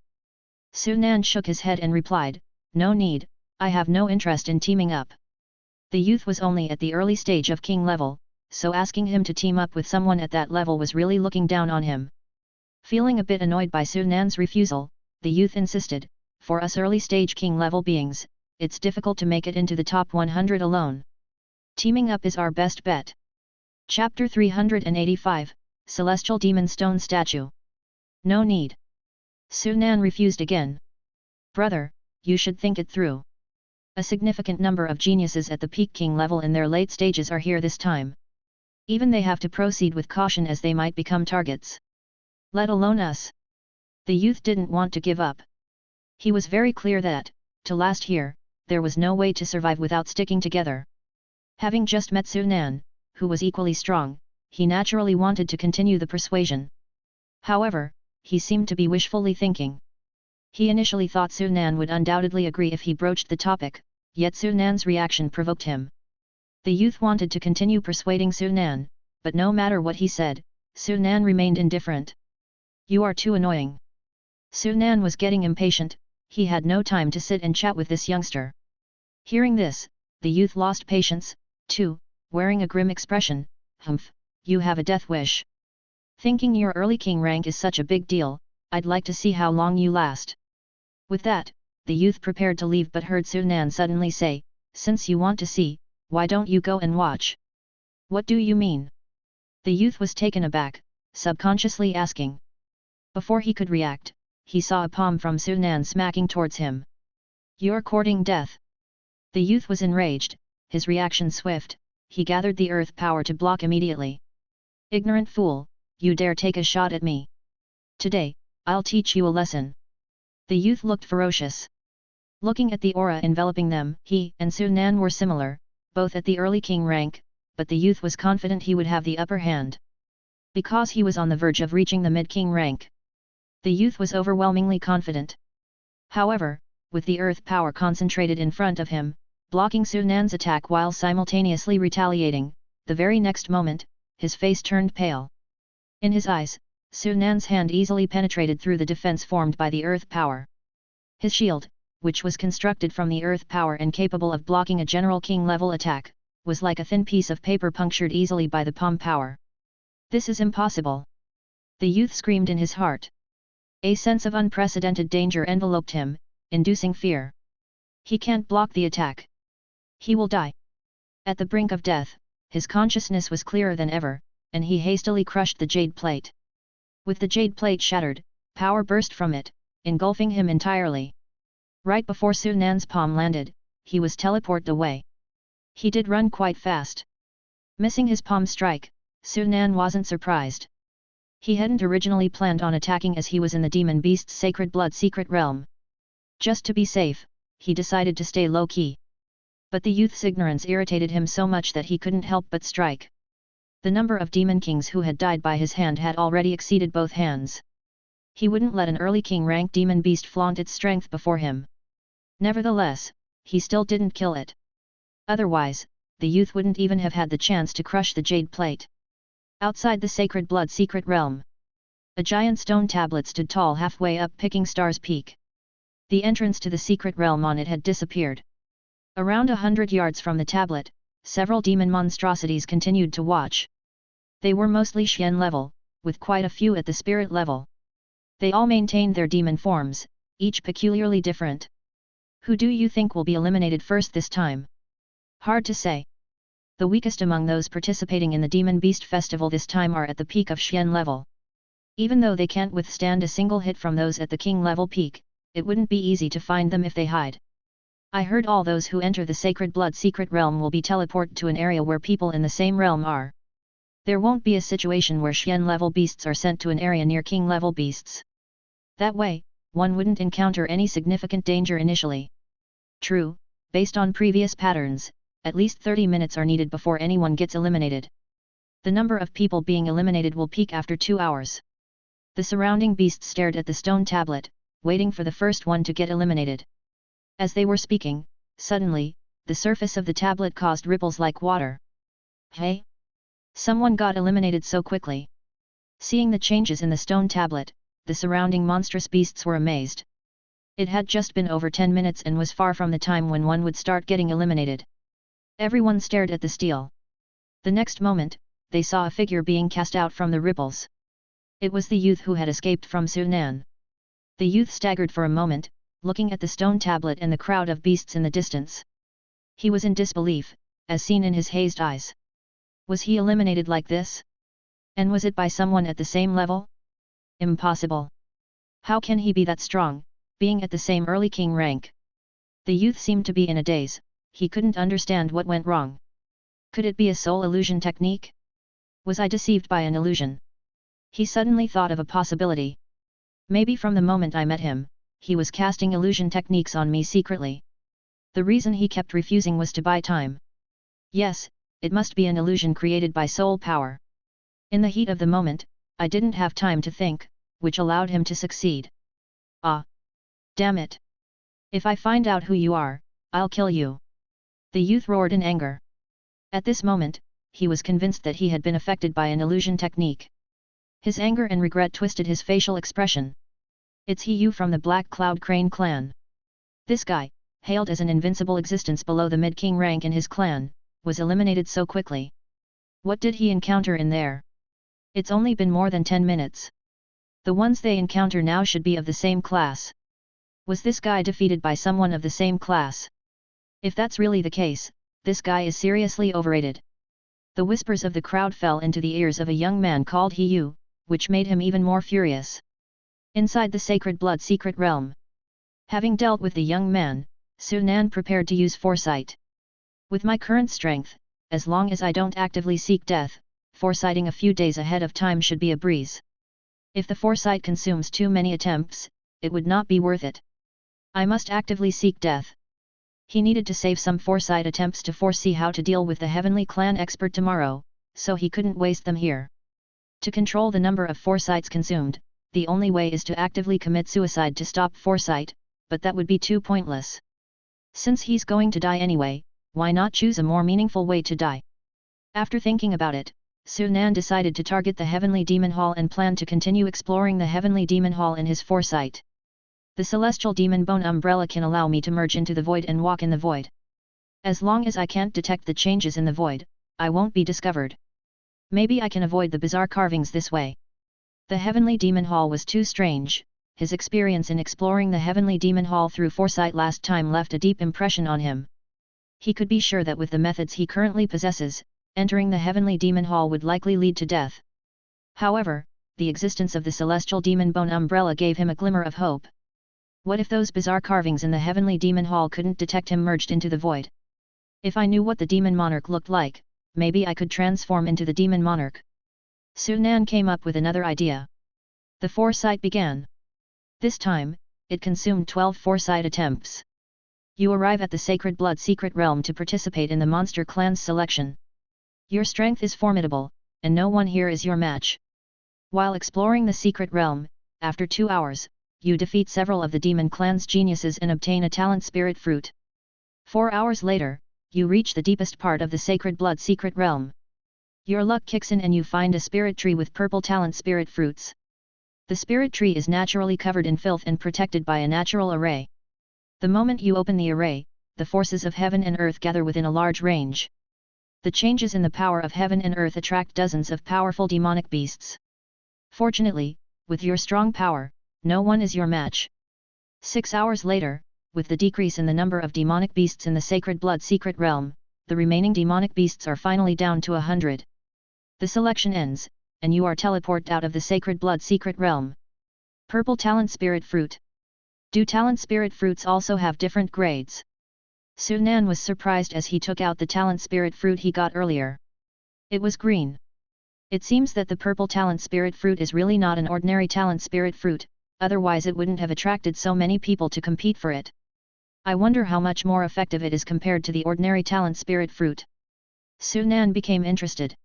Su Nan shook his head and replied, "No need, I have no interest in teaming up." The youth was only at the early stage of king level, so asking him to team up with someone at that level was really looking down on him. Feeling a bit annoyed by Su Nan's refusal, the youth insisted, "For us early stage king level beings, it's difficult to make it into the top 100 alone. Teaming up is our best bet." Chapter 385, Celestial Demon Stone Statue. "No need." Su Nan refused again. "Brother, you should think it through. A significant number of geniuses at the peak king level in their late stages are here this time. Even they have to proceed with caution as they might become targets. Let alone us." The youth didn't want to give up. He was very clear that, to last here, there was no way to survive without sticking together. Having just met Su Nan, who was equally strong, he naturally wanted to continue the persuasion. However, he seemed to be wishfully thinking. He initially thought Su Nan would undoubtedly agree if he broached the topic, yet Su Nan's reaction provoked him. The youth wanted to continue persuading Su Nan, but no matter what he said, Su Nan remained indifferent. "You are too annoying." Su Nan was getting impatient. He had no time to sit and chat with this youngster. Hearing this, the youth lost patience, too, wearing a grim expression. Humph, you have a death wish. Thinking your early king rank is such a big deal, I'd like to see how long you last. With that, the youth prepared to leave but heard Sunan suddenly say, since you want to see, why don't you go and watch? What do you mean? The youth was taken aback, subconsciously asking. Before he could react, he saw a palm from Sunan smacking towards him. You're courting death. The youth was enraged, his reaction swift, he gathered the earth power to block immediately. Ignorant fool, you dare take a shot at me? Today, I'll teach you a lesson. The youth looked ferocious. Looking at the aura enveloping them, he and Sunan were similar, both at the early king rank, but the youth was confident he would have the upper hand. Because he was on the verge of reaching the mid-king rank. The youth was overwhelmingly confident. However, with the earth power concentrated in front of him, blocking Sunan's attack while simultaneously retaliating, the very next moment, his face turned pale. In his eyes, Sunan's hand easily penetrated through the defense formed by the earth power. His shield, which was constructed from the earth power and capable of blocking a general king-level attack, was like a thin piece of paper punctured easily by the palm power. This is impossible! The youth screamed in his heart. A sense of unprecedented danger enveloped him, inducing fear. He can't block the attack. He will die. At the brink of death, his consciousness was clearer than ever, and he hastily crushed the jade plate. With the jade plate shattered, power burst from it, engulfing him entirely. Right before Sunan's palm landed, he was teleported away. He did run quite fast. Missing his palm strike, Sunan wasn't surprised. He hadn't originally planned on attacking as he was in the demon beast's sacred blood secret realm. Just to be safe, he decided to stay low-key. But the youth's ignorance irritated him so much that he couldn't help but strike. The number of demon kings who had died by his hand had already exceeded both hands. He wouldn't let an early king-rank demon beast flaunt its strength before him. Nevertheless, he still didn't kill it. Otherwise, the youth wouldn't even have had the chance to crush the jade plate. Outside the sacred blood secret realm, a giant stone tablet stood tall halfway up Picking Star's peak. The entrance to the secret realm on it had disappeared. Around 100 yards from the tablet, several demon monstrosities continued to watch. They were mostly Xian level, with quite a few at the spirit level. They all maintained their demon forms, each peculiarly different. Who do you think will be eliminated first this time? Hard to say. The weakest among those participating in the Demon Beast Festival this time are at the peak of Xian level. Even though they can't withstand a single hit from those at the King level peak, it wouldn't be easy to find them if they hide. I heard all those who enter the Sacred Blood secret realm will be teleported to an area where people in the same realm are. There won't be a situation where Xian level beasts are sent to an area near King level beasts. That way, one wouldn't encounter any significant danger initially. True, based on previous patterns, at least 30 minutes are needed before anyone gets eliminated. The number of people being eliminated will peak after 2 hours. The surrounding beasts stared at the stone tablet, waiting for the first one to get eliminated. As they were speaking, suddenly, the surface of the tablet caused ripples like water. Hey! Someone got eliminated so quickly. Seeing the changes in the stone tablet, the surrounding monstrous beasts were amazed. It had just been over 10 minutes and was far from the time when one would start getting eliminated. Everyone stared at the steel. The next moment, they saw a figure being cast out from the ripples. It was the youth who had escaped from Sunan. The youth staggered for a moment, looking at the stone tablet and the crowd of beasts in the distance. He was in disbelief, as seen in his hazed eyes. Was he eliminated like this? And was it by someone at the same level? Impossible. How can he be that strong, being at the same early king rank? The youth seemed to be in a daze, he couldn't understand what went wrong. Could it be a soul illusion technique? Was I deceived by an illusion? He suddenly thought of a possibility. Maybe from the moment I met him, he was casting illusion techniques on me secretly. The reason he kept refusing was to buy time. Yes, it must be an illusion created by soul power. In the heat of the moment, I didn't have time to think, which allowed him to succeed. Ah! Damn it! If I find out who you are, I'll kill you! The youth roared in anger. At this moment, he was convinced that he had been affected by an illusion technique. His anger and regret twisted his facial expression. It's he you from the Black Cloud Crane clan. This guy, hailed as an invincible existence below the mid-king rank in his clan, was eliminated so quickly. What did he encounter in there? It's only been more than 10 minutes. The ones they encounter now should be of the same class. Was this guy defeated by someone of the same class? If that's really the case, this guy is seriously overrated. The whispers of the crowd fell into the ears of a young man called Hiyu, which made him even more furious. Inside the Sacred Blood secret realm. Having dealt with the young man, Sunan prepared to use foresight. With my current strength, as long as I don't actively seek death, foresighting a few days ahead of time should be a breeze. If the foresight consumes too many attempts, it would not be worth it. I must actively seek death. He needed to save some foresight attempts to foresee how to deal with the Heavenly Clan expert tomorrow, so he couldn't waste them here. To control the number of foresights consumed, the only way is to actively commit suicide to stop foresight, but that would be too pointless. Since he's going to die anyway, why not choose a more meaningful way to die? After thinking about it, Sunan decided to target the Heavenly Demon Hall and planned to continue exploring the Heavenly Demon Hall in his foresight. The Celestial Demon Bone Umbrella can allow me to merge into the void and walk in the void. As long as I can't detect the changes in the void, I won't be discovered. Maybe I can avoid the bizarre carvings this way. The Heavenly Demon Hall was too strange. His experience in exploring the Heavenly Demon Hall through foresight last time left a deep impression on him. He could be sure that with the methods he currently possesses, entering the Heavenly Demon Hall would likely lead to death. However, the existence of the Celestial Demon Bone Umbrella gave him a glimmer of hope. What if those bizarre carvings in the Heavenly Demon Hall couldn't detect him merged into the void? If I knew what the Demon Monarch looked like, maybe I could transform into the Demon Monarch. Sunan came up with another idea. The foresight began. This time, it consumed 12 foresight attempts. You arrive at the Sacred Blood secret realm to participate in the Monster Clan's selection. Your strength is formidable, and no one here is your match. While exploring the secret realm, after 2 hours, you defeat several of the Demon Clan's geniuses and obtain a talent spirit fruit. 4 hours later, you reach the deepest part of the Sacred Blood secret realm. Your luck kicks in and you find a spirit tree with purple talent spirit fruits. The spirit tree is naturally covered in filth and protected by a natural array. The moment you open the array, the forces of heaven and earth gather within a large range. The changes in the power of heaven and earth attract dozens of powerful demonic beasts. Fortunately, with your strong power, no one is your match. 6 hours later, with the decrease in the number of demonic beasts in the Sacred Blood secret realm, the remaining demonic beasts are finally down to 100. The selection ends, and you are teleported out of the Sacred Blood secret realm. Purple Talent Spirit Fruit. Do Talent Spirit Fruits also have different grades? Sunan was surprised as he took out the Talent Spirit Fruit he got earlier. It was green. It seems that the Purple Talent Spirit Fruit is really not an ordinary Talent Spirit Fruit, otherwise it wouldn't have attracted so many people to compete for it. I wonder how much more effective it is compared to the ordinary Talent Spirit Fruit. Sunan became interested.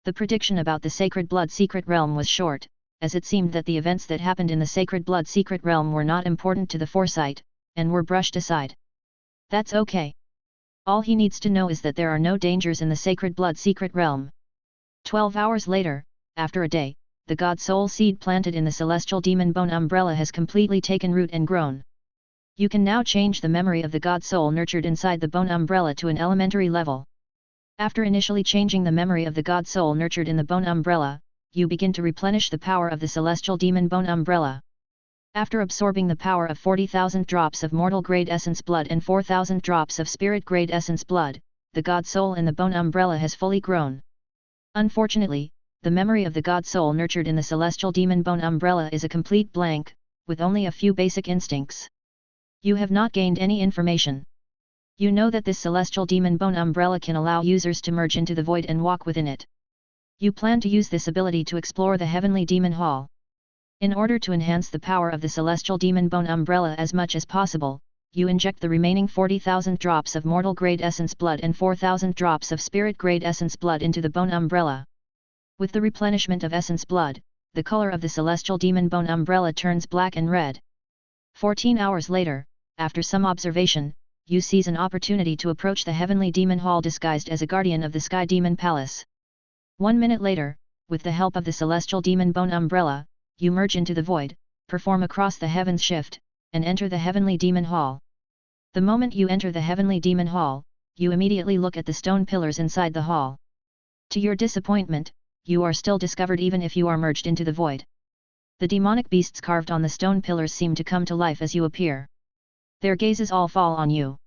The prediction about the Sacred Blood secret realm was short, as it seemed that the events that happened in the Sacred Blood secret realm were not important to the foresight, and were brushed aside. That's okay. All he needs to know is that there are no dangers in the Sacred Blood secret realm. 12 hours later, after a day, the God Soul seed planted in the Celestial Demon Bone Umbrella has completely taken root and grown. You can now change the memory of the God Soul nurtured inside the Bone Umbrella to an elementary level. After initially changing the memory of the God Soul nurtured in the Bone Umbrella, you begin to replenish the power of the Celestial Demon Bone Umbrella. After absorbing the power of 40,000 drops of Mortal Grade Essence Blood and 4,000 drops of Spirit Grade Essence Blood, the God Soul in the Bone Umbrella has fully grown. Unfortunately, the memory of the God Soul nurtured in the Celestial Demon Bone Umbrella is a complete blank, with only a few basic instincts. You have not gained any information. You know that this Celestial Demon Bone Umbrella can allow users to merge into the void and walk within it. You plan to use this ability to explore the Heavenly Demon Hall. In order to enhance the power of the Celestial Demon Bone Umbrella as much as possible, you inject the remaining 40,000 drops of Mortal Grade Essence Blood and 4,000 drops of Spirit Grade Essence Blood into the Bone Umbrella. With the replenishment of Essence Blood, the color of the Celestial Demon Bone Umbrella turns black and red. 14 hours later, after some observation, you seize an opportunity to approach the Heavenly Demon Hall disguised as a guardian of the Sky Demon Palace. 1 minute later, with the help of the Celestial Demon Bone Umbrella, you merge into the void, perform across the heavens shift, and enter the Heavenly Demon Hall. The moment you enter the heavenly demon hall, you immediately look at the stone pillars inside the hall. To your disappointment, you are still discovered even if you are merged into the void. The demonic beasts carved on the stone pillars seem to come to life as you appear. Their gazes all fall on you.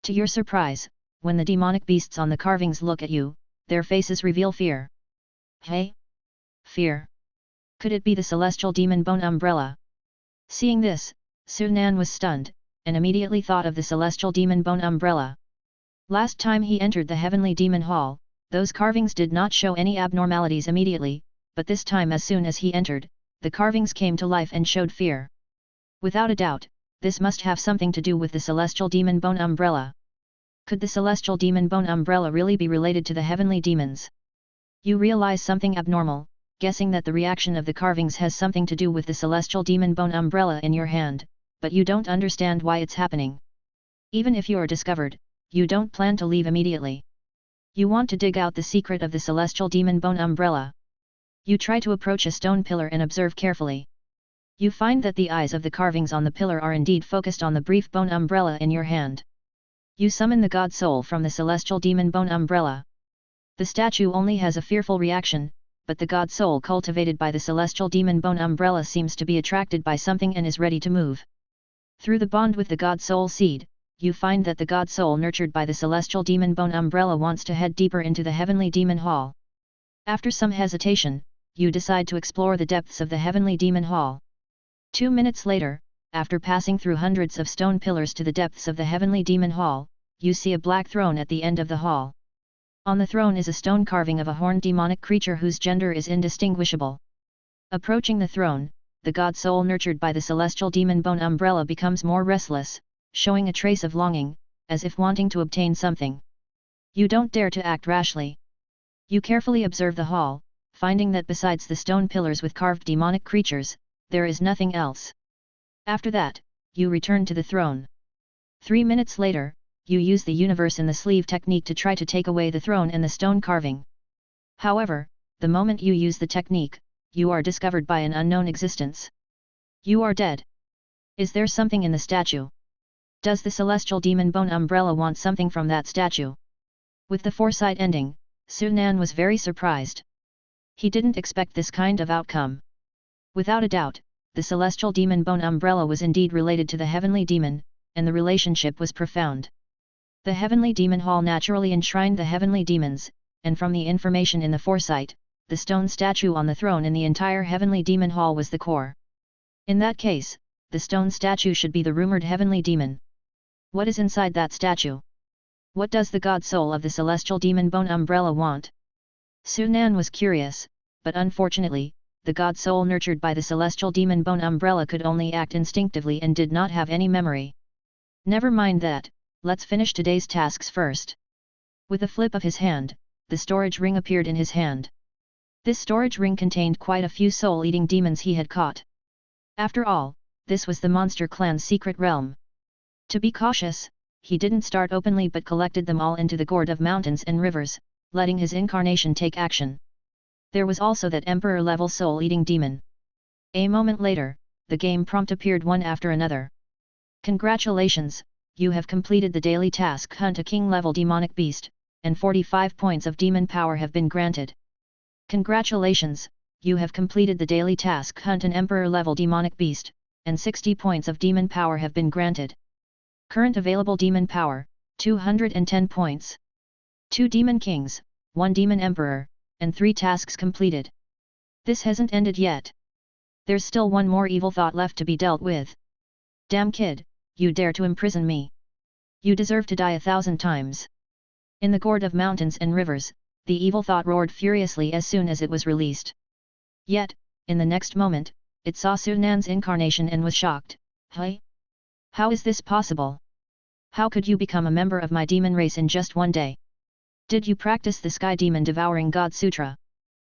To your surprise, when the demonic beasts on the carvings look at you, their faces reveal fear. Hey? Fear? Could it be the celestial demon bone umbrella? Seeing this, Sunan was stunned, and immediately thought of the celestial demon bone umbrella. Last time he entered the heavenly demon hall, those carvings did not show any abnormalities immediately, but this time as soon as he entered, the carvings came to life and showed fear. Without a doubt, this must have something to do with the celestial demon bone umbrella. Could the celestial demon bone umbrella really be related to the heavenly demons? You realize something abnormal, guessing that the reaction of the carvings has something to do with the celestial demon bone umbrella in your hand, but you don't understand why it's happening. Even if you are discovered, you don't plan to leave immediately. You want to dig out the secret of the celestial demon bone umbrella. You try to approach a stone pillar and observe carefully. You find that the eyes of the carvings on the pillar are indeed focused on the brief bone umbrella in your hand. You summon the god soul from the celestial demon bone umbrella. The statue only has a fearful reaction, but the god soul cultivated by the celestial demon bone umbrella seems to be attracted by something and is ready to move. Through the bond with the god soul seed, you find that the god soul nurtured by the celestial demon bone umbrella wants to head deeper into the heavenly demon hall. After some hesitation, you decide to explore the depths of the heavenly demon hall. 2 minutes later, after passing through hundreds of stone pillars to the depths of the heavenly demon hall, you see a black throne at the end of the hall. On the throne is a stone carving of a horned demonic creature whose gender is indistinguishable. Approaching the throne, the god soul nurtured by the celestial demon bone umbrella becomes more restless, showing a trace of longing, as if wanting to obtain something. You don't dare to act rashly. You carefully observe the hall, finding that besides the stone pillars with carved demonic creatures, there is nothing else. After that, you return to the throne. 3 minutes later, you use the universe in the sleeve technique to try to take away the throne and the stone carving. However, the moment you use the technique, you are discovered by an unknown existence. You are dead. Is there something in the statue? Does the celestial demon bone umbrella want something from that statue? With the foresight ending, Sunan was very surprised. He didn't expect this kind of outcome. Without a doubt, the celestial demon bone umbrella was indeed related to the heavenly demon, and the relationship was profound. The heavenly demon hall naturally enshrined the heavenly demons, and from the information in the foresight, the stone statue on the throne in the entire heavenly demon hall was the core. In that case, the stone statue should be the rumored heavenly demon. What is inside that statue? What does the god soul of the celestial demon bone umbrella want? Sunan was curious, but unfortunately, the god soul nurtured by the celestial demon bone umbrella could only act instinctively and did not have any memory. Never mind that, let's finish today's tasks first. With a flip of his hand, the storage ring appeared in his hand. This storage ring contained quite a few soul-eating demons he had caught. After all, this was the monster clan's secret realm. To be cautious, he didn't start openly but collected them all into the gourd of mountains and rivers, letting his incarnation take action. There was also that emperor-level soul-eating demon. A moment later, the game prompt appeared one after another. Congratulations, you have completed the daily task Hunt a king-level demonic beast, and 45 points of demon power have been granted. Congratulations, you have completed the daily task Hunt an emperor-level demonic beast, and 60 points of demon power have been granted. Current available demon power, 210 points. 2 demon kings, 1 demon emperor, and 3 tasks completed. This hasn't ended yet. There's still one more evil thought left to be dealt with. Damn kid, you dare to imprison me. You deserve to die 1,000 times. In the gourd of mountains and rivers, the evil thought roared furiously as soon as it was released. Yet, in the next moment, it saw Sunan's incarnation and was shocked. Hey? How is this possible? How could you become a member of my demon race in just one day? Did you practice the Sky Demon Devouring God Sutra?